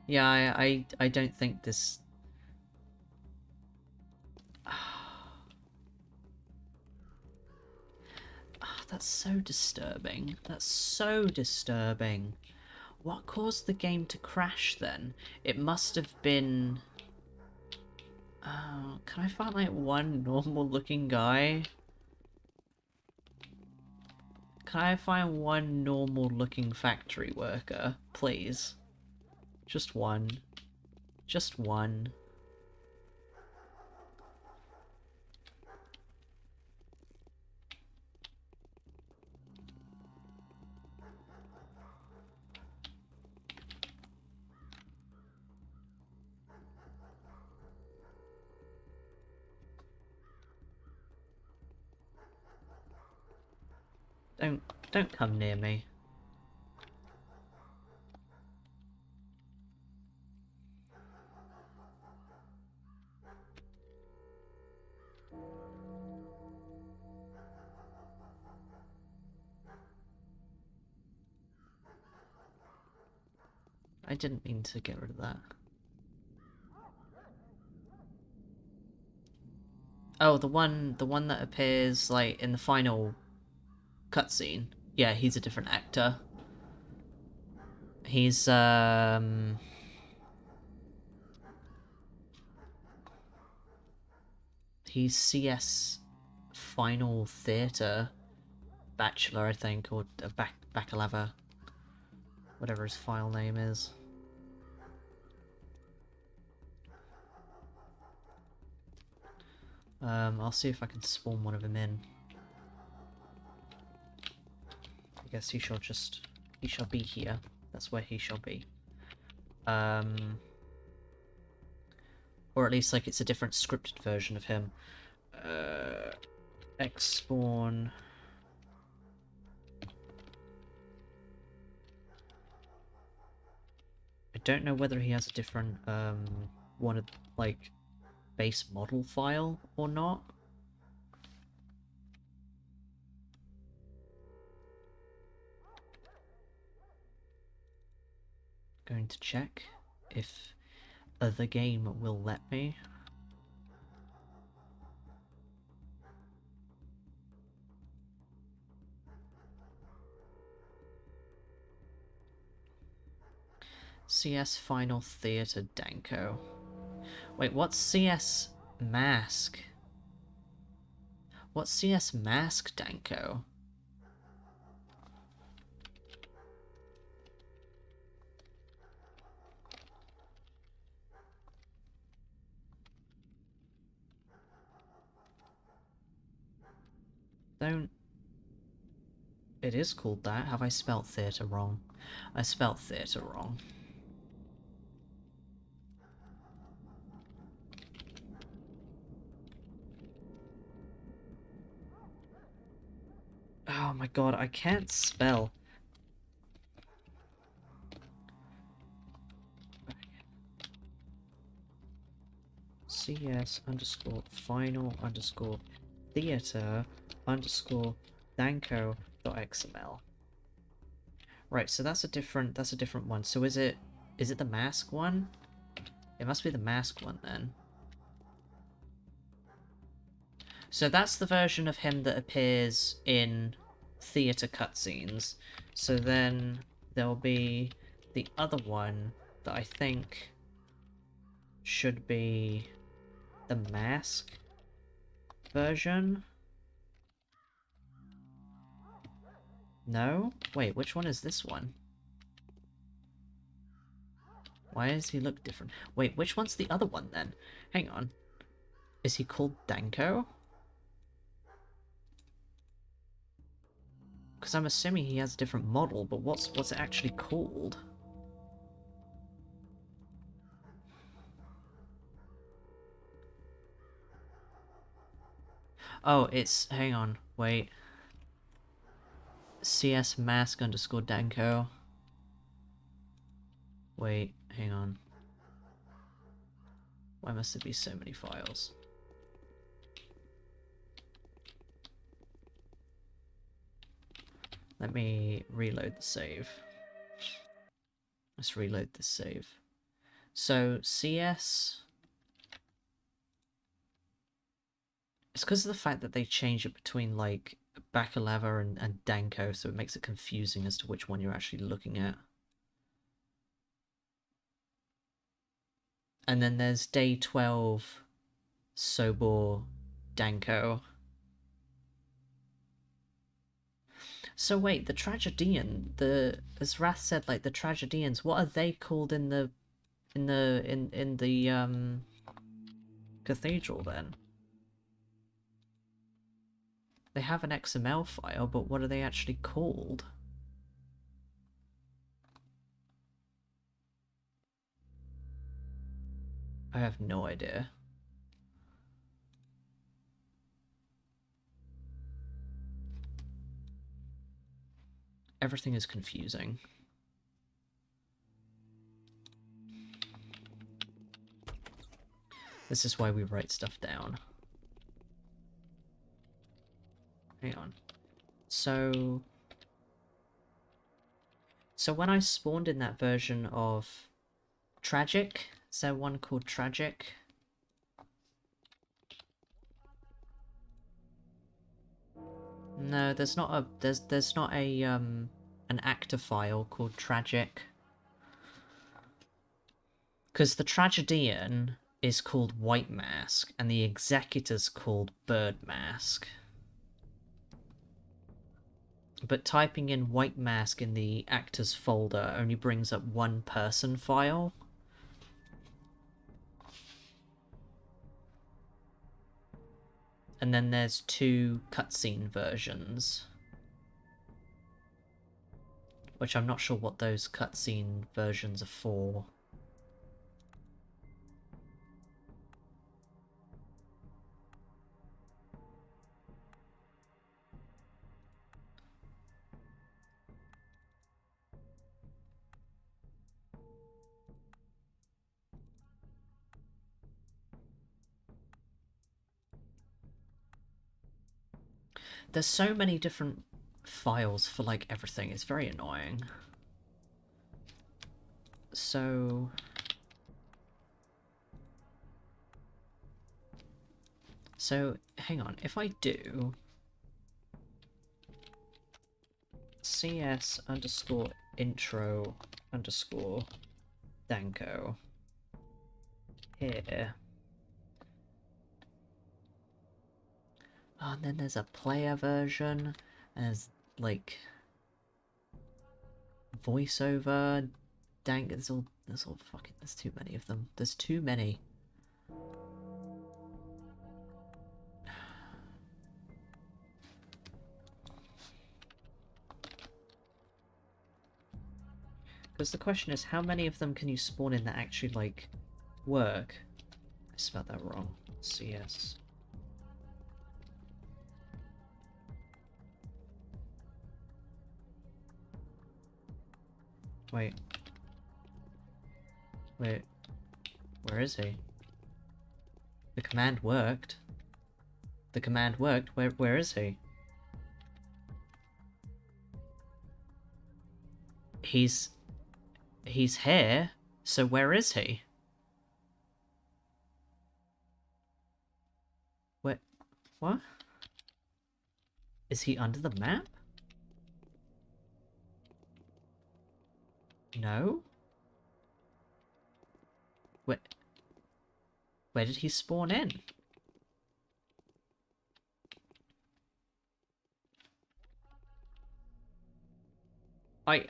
Yeah, I don't think this... That's so disturbing. That's so disturbing. What caused the game to crash then? It must have been... Oh, can I find like one normal looking guy? Can I find one normal looking factory worker, please? Just one. Just one. Don't come near me. I didn't mean to get rid of that. Oh, the one that appears like in the final cutscene. Yeah, he's a different actor. He's CS Final Theatre Bachelor, I think, or Baccalava, whatever his file name is. I'll see if I can spawn one of them in. I guess he shall be here. That's where he shall be. Or at least like it's a different scripted version of him. X-spawn. I don't know whether he has a different one of like base model file or not. Going to check if the game will let me. CS Final Theatre Danko. Wait, what's CS Mask? What's CS Mask Danko? Don't... It is called that. Have I spelt theatre wrong? I spelt theatre wrong. Oh my god, I can't spell. CS underscore final underscore theatre underscore danko dot xml. Right, so that's a different one. So is it the mask one? It must be the mask one then. So that's the version of him that appears in theatre cutscenes. So then there'll be the other one that I think should be the mask version. No? Wait, which one is this one? Why does he look different? Wait, which one's the other one then? Hang on. Is he called Danko? Because I'm assuming he has a different model, but what's it actually called? Oh, it's... hang on, wait. CS mask underscore Danko. Wait, hang on. Why must there be so many files? Let me reload the save. Let's reload this save. So, CS... It's because of the fact that they change it between, like, Baccalava and Danko, so it makes it confusing as to which one you're actually looking at. And then there's day 12 Sobor Danko. So wait, the tragedian, as Wrath said, like the tragedians, what are they called in the cathedral then? They have an XML file, but what are they actually called? I have no idea. Everything is confusing. This is why we write stuff down. Hang on. So when I spawned in that version of Tragic, is there one called Tragic? No, there's not a there's not a an actor file called Tragic. Because the tragedian is called White Mask and the executor's called Bird Mask. But typing in White Mask in the actors folder only brings up one person file. And then there's two cutscene versions. Which I'm not sure what those cutscene versions are for. There's so many different files for like everything, it's very annoying. So hang on, if I do cs underscore intro underscore Danko here. Oh, and then there's a player version, and there's like voiceover, there's all fucking, there's too many of them. There's too many. Because the question is, how many of them can you spawn in that actually, like, work? I spelled that wrong. CS. Wait. Wait. Where is he? The command worked. The command worked. Where is he? He's here, so where is he? Where? What? Is he under the map? No? Where did he spawn in?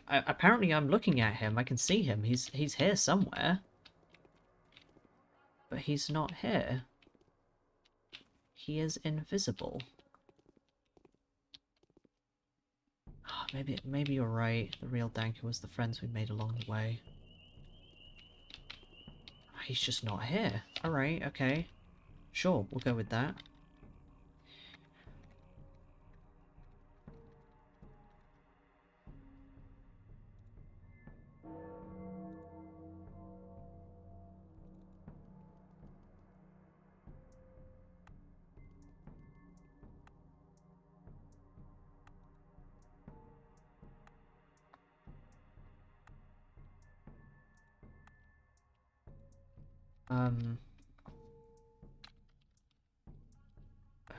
Apparently I'm looking at him. I can see him. He's here somewhere. But he's not here. He is invisible. Oh, maybe you're right. The real Danko was the friends we made along the way. He's just not here. Alright, okay. Sure, we'll go with that.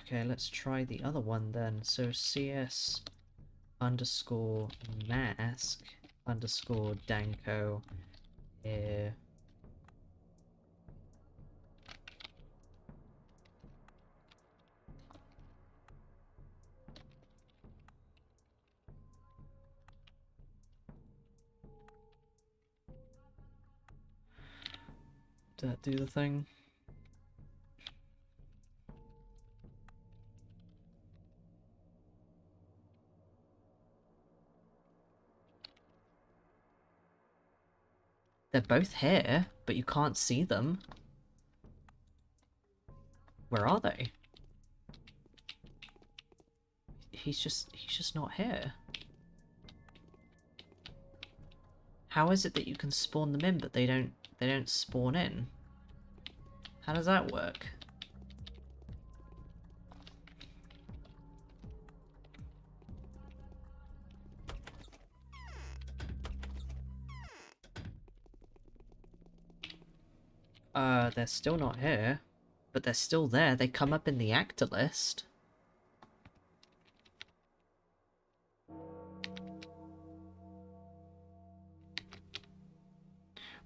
Okay, let's try the other one then. So CS underscore mask underscore Danko here. Did that do the thing? They're both here, but you can't see them. Where are they? He's just not here. How is it that you can spawn them in, but they don't spawn in? How does that work? They're still not here. But they're still there. They come up in the actor list.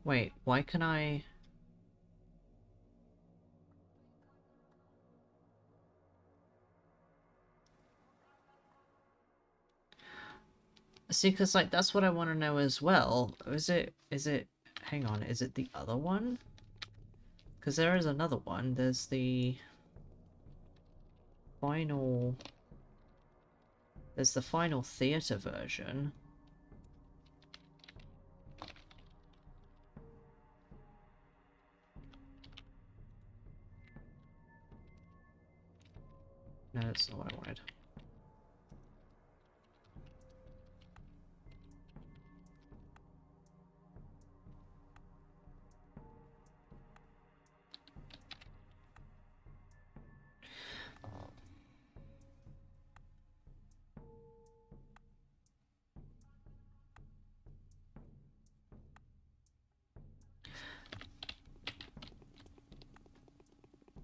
Wait, why can I... See, because, like, that's what I want to know as well. Is it... Hang on, is it the other one? Because there is another one. There's the... Final... There's the final theatre version. No, that's not what I wanted.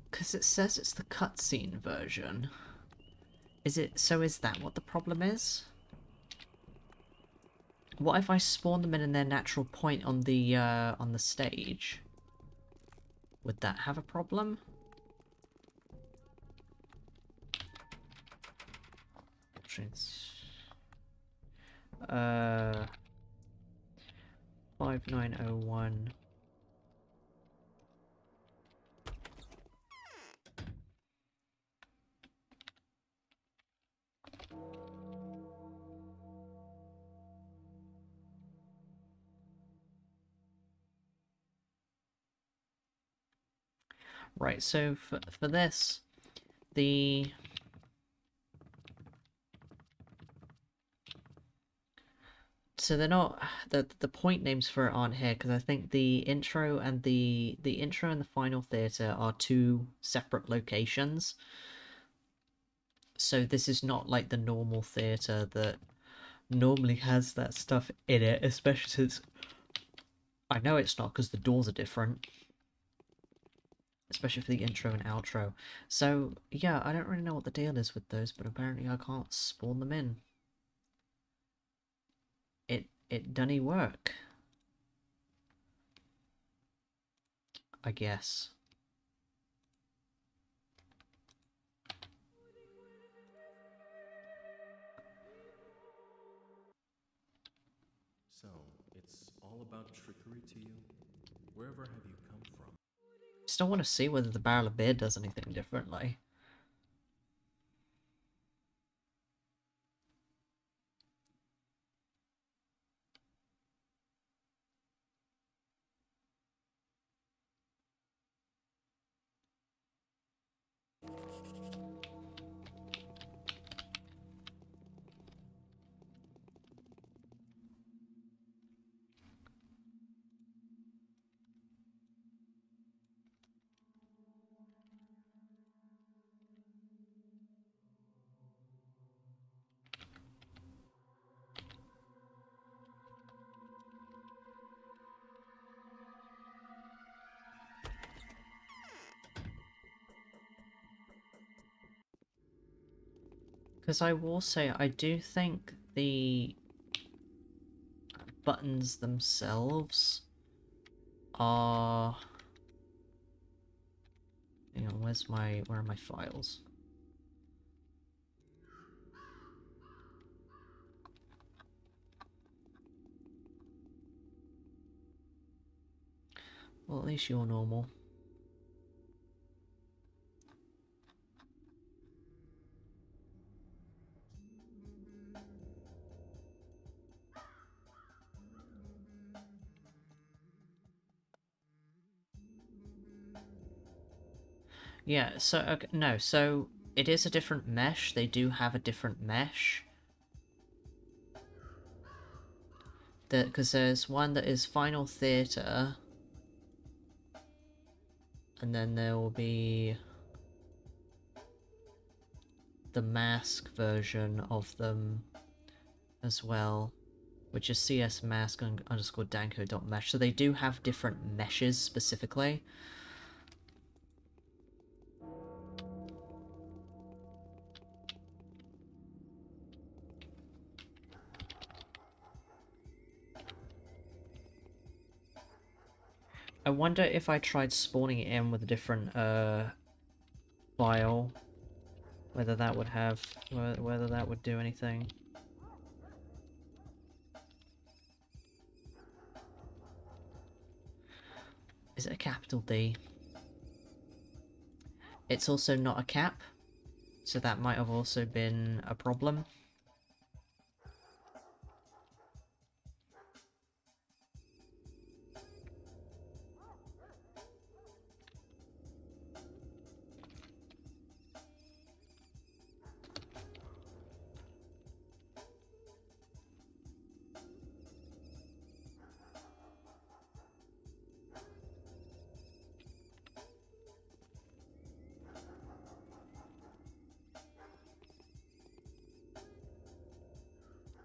Because it says it's the cutscene version. Is it... So is that what the problem is? What if I spawn them in their natural point on the stage? Would that have a problem? Uh... 5901... Right, so for this, the... So they're not... The point names for it aren't here, because I think the intro and the intro and the final theatre are two separate locations. So this is not like the normal theatre that normally has that stuff in it, especially since... I know it's not, because the doors are different. Especially for the intro and outro. So, yeah, I don't really know what the deal is with those, but apparently I can't spawn them in. It dunny work. I guess. So, it's all about trickery to you? Wherever have you come from? Still want to see whether the barrel of beer does anything differently. Because I will say, I do think the buttons themselves are... Hang on, where are my files? Well, at least you're normal. Yeah, so, okay, no, so it is a different mesh. They do have a different mesh. Because there's one that is Final Theatre, and then there will be the mask version of them as well, which is CS mask underscore danko dot mesh. So they do have different meshes specifically. I wonder if I tried spawning it in with a different file, whether that would have, whether that would do anything. Is it a capital D? It's also not a cap, so that might have also been a problem.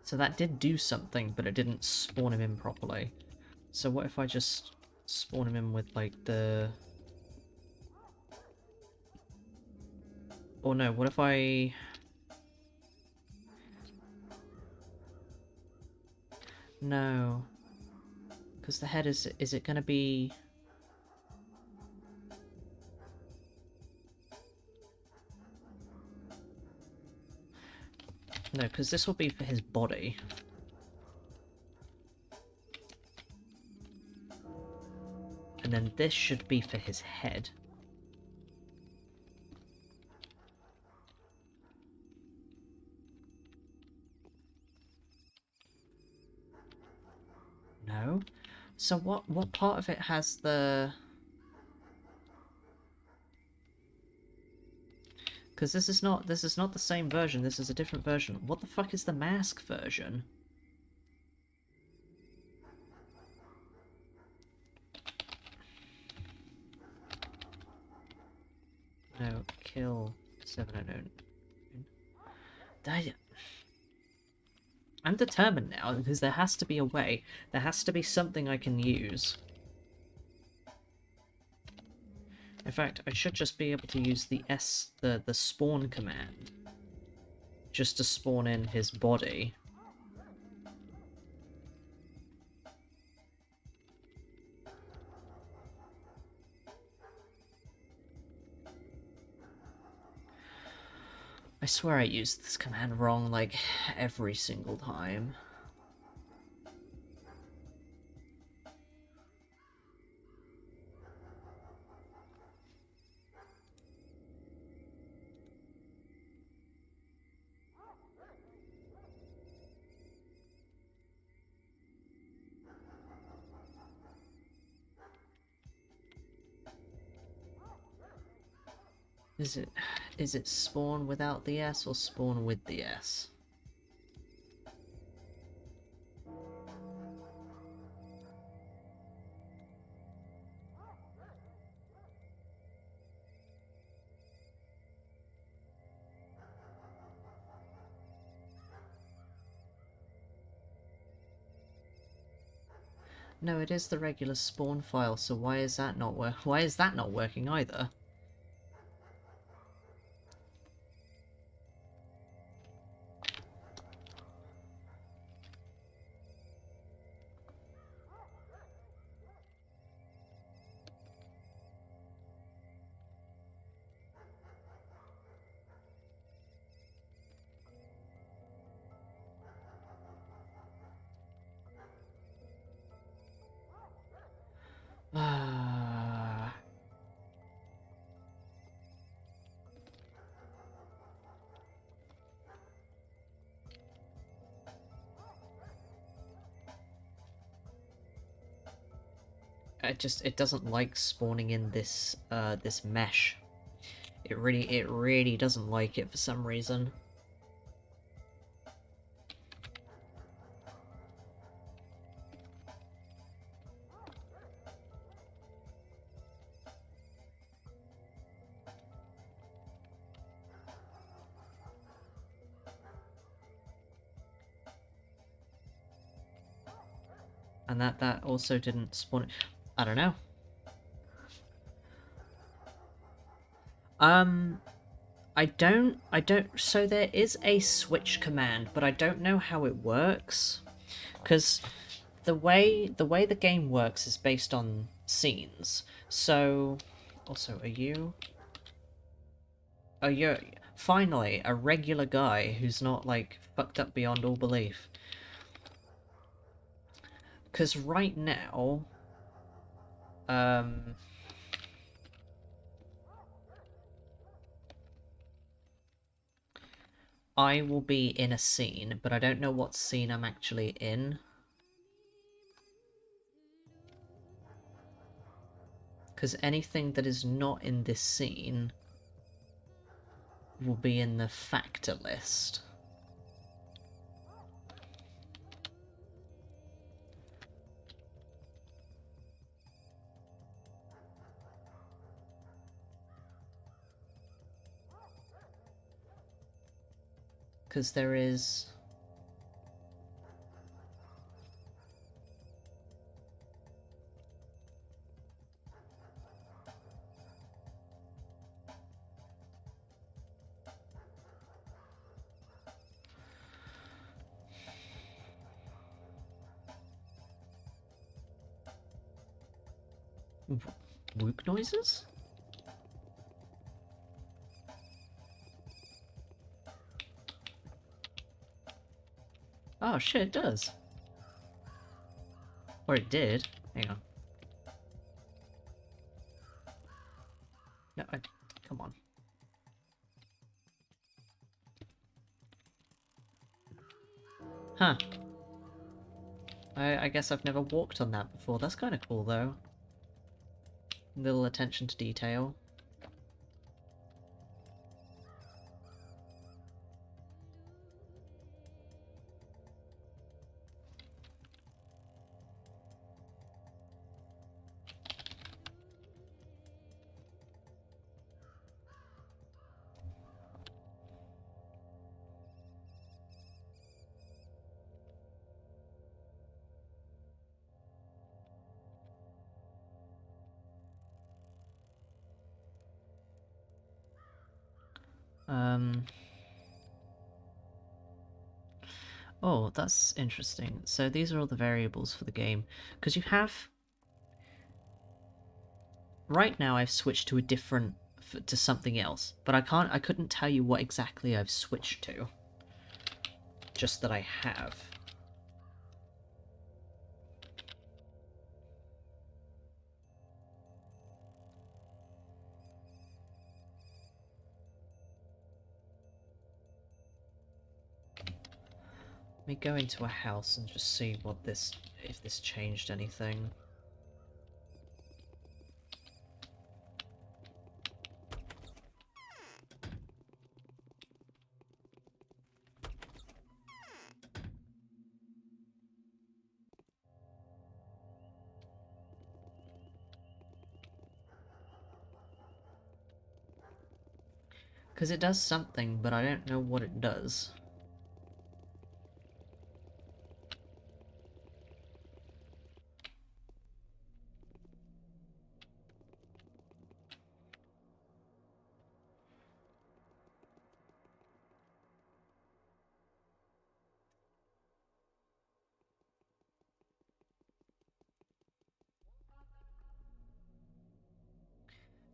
So that did do something, but it didn't spawn him in properly. So what if I just spawn him in with, like, the... Or no, what if I... No. Because the head is it gonna be... No, because this will be for his body. And then this should be for his head. No? So what part of it has the... Because this is not the same version, this is a different version. What the fuck is the mask version? No, kill 709. I'm determined now, because there has to be a way. There has to be something I can use. In fact, I should just be able to use the the spawn command. Just to spawn in his body. I swear I used this command wrong, like, every single time. Is it spawn without the S or spawn with the S? No, it is the regular spawn file, so why is that not working either? it doesn't like spawning in this this mesh. It really doesn't like it for some reason. And that also didn't spawn. I don't know. I don't, so there is a switch command, but I don't know how it works. Because the way the game works is based on scenes. So, also, are you... Oh, you're finally a regular guy who's not, like, fucked up beyond all belief. Because right now... I will be in a scene, but I don't know what scene I'm actually in. Because anything that is not in this scene will be in the factor list. Because there is... Whoop noises? Oh shit, it does. Or it did. Hang on. No, come on. Huh. I guess I've never walked on that before. That's kind of cool, though. Little attention to detail. Oh, that's interesting. So these are all the variables for the game. Because you have... Right now I've switched to a different... to something else. But I couldn't tell you what exactly I've switched to. Just that I have. Let me go into a house and just see what this... if this changed anything. Because it does something, but I don't know what it does.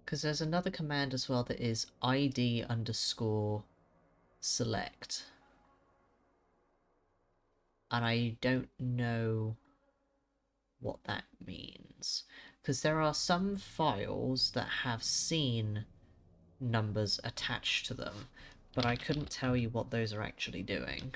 Because there's another command as well that is ID underscore select. And I don't know what that means. Because there are some files that have scene numbers attached to them, but I couldn't tell you what those are actually doing.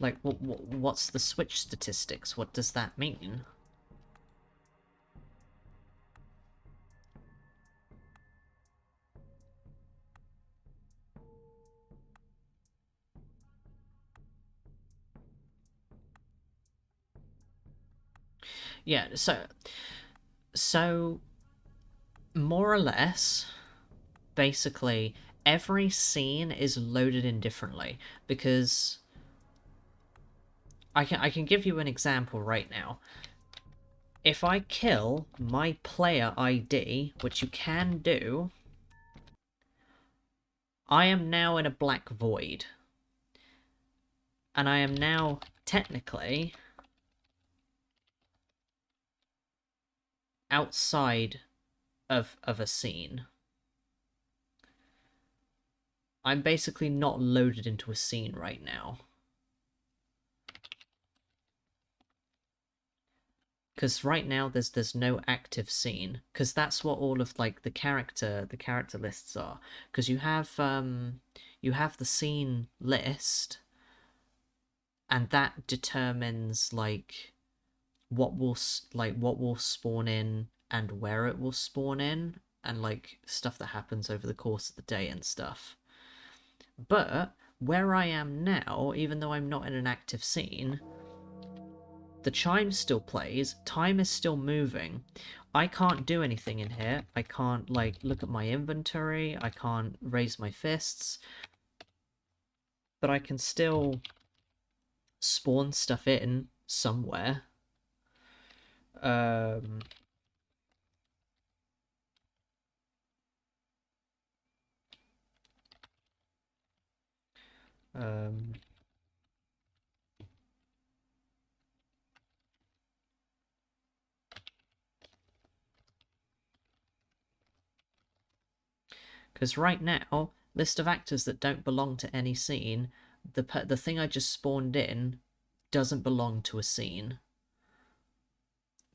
Like, what's the switch statistics? What does that mean? Yeah, so more or less, basically, every scene is loaded in differently, because I can give you an example right now. If I kill my player ID, which you can do, I am now in a black void. And I am now, technically, outside of a scene. I'm basically not loaded into a scene right now. Because right now there's no active scene, because that's what all of like the character lists are. Because you have the scene list, and that determines like what will spawn in and where it will spawn in, and like stuff that happens over the course of the day and stuff. But where I am now, even though I'm not in an active scene, the chime still plays, time is still moving. I can't do anything in here. I can't, like, look at my inventory. I can't raise my fists. But I can still spawn stuff in somewhere. Um... Um... Because right now, list of actors that don't belong to any scene, the thing I just spawned in doesn't belong to a scene.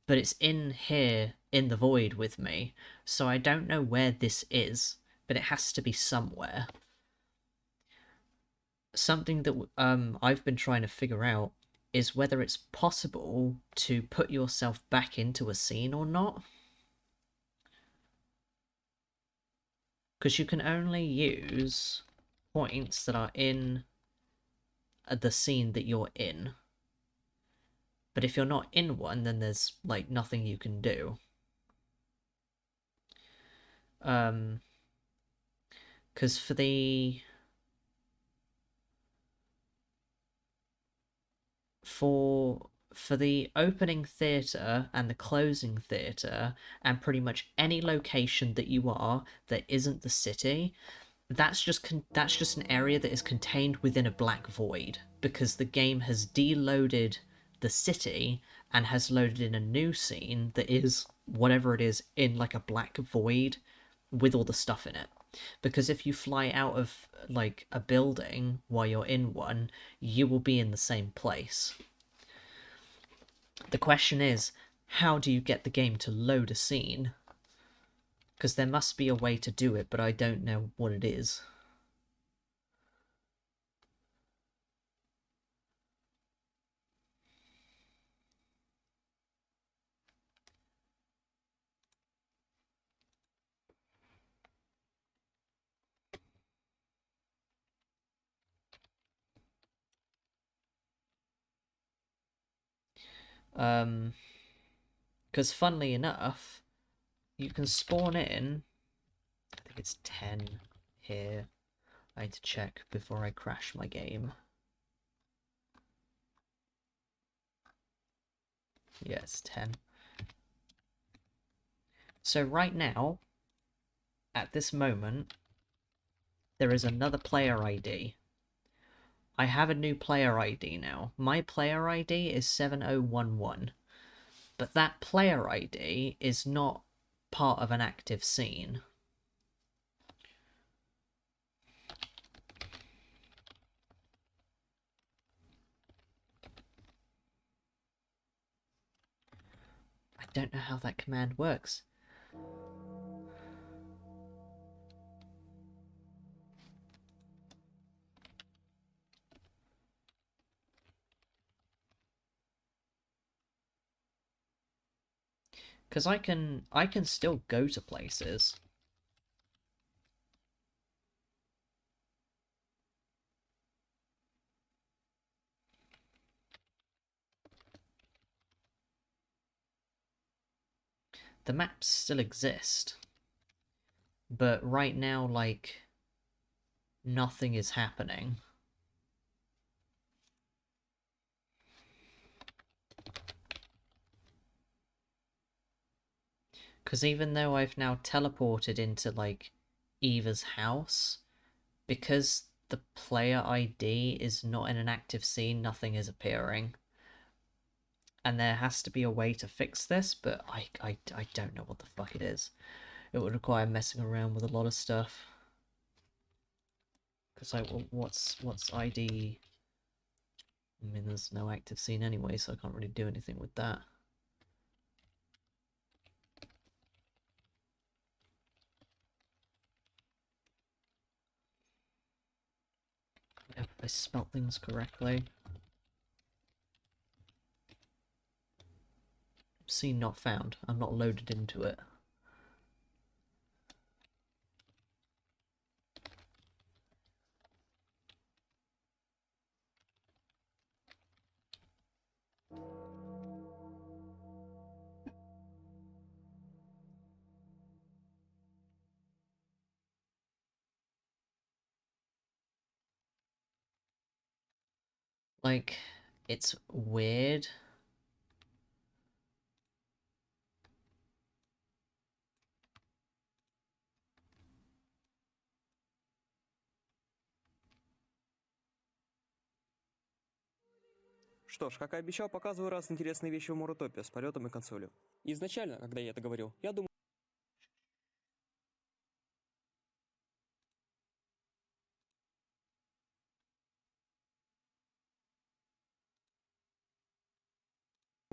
But it's in here, in the void with me, so I don't know where this is, but it has to be somewhere. Something that I've been trying to figure out is whether it's possible to put yourself back into a scene or not. Because you can only use points that are in the scene that you're in. But if you're not in one, then there's, like, nothing you can do. Because for the... For the opening theatre and the closing theatre, and pretty much any location that you are that isn't the city, that's just an area that is contained within a black void, because the game has deloaded the city and has loaded in a new scene that is whatever it is in like a black void with all the stuff in it. Because if you fly out of like a building while you're in one, you will be in the same place. The question is, how do you get the game to load a scene? Because there must be a way to do it, but I don't know what it is. Because funnily enough, you can spawn in, I think it's 10 here. I need to check before I crash my game. Yeah, it's 10. So right now, at this moment, there is another player ID. I have a new player ID now. My player ID is 7011. But that player ID is not part of an active scene. I don't know how that command works. Because I can still go to places. The maps still exist. But right now, like, nothing is happening. Because even though I've now teleported into, like, Eva's house, because the player ID is not in an active scene, nothing is appearing. And there has to be a way to fix this, but I don't know what the fuck it is. It would require messing around with a lot of stuff. Because, like, what's ID? I mean, there's no active scene anyway, so I can't really do anything with that. If I spelt things correctly. Scene not found. I'm not loaded into it. Like, it's weird. Что ж, как и обещал, показываю раз интересные вещи в Мурутопе с полетом и консолью. Изначально, когда я это говорил, я думал,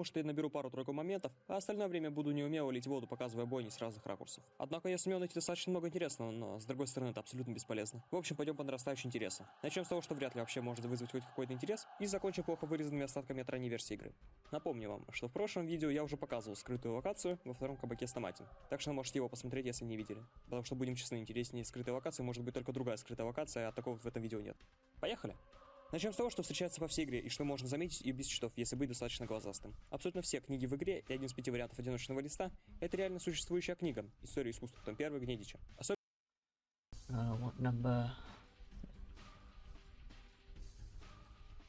что я наберу пару-тройку моментов, а остальное время буду неумело лить воду, показывая бойни с разных ракурсов. Однако я сумел найти достаточно много интересного, но с другой стороны это абсолютно бесполезно. В общем, пойдем по нарастающей интересу. Начнем с того, что вряд ли вообще может вызвать хоть какой-то интерес, и закончим плохо вырезанными остатками от ранней версии игры. Напомню вам, что в прошлом видео я уже показывал скрытую локацию во втором кабаке с томатом, так что можете его посмотреть, если не видели. Потому что, будем честны, интереснее скрытой локации может быть только другая скрытая локация, а такого в этом видео нет. Поехали! Начнем с того, что встречается по всей игре, и что можно заметить и без читов, если быть достаточно глазастым. Абсолютно все книги в игре и один из 5 вариантов одиночного листа — это реально существующая книга «История искусства», том 1, Гнедича. What number?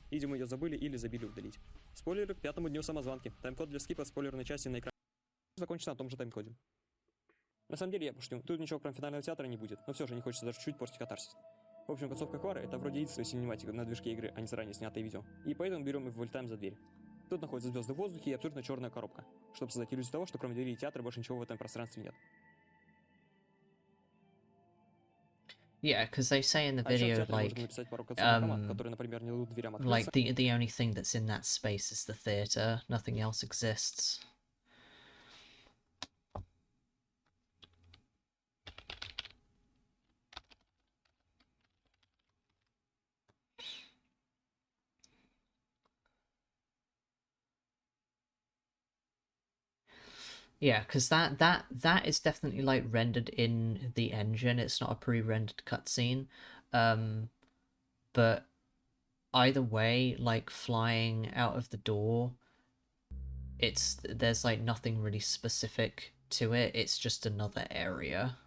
Видимо, ее забыли или забили удалить. Спойлеры к 5-му дню самозванки. Тайм-код для скипа спойлерной части на экране закончится на том же тайм-коде. На самом деле, я пошутил, тут ничего кроме финального театра не будет, но все же не хочется даже чуть портить катарсис. В общем, концовка Клары — это вроде единственная синематика на движке игры, а не заранее снятое видео. И поэтому берем и вылетаем за дверь. Тут находятся звезды в воздухе и абсолютно черная коробка, чтобы создать иллюзию того, что кроме двери и театра больше ничего в этом пространстве нет. Yeah, because they say in the А еще в video, театре можно like, написать пару концовных команд, которые, например, не дадут дверям открыться. like the only thing that's in that space is the theater. Nothing else exists. Yeah, because that is definitely like rendered in the engine. It's not a pre-rendered cutscene. But either way, like flying out of the door, there's like nothing really specific to it. It's just another area.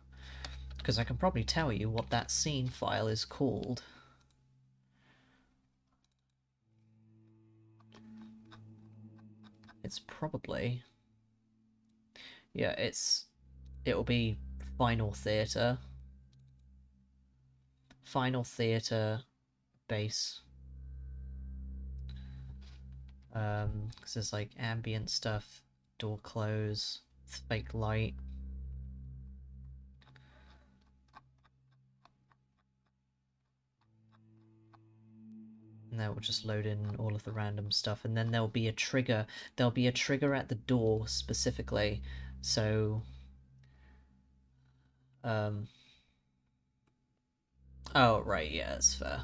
Because I can probably tell you what that scene file is called. It's probably... Yeah, it'll be Final Theatre. Final Theatre base. Because there's like ambient stuff, door close, fake light. And that will just load in all of the random stuff, and then there'll be a trigger. There'll be a trigger at the door specifically, so... Oh, right, yeah, that's fair.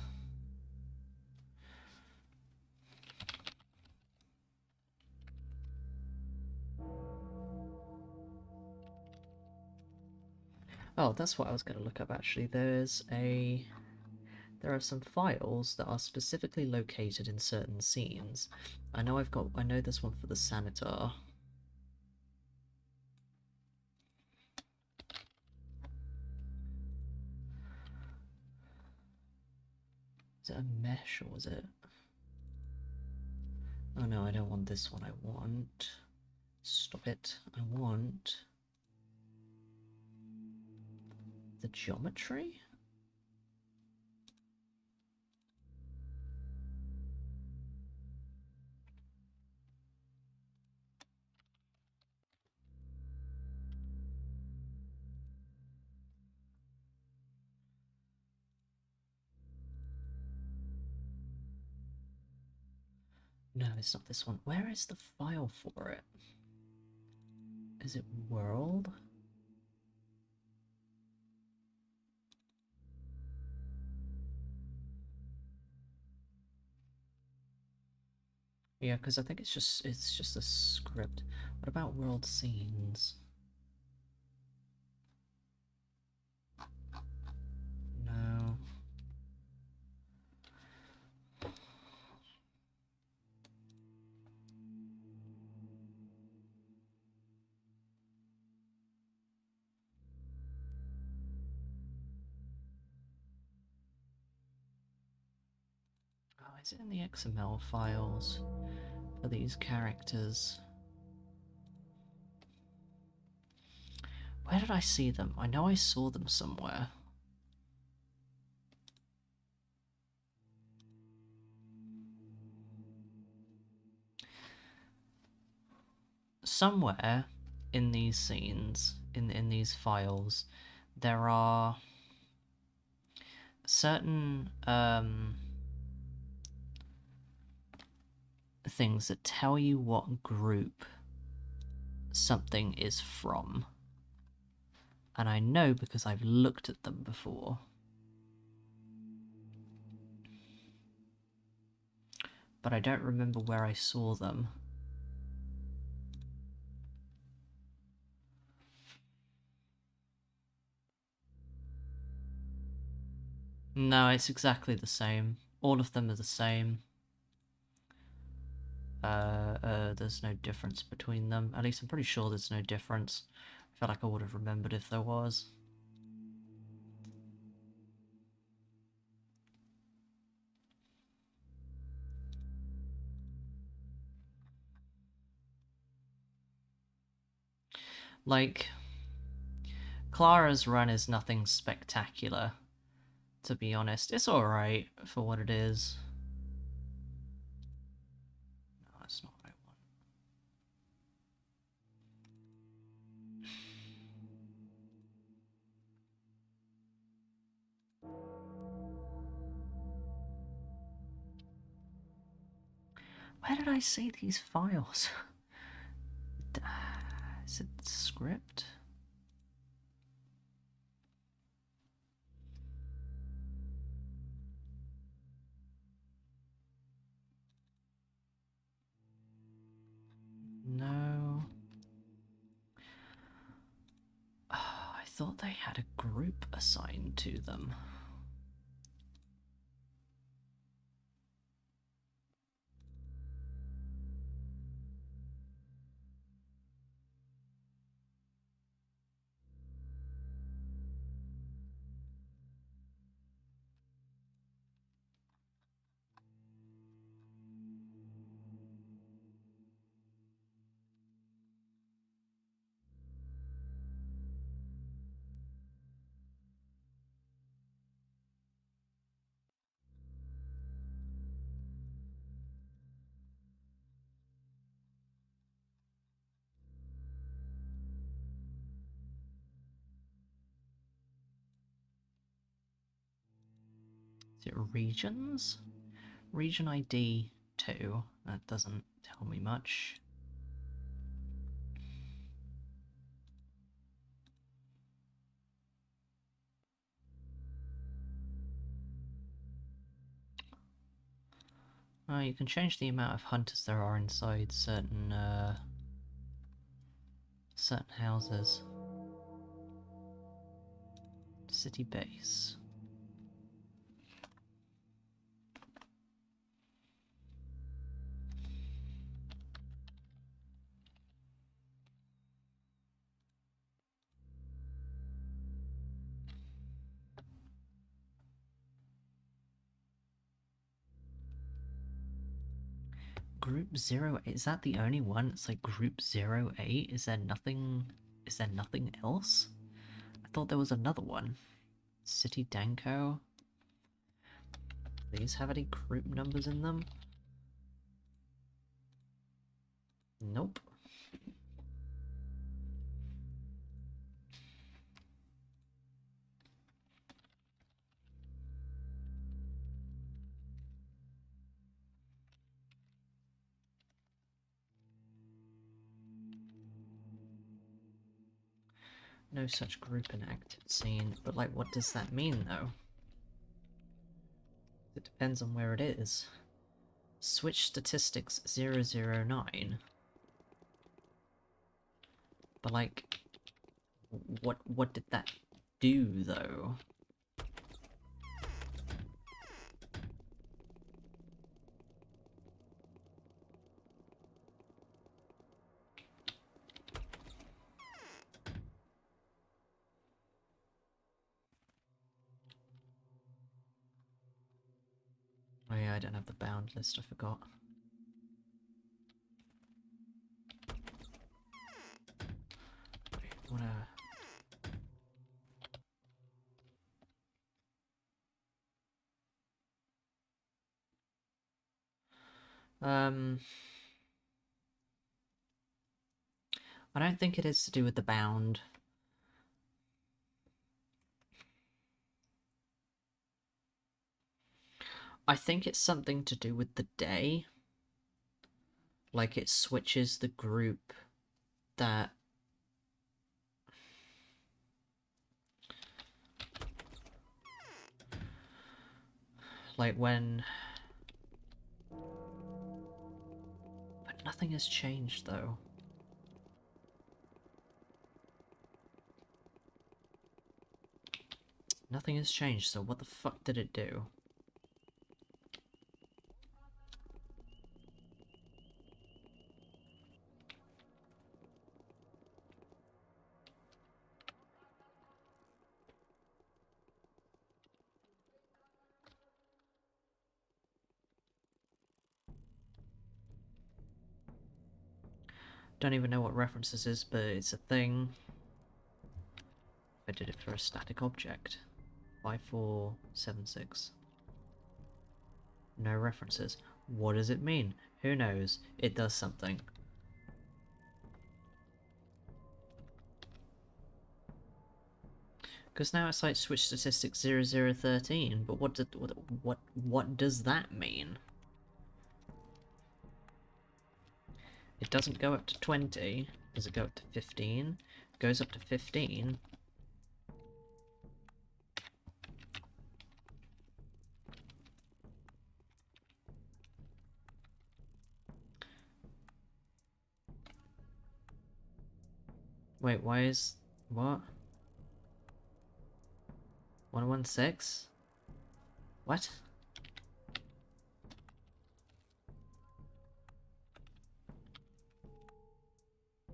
Oh, that's what I was going to look up actually. There are some files that are specifically located in certain scenes. I know there's one for the Sanitar. Is it a mesh or was it? Oh no, I don't want this one. I want... Stop it. I want... the geometry? No, it's not this one. Where is the file for it? Is it world? Yeah, because I think it's just a script. What about world scenes? No. Oh, is it in the XML files for these characters? Where did I see them? I know I saw them somewhere. Somewhere in these scenes, in these files, there are certain things that tell you what group something is from. And I know because I've looked at them before. But I don't remember where I saw them. No, it's exactly the same. All of them are the same. There's no difference between them. At least I'm pretty sure there's no difference. I feel like I would have remembered if there was. Like, Clara's run is nothing spectacular, to be honest. It's alright for what it is. No, that's not what I want. Where did I see these files? Is it script? No. Oh, I thought they had a group assigned to them. Is it regions? Region ID 2. That doesn't tell me much. You can change the amount of hunters there are inside certain houses. city base. Group 08, is that the only one? It's like Group 08? Is there nothing else? I thought there was another one. City Danko? These have any group numbers in them? Nope. No such group in active scene, but like what does that mean though? It depends on where it is. Switch statistics 009. But like, what did that do though? Oh yeah, I don't have the bound list, I forgot. Wait, wanna... I don't think it is to do with the bound. I think it's something to do with the day. Like it switches the group that... Like when... But nothing has changed though. Nothing has changed, so what the fuck did it do? Don't even know what reference this is, but it's a thing. I did it for a static object. 5476. No references. What does it mean? Who knows? It does something. Because now it's like switch statistics 0013, but what does that mean? It doesn't go up to 20. Does it go up to 15? It goes up to 15. Wait, why is... what? 116? What?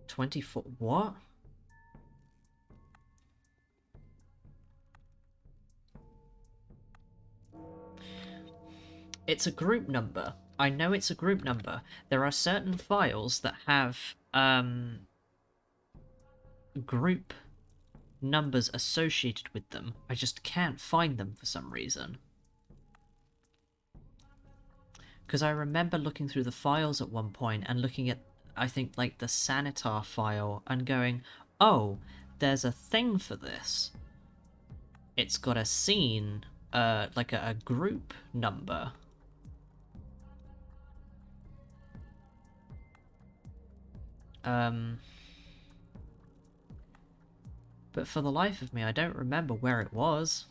$24? What? It's a group number. I know it's a group number. There are certain files that have, group numbers associated with them. I just can't find them for some reason. Because I remember looking through the files at one point and looking at, I think, like, the Sanitar file and going, oh, there's a thing for this. It's got a scene, like a group number. But for the life of me, I don't remember where it was.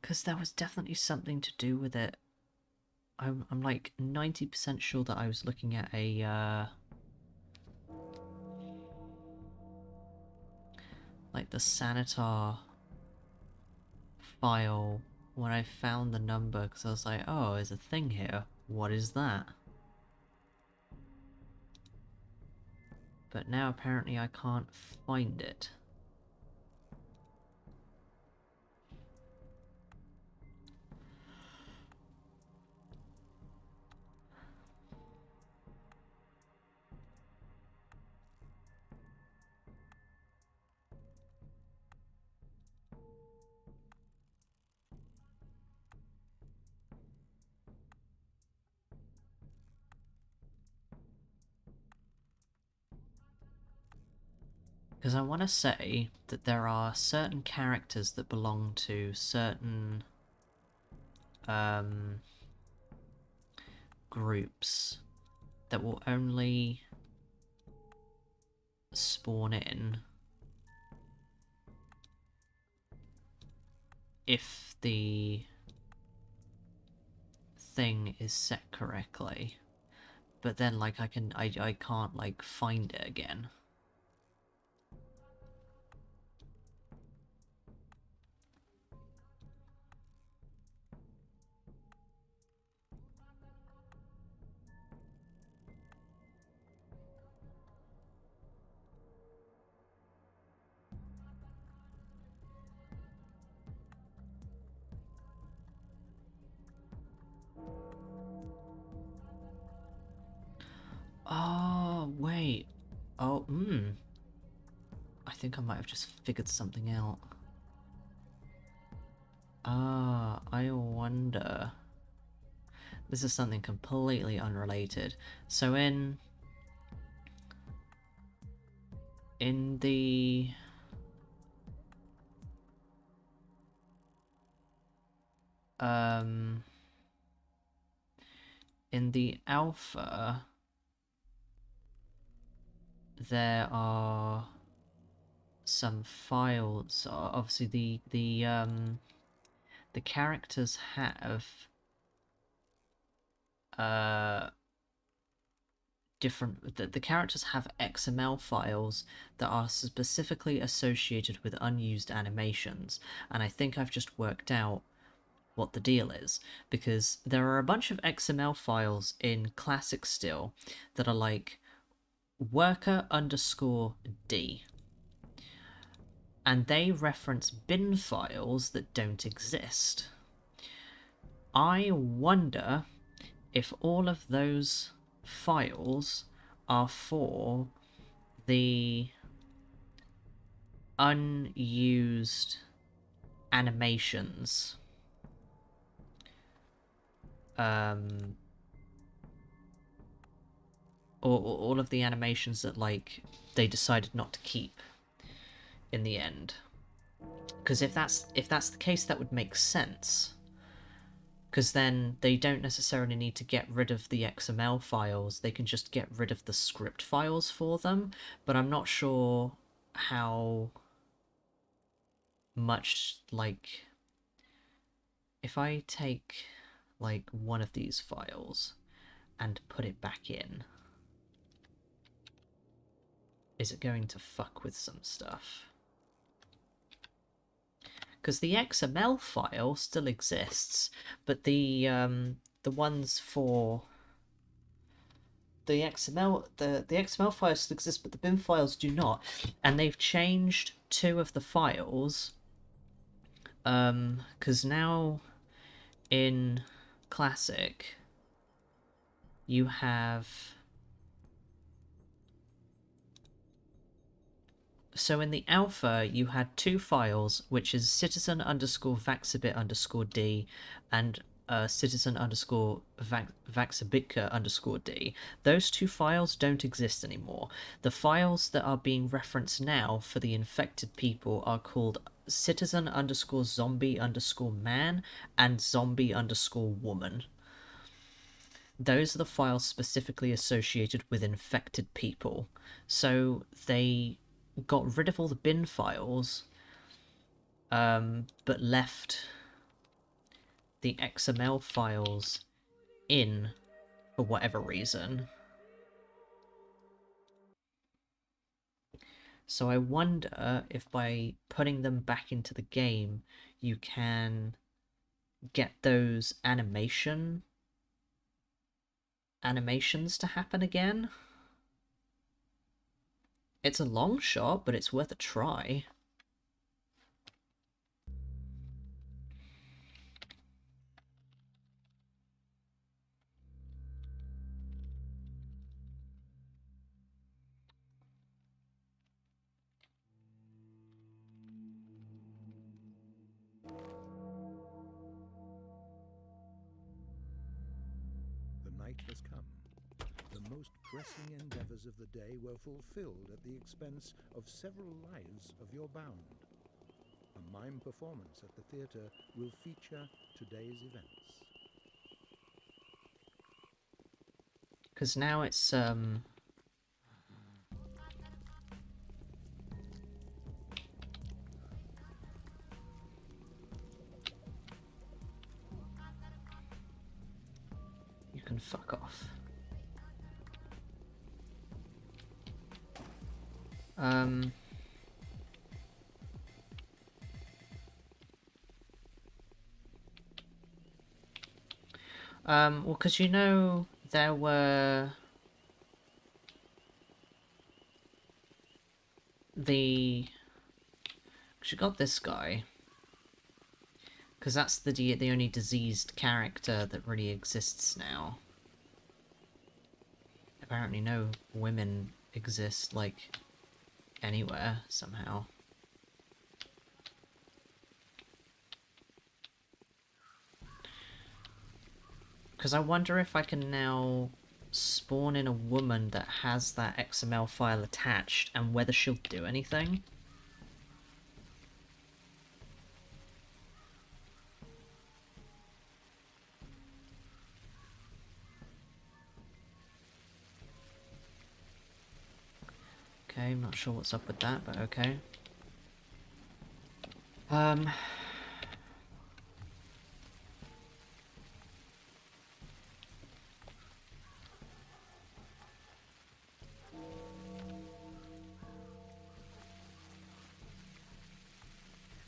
Because there was definitely something to do with it. I'm like 90% sure that I was looking at a, like the Sanitar file when I found the number, because I was like, oh, there's a thing here. What is that? But now apparently I can't find it. Because I want to say that there are certain characters that belong to certain groups that will only spawn in if the thing is set correctly. But then, like, I can't, like, find it again. Oh, wait. Oh, I think I might have just figured something out. Ah, I wonder. This is something completely unrelated. So in the in the alpha, there are some files. Obviously, the characters have different. The characters have XML files that are specifically associated with unused animations, and I think I've just worked out what the deal is, because there are a bunch of XML files in Classic still that are like worker underscore D, and they reference bin files that don't exist. I wonder if all of those files are for the unused animations. Or all of the animations that, like, they decided not to keep in the end. Because if that's the case, that would make sense. Because then they don't necessarily need to get rid of the XML files, they can just get rid of the script files for them, but I'm not sure how much, like, if I take, like, one of these files and put it back in, is it going to fuck with some stuff? Because the XML file still exists, but the ones for the XML files still exist, but the bin files do not, and they've changed two of the files. Because now in Classic you have. So in the alpha, you had two files, which is citizen underscore vaxabit underscore D and citizen underscore vaxabitka underscore D. Those two files don't exist anymore. The files that are being referenced now for the infected people are called citizen underscore zombie underscore man and zombie underscore woman. Those are the files specifically associated with infected people. So they got rid of all the bin files, but left the XML files in for whatever reason. So I wonder if by putting them back into the game, you can get those animations to happen again. It's a long shot, but it's worth a try. The night has come. The most pressing endeavors of the day were fulfilled at the expense of several lives of your bound. A mime performance at the theatre will feature today's events. Because now it's, you can fuck off. Well, because you know, there were Cause you got this guy. Because that's the only diseased character that really exists now. Apparently no women exist, like, anywhere, somehow. Because I wonder if I can now spawn in a woman that has that XML file attached, and whether she'll do anything. Okay, I'm not sure what's up with that, but okay.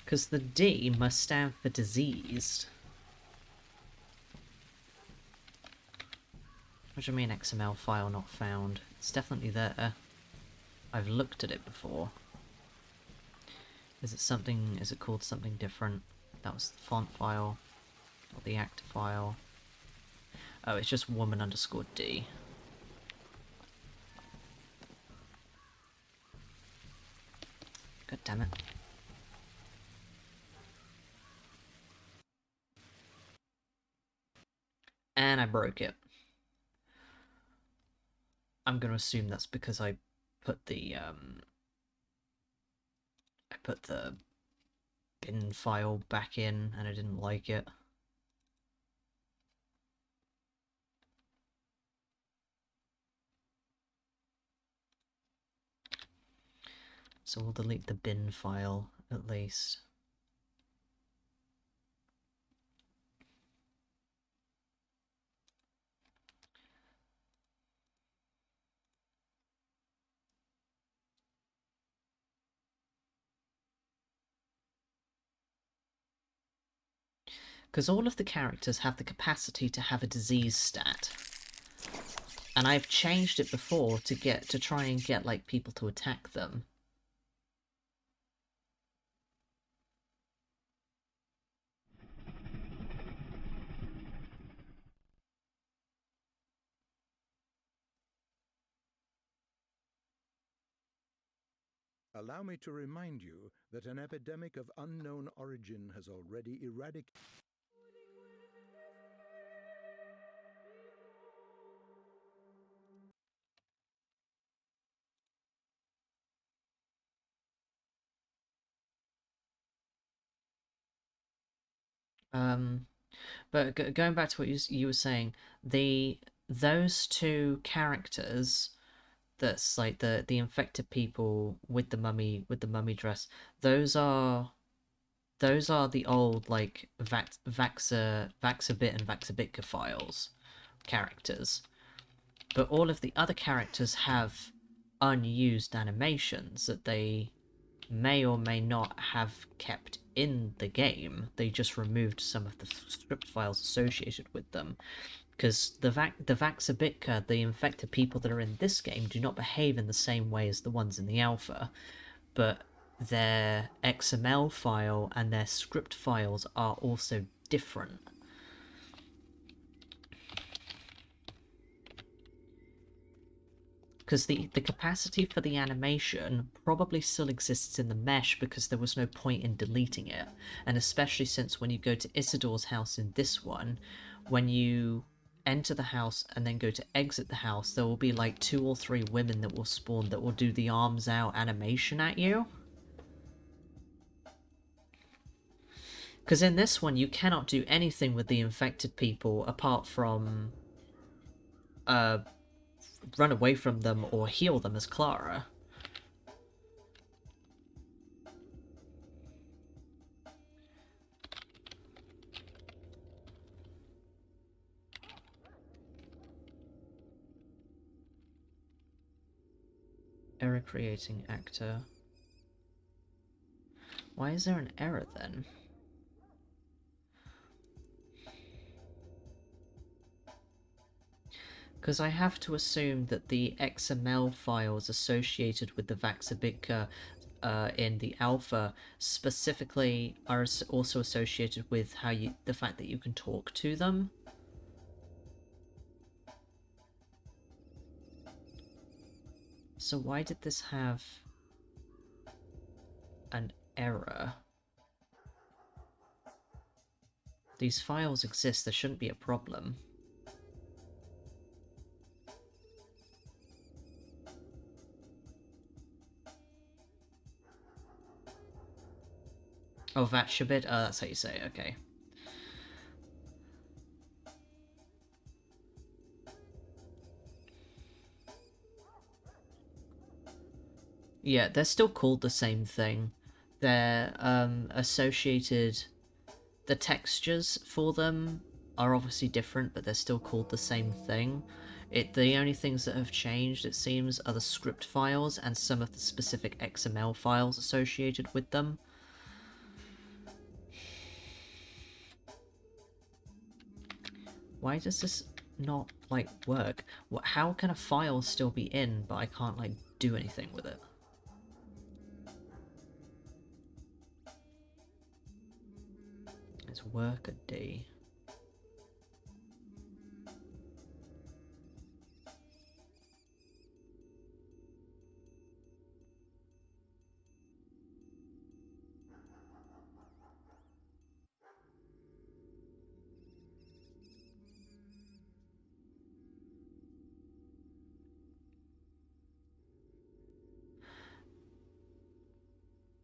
Because the D must stand for diseased. What do you mean XML file not found? It's definitely there. I've looked at it before. Is it called something different? That was the font file, or the actor file. Oh, it's just woman underscore D. God damn it. And I broke it. I'm gonna assume that's because I put the bin file back in and I didn't like it. So we'll delete the bin file at least. Because all of the characters have the capacity to have a disease stat. And I've changed it before to try and get, like, people to attack them. Allow me to remind you that an epidemic of unknown origin has already eradicated. But going back to what you were saying, those two characters, that's like the infected people with the mummy dress, those are those are the old, like, Vaxabit and Vaxabitka files characters. But all of the other characters have unused animations that they may or may not have kept in the game. They just removed some of the script files associated with them. Because the Vaxabitka, the infected people that are in this game, do not behave in the same way as the ones in the alpha, but their XML file and their script files are also different. Because the capacity for the animation probably still exists in the mesh because there was no point in deleting it. And especially since when you go to Isidore's house in this one, when you enter the house and then go to exit the house, there will be like 2 or 3 women that will spawn that will do the arms out animation at you. Because in this one, you cannot do anything with the infected people apart from run away from them or heal them as Clara. Error creating actor. Why is there an error then? Because I have to assume that the XML files associated with the Vaxabitka in the alpha specifically are also associated with how the fact that you can talk to them. So why did this have an error? These files exist, there shouldn't be a problem. Oh, Vatshabit? Oh, that's how you say it, okay. Yeah, they're still called the same thing. They're associated... The textures for them are obviously different, but they're still called the same thing. The only things that have changed, it seems, are the script files and some of the specific XML files associated with them. Why does this not, like, work? How can a file still be in, but I can't, like, do anything with it? It's workaday.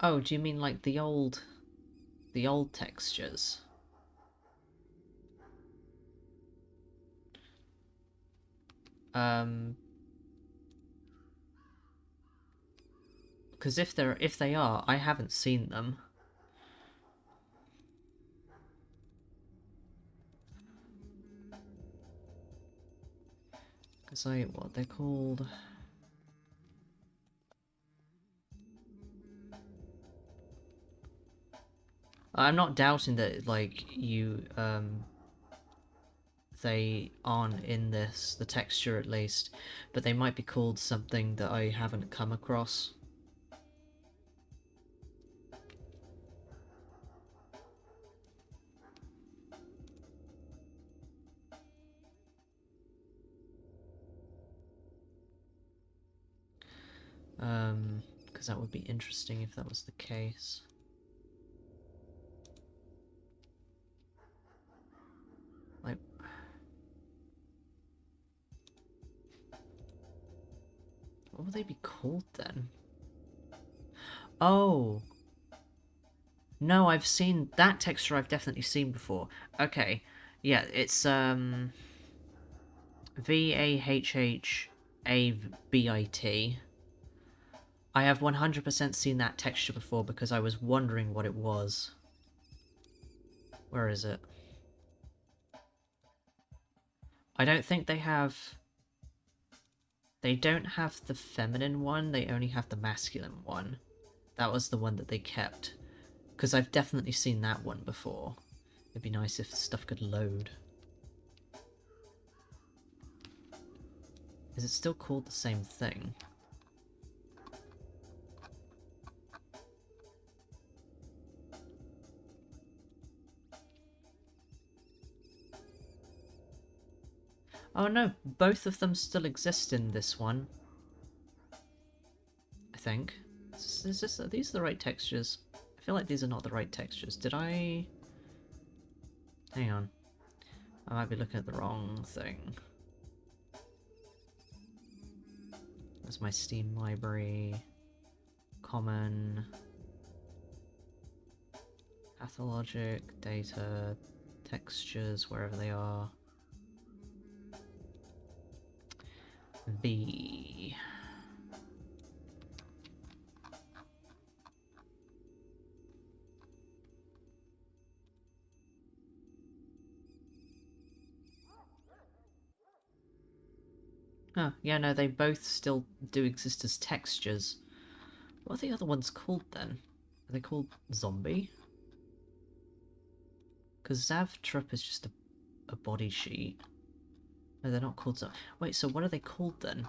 Oh, do you mean like the old textures? Because if they are, I haven't seen them. Because what they're called? I'm not doubting that, like, they aren't in this, the texture at least, but they might be called something that I haven't come across. Because that would be interesting if that was the case. Like... What would they be called then? Oh! No, I've seen... That texture I've definitely seen before. Okay. Yeah, it's, VAHHABIT. I have 100% seen that texture before because I was wondering what it was. Where is it? I don't think they have... They don't have the feminine one, they only have the masculine one. That was the one that they kept. Because I've definitely seen that one before. It'd be nice if stuff could load. Is it still called the same thing? Oh no, both of them still exist in this one. I think. Are these the right textures? I feel like these are not the right textures. Did I... Hang on. I might be looking at the wrong thing. There's my Steam library. Common. Pathologic, data, textures, wherever they are. B. Oh, yeah, no, they both still do exist as textures. What are the other ones called then? Are they called zombie? Because Zavtrup is just a body sheet. No, they're not called zombie. Wait, so what are they called then?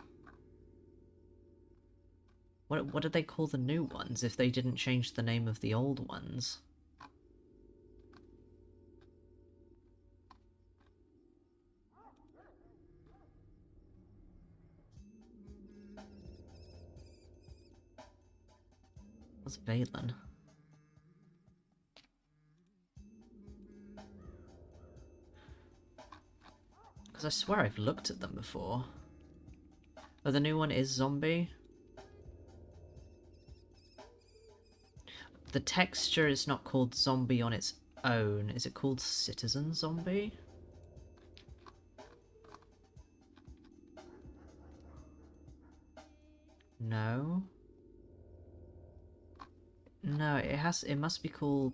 What did they call the new ones if they didn't change the name of the old ones? What's Valen? Because I swear I've looked at them before. Oh, the new one is zombie? The texture is not called zombie on its own. Is it called citizen zombie? No. No, it must be called...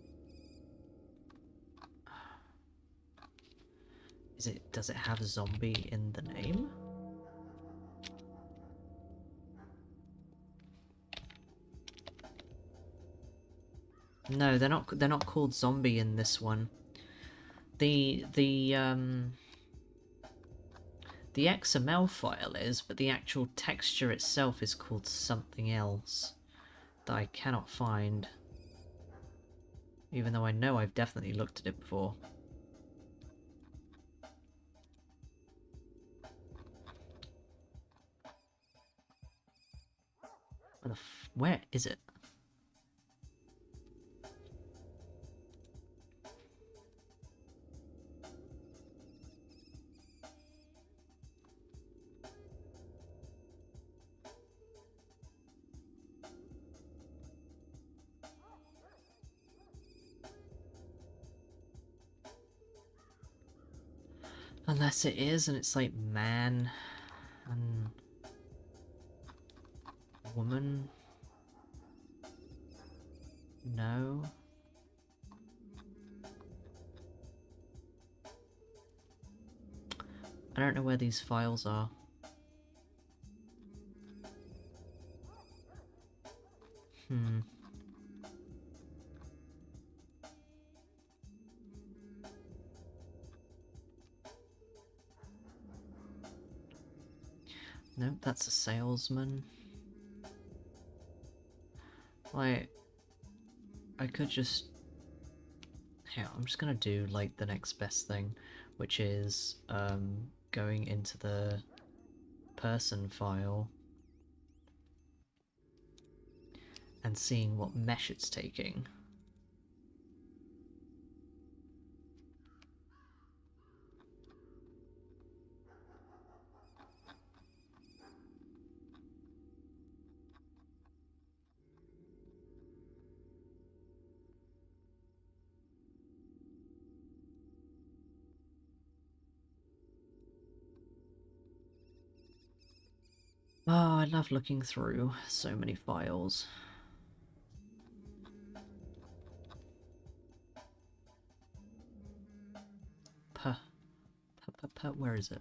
does it have zombie in the name? No, they're not called zombie in this one. The XML file is, but the actual texture itself is called something else that I cannot find. Even though I know I've definitely looked at it before. Where is it? Unless it is, and it's like man and woman. No. I don't know where these files are. Nope, that's a salesman. Like, I could just... Here, I'm just gonna do, like, the next best thing, which is, going into the person file and seeing what mesh it's taking. Oh, I love looking through so many files. Where is it?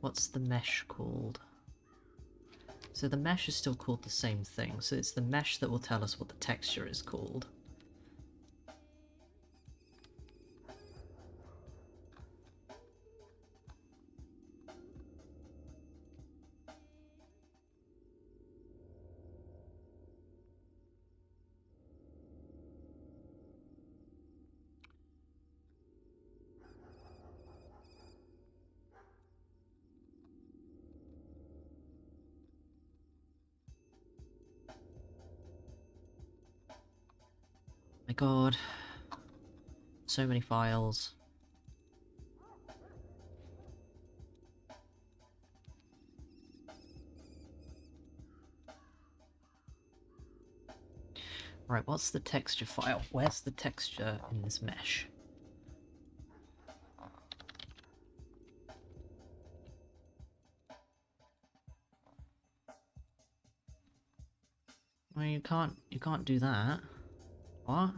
What's the mesh called? So the mesh is still called the same thing, so it's the mesh that will tell us what the texture is called. My god. So many files. Right, what's the texture file? Where's the texture in this mesh? Well, you can't do that. What?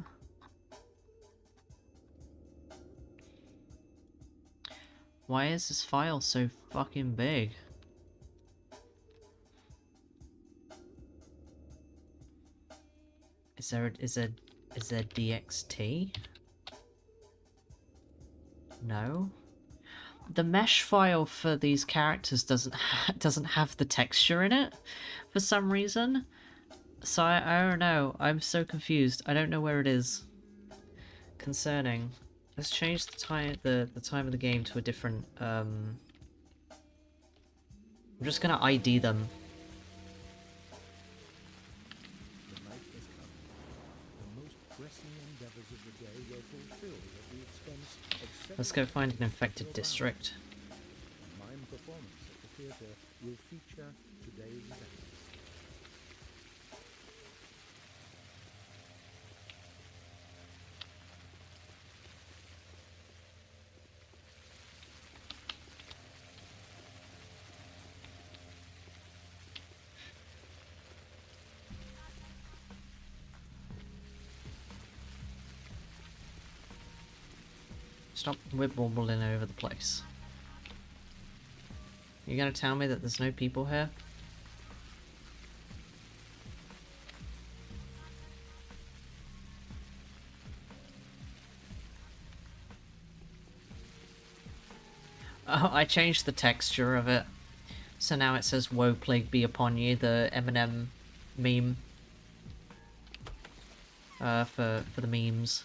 Why is this file so fucking big? Is there DXT? No. The mesh file for these characters doesn't have the texture in it for some reason. So I don't know. I'm so confused. I don't know where it is. Concerning. Let's change the time of the game to a different I'm just gonna ID them. The night has come. The most pressing endeavors of the day were fulfilled at the expense of Let's go find an infected district. A mime performance at the theatre will feature today's events. Stop wibbling over the place. You gonna tell me that there's no people here? Oh, I changed the texture of it. So now it says "Woe plague be upon you," the Eminem meme. For the memes.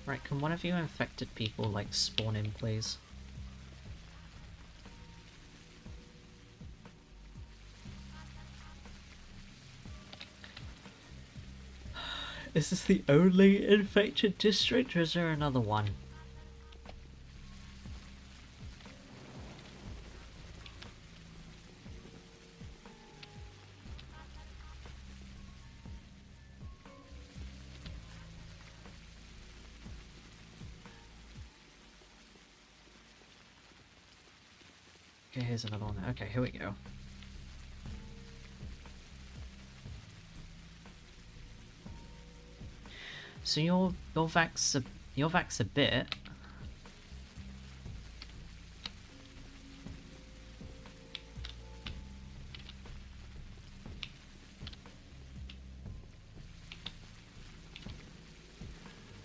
Right, can one of you infected people, like, spawn in, please? Is this the only infected district, or is there another one? Okay, here's another one. Okay, here we go. So your vac's a bit.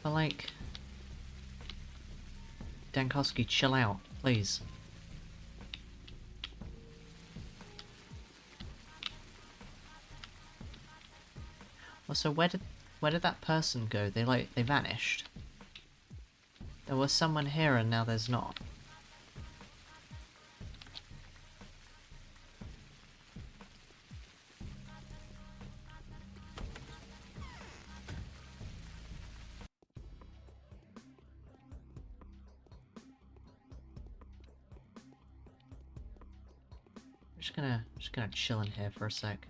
But like, Dankowski, chill out, please. Well, so where did that person go? They vanished. There was someone here and now there's not. I'm just gonna chill in here for a sec.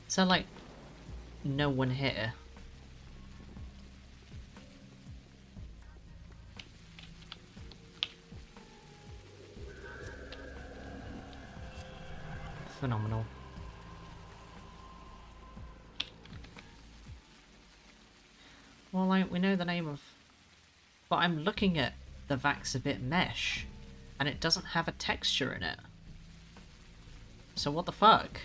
Is there, like, no one here? Phenomenal. Well, like, we know the name of... But I'm looking at the Vaxabit mesh, and it doesn't have a texture in it. So what the fuck?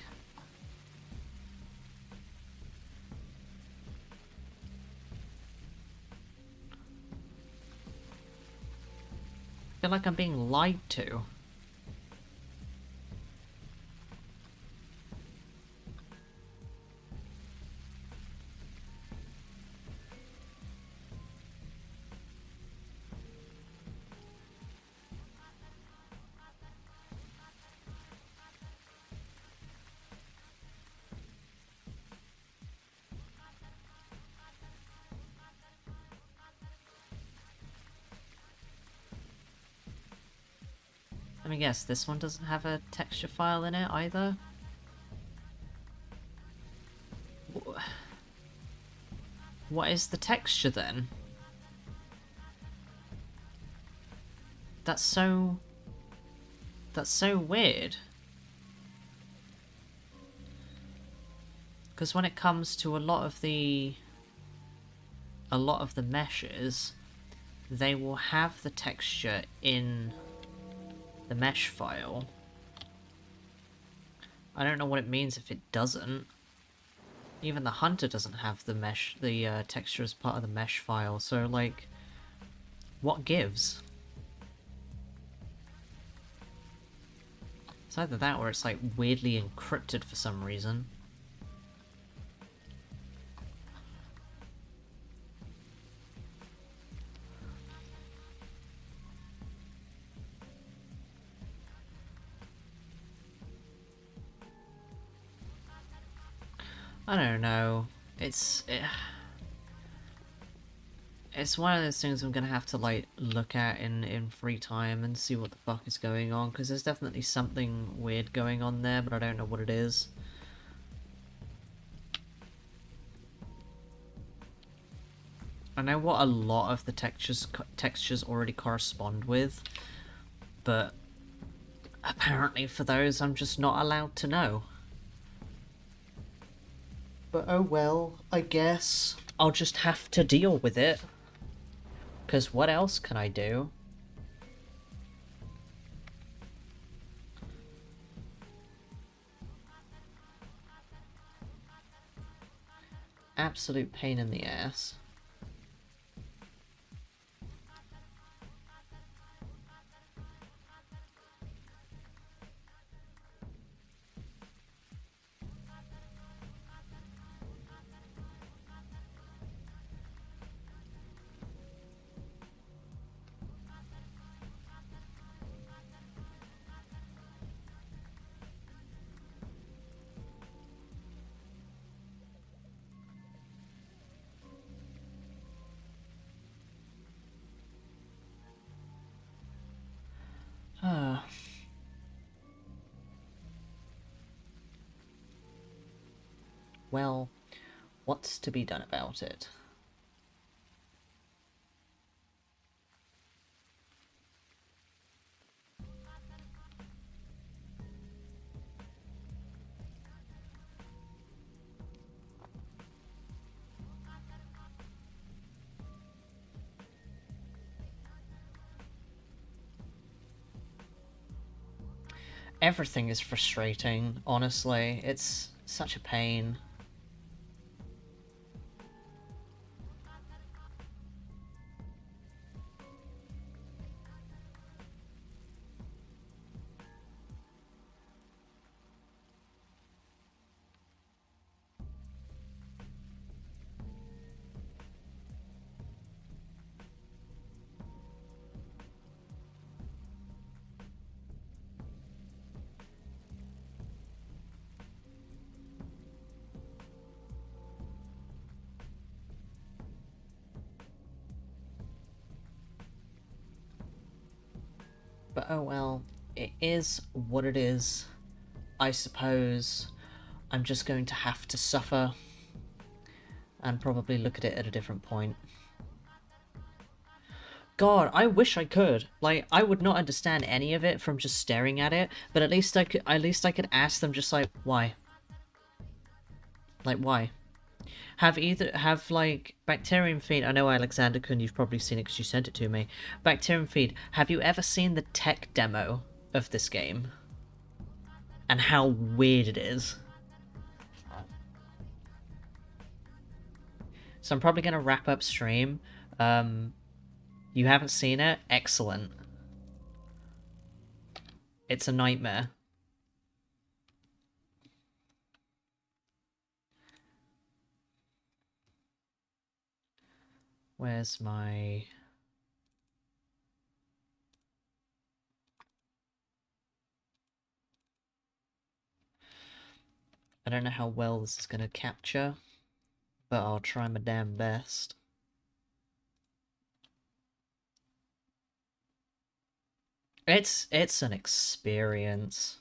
I feel like I'm being lied to. Let me guess, this one doesn't have a texture file in it either? What is the texture then? That's so weird. Because when it comes to a lot of the meshes, they will have the texture in the mesh file. I don't know what it means if it doesn't. Even the hunter doesn't have the texture as part of the mesh file, so like, what gives? It's either that or it's like weirdly encrypted for some reason. I don't know. It's one of those things I'm gonna have to like look at in free time and see what the fuck is going on, because there's definitely something weird going on there, but I don't know what it is. I know what a lot of the textures already correspond with, but apparently for those I'm just not allowed to know. But oh well, I guess I'll just have to deal with it. Because what else can I do? Absolute pain in the ass. Well, what's to be done about it? Everything is frustrating, honestly. It's such a pain. But oh well, it is what it is, I suppose. I'm just going to have to suffer and probably look at it at a different point. God, I wish I could. Like, I would not understand any of it from just staring at it, but at least I could ask them just like, why? Like, why? Have like Bacterium Feed. I know Alexander Kun, you've probably seen it because you sent it to me. Bacterium Feed, have you ever seen the tech demo of this game? And how weird it is. So I'm probably gonna wrap up stream. You haven't seen it? Excellent. It's a nightmare. Where's my... I don't know how well this is gonna capture, but I'll try my damn best. It's an experience.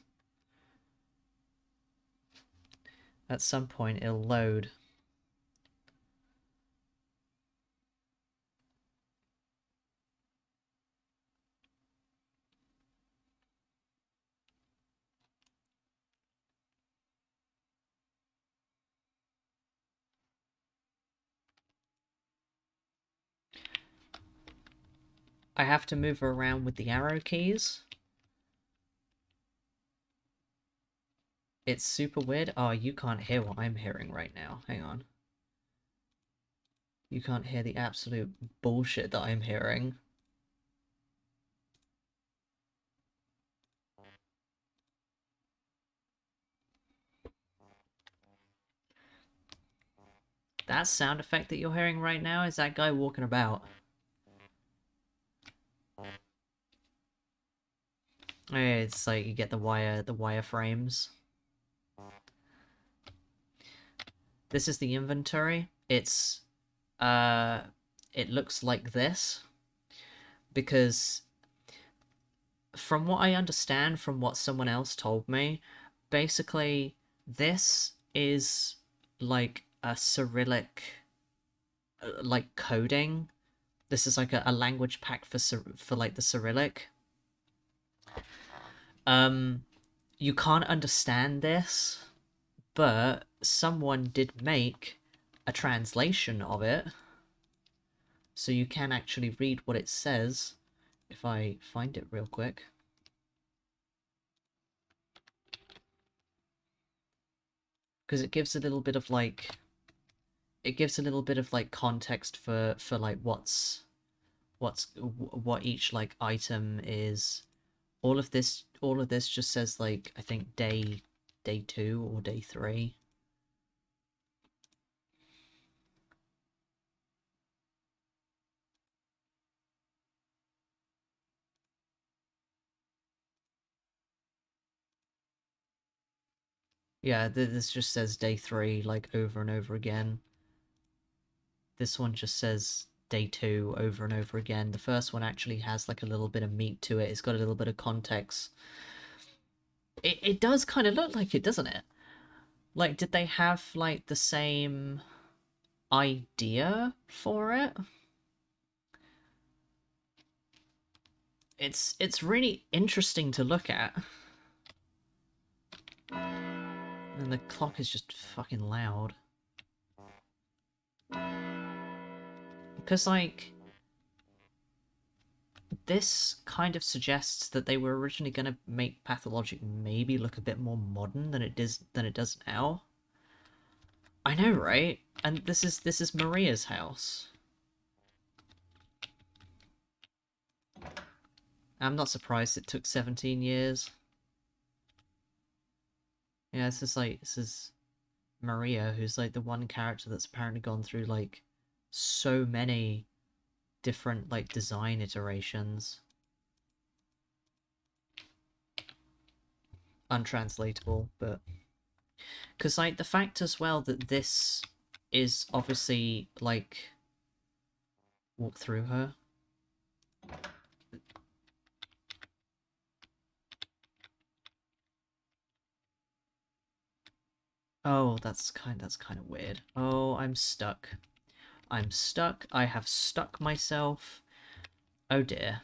At some point it'll load. I have to move around with the arrow keys. It's super weird. Oh, you can't hear what I'm hearing right now. Hang on. You can't hear the absolute bullshit that I'm hearing. That sound effect that you're hearing right now is that guy walking about. It's like you get the wire frames. This is the inventory. It's it looks like this because from what I understand from what someone else told me, basically this is like a Cyrillic like coding. This is like a language pack for like the Cyrillic. You can't understand this, but someone did make a translation of it, so you can actually read what it says. If I find it real quick. Because it gives a little bit of like... It gives a little bit of like context for like what each like item is. All of this just says like, I think day 2 or day 3. Yeah, this just says day 3, like, over and over again. This one just says day 2 over and over again. The first one actually has, like, a little bit of meat to it. It's got a little bit of context. It does kind of look like it, doesn't it? Like, did they have, like, the same idea for it? It's really interesting to look at. And the clock is just fucking loud. Because, like, this kind of suggests that they were originally going to make Pathologic maybe look a bit more modern than it does now. I know, right? And this is Maria's house. I'm not surprised it took 17 years. Yeah, this is Maria, who's like the one character that's apparently gone through like so many different like design iterations. Untranslatable, but because like the fact as well that this is obviously like walk through her. Oh, that's kind of weird. Oh, I'm stuck. I'm stuck. I have stuck myself. Oh dear.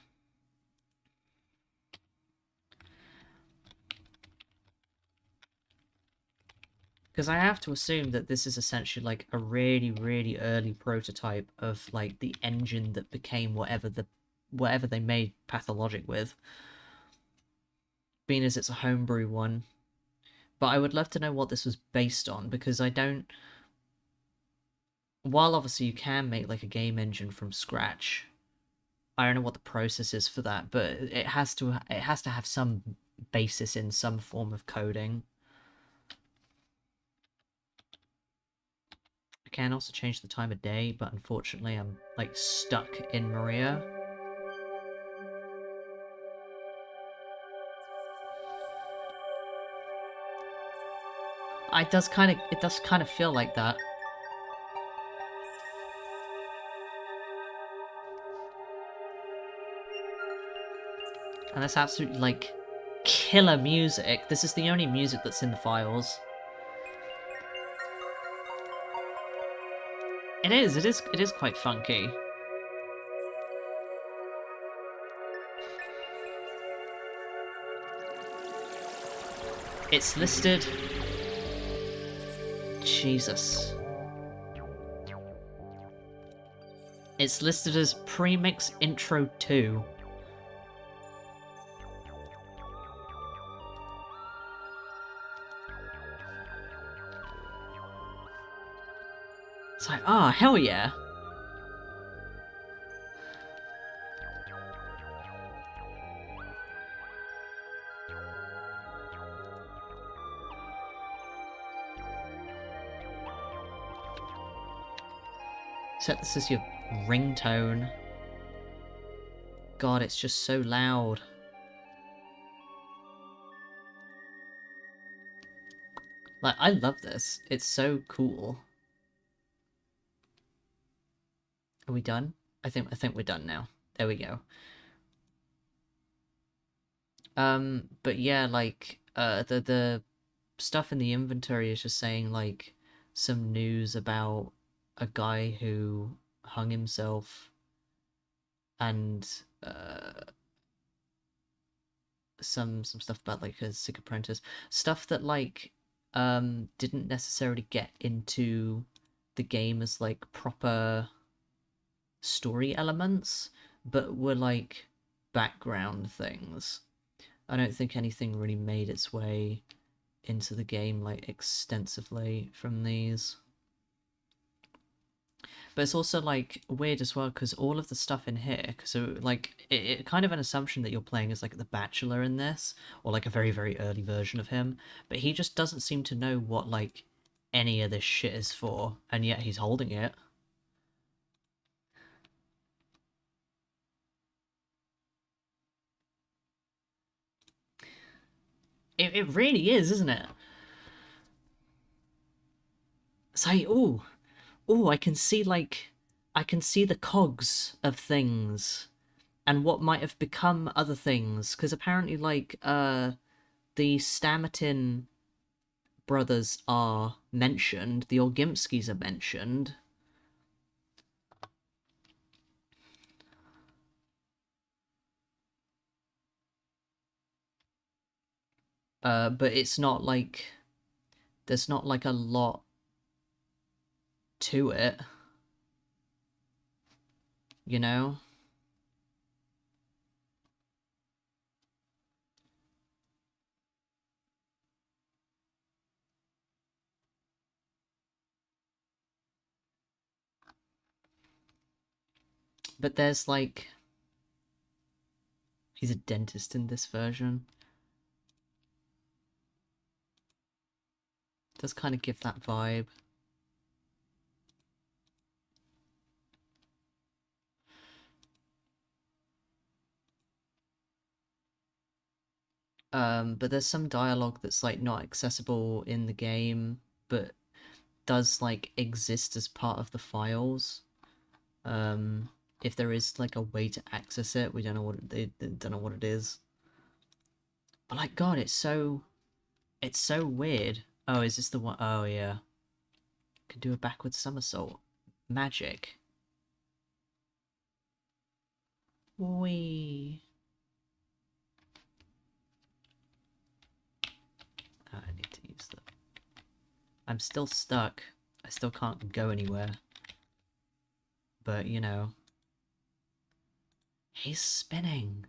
Because I have to assume that this is essentially like a really, really early prototype of like the engine that became whatever they made Pathologic with. Being as it's a homebrew one. But I would love to know what this was based on, because I don't... While obviously you can make like a game engine from scratch, I don't know what the process is for that, but it has to have some basis in some form of coding. I can also change the time of day, but unfortunately I'm like stuck in Maria. It does kind of feel like that. And that's absolutely like killer music. This is the only music that's in the files. It is quite funky. It's listed... Jesus. It's listed as Premix Intro 2. It's like, ah, oh, hell yeah. Set this as your ringtone. God, it's just so loud. Like, I love this. It's so cool. Are we done? I think we're done now. There we go. But yeah, like, the stuff in the inventory is just saying, like, some news about a guy who hung himself, and some stuff about like a sick apprentice, stuff that like didn't necessarily get into the game as like proper story elements, but were like background things. I don't think anything really made its way into the game like extensively from these. But it's also like weird as well, because all of the stuff in here, so like it kind of an assumption that you're playing as like the Bachelor in this, or like a very, very early version of him, but he just doesn't seem to know what like any of this shit is for, and yet he's holding it. It really is, isn't it? It's like, oh, I can see like, I can see the cogs of things and what might have become other things, because apparently like the Stamatin brothers are mentioned, the Orgimskis are mentioned. But it's not like there's not like a lot to it, you know? But there's like, he's a dentist in this version. Does kind of give that vibe. But there's some dialogue that's like not accessible in the game, but does like exist as part of the files. If there is like a way to access it, we don't know what they don't know what it is. But like, God, it's so weird. Oh, is this the one? Oh, yeah. Can do a backward somersault. Magic. Whee. Oh, I need to use the... I'm still stuck. I still can't go anywhere. But, you know... He's spinning.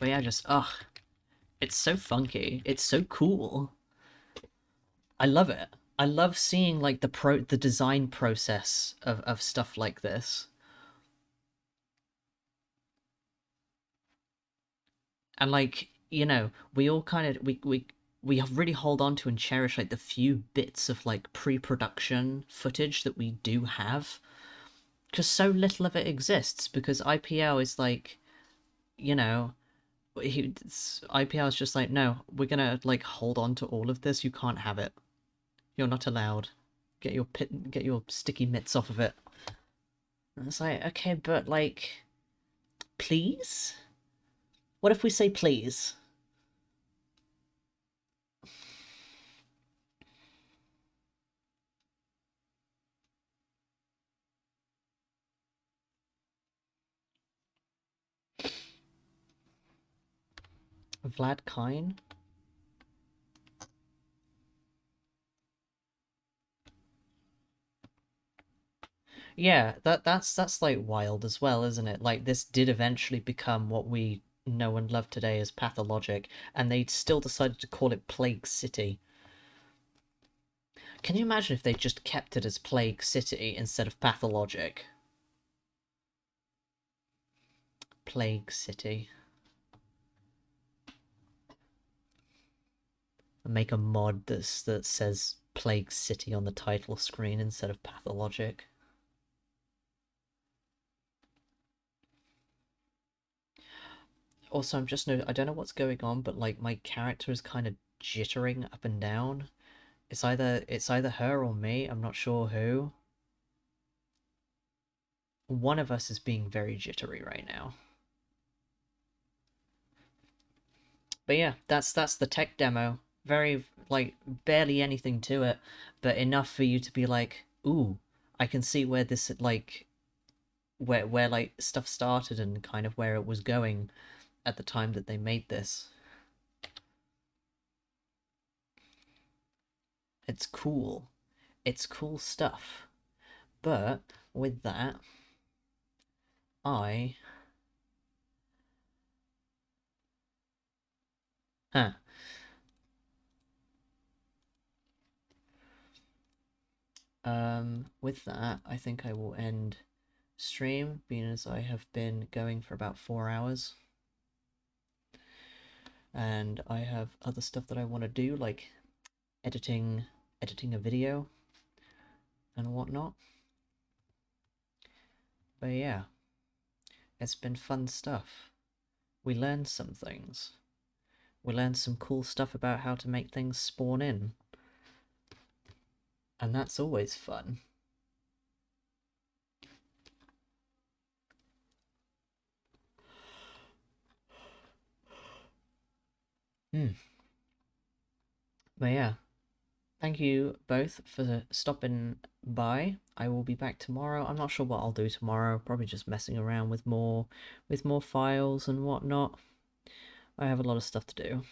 But yeah, just, ugh. It's so funky. It's so cool. I love it. I love seeing, like, the design process of stuff like this. And, like, you know, we all kind of, we really hold on to and cherish, like, the few bits of, like, pre-production footage that we do have. Because so little of it exists, because IPL is, like, you know... IPL is just like, no, we're gonna, like, hold on to all of this. You can't have it. You're not allowed. Get your sticky mitts off of it. And it's like, okay, but, like, please? What if we say please? Vlad Kine? Yeah, that's like wild as well, isn't it? Like, this did eventually become what we know and love today as Pathologic, and they still decided to call it Plague City. Can you imagine if they just kept it as Plague City instead of Pathologic? Plague City. And make a mod that says Plague City on the title screen instead of Pathologic. Also, I don't know what's going on, but, like, my character is kind of jittering up and down. It's either her or me, I'm not sure who. One of us is being very jittery right now. But yeah, that's the tech demo. Very, like, barely anything to it, but enough for you to be like, ooh, I can see where this, like, where like stuff started and kind of where it was going at the time that they made this. It's cool. It's cool stuff. But with that, I... Huh. With that, I think I will end stream, being as I have been going for about 4 hours. And I have other stuff that I want to do, like editing a video and whatnot. But yeah, it's been fun stuff. We learned some things. We learned some cool stuff about how to make things spawn in. And that's always fun. But yeah, thank you both for stopping by. I will be back tomorrow. I'm not sure what I'll do tomorrow. Probably just messing around with more files and whatnot. I have a lot of stuff to do.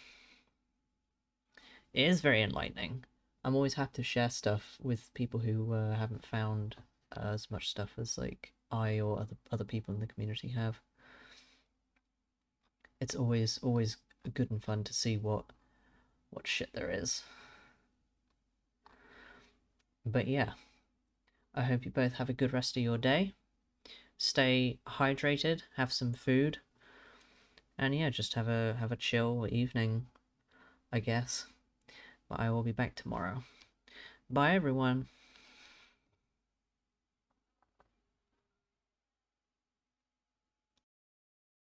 It is very enlightening. I'm always happy to share stuff with people who haven't found as much stuff as, like, I or other people in the community have. It's always good and fun to see what shit there is. But yeah, I hope you both have a good rest of your day. Stay hydrated, have some food, and yeah, just have a chill evening, I guess. But I will be back tomorrow. Bye, everyone.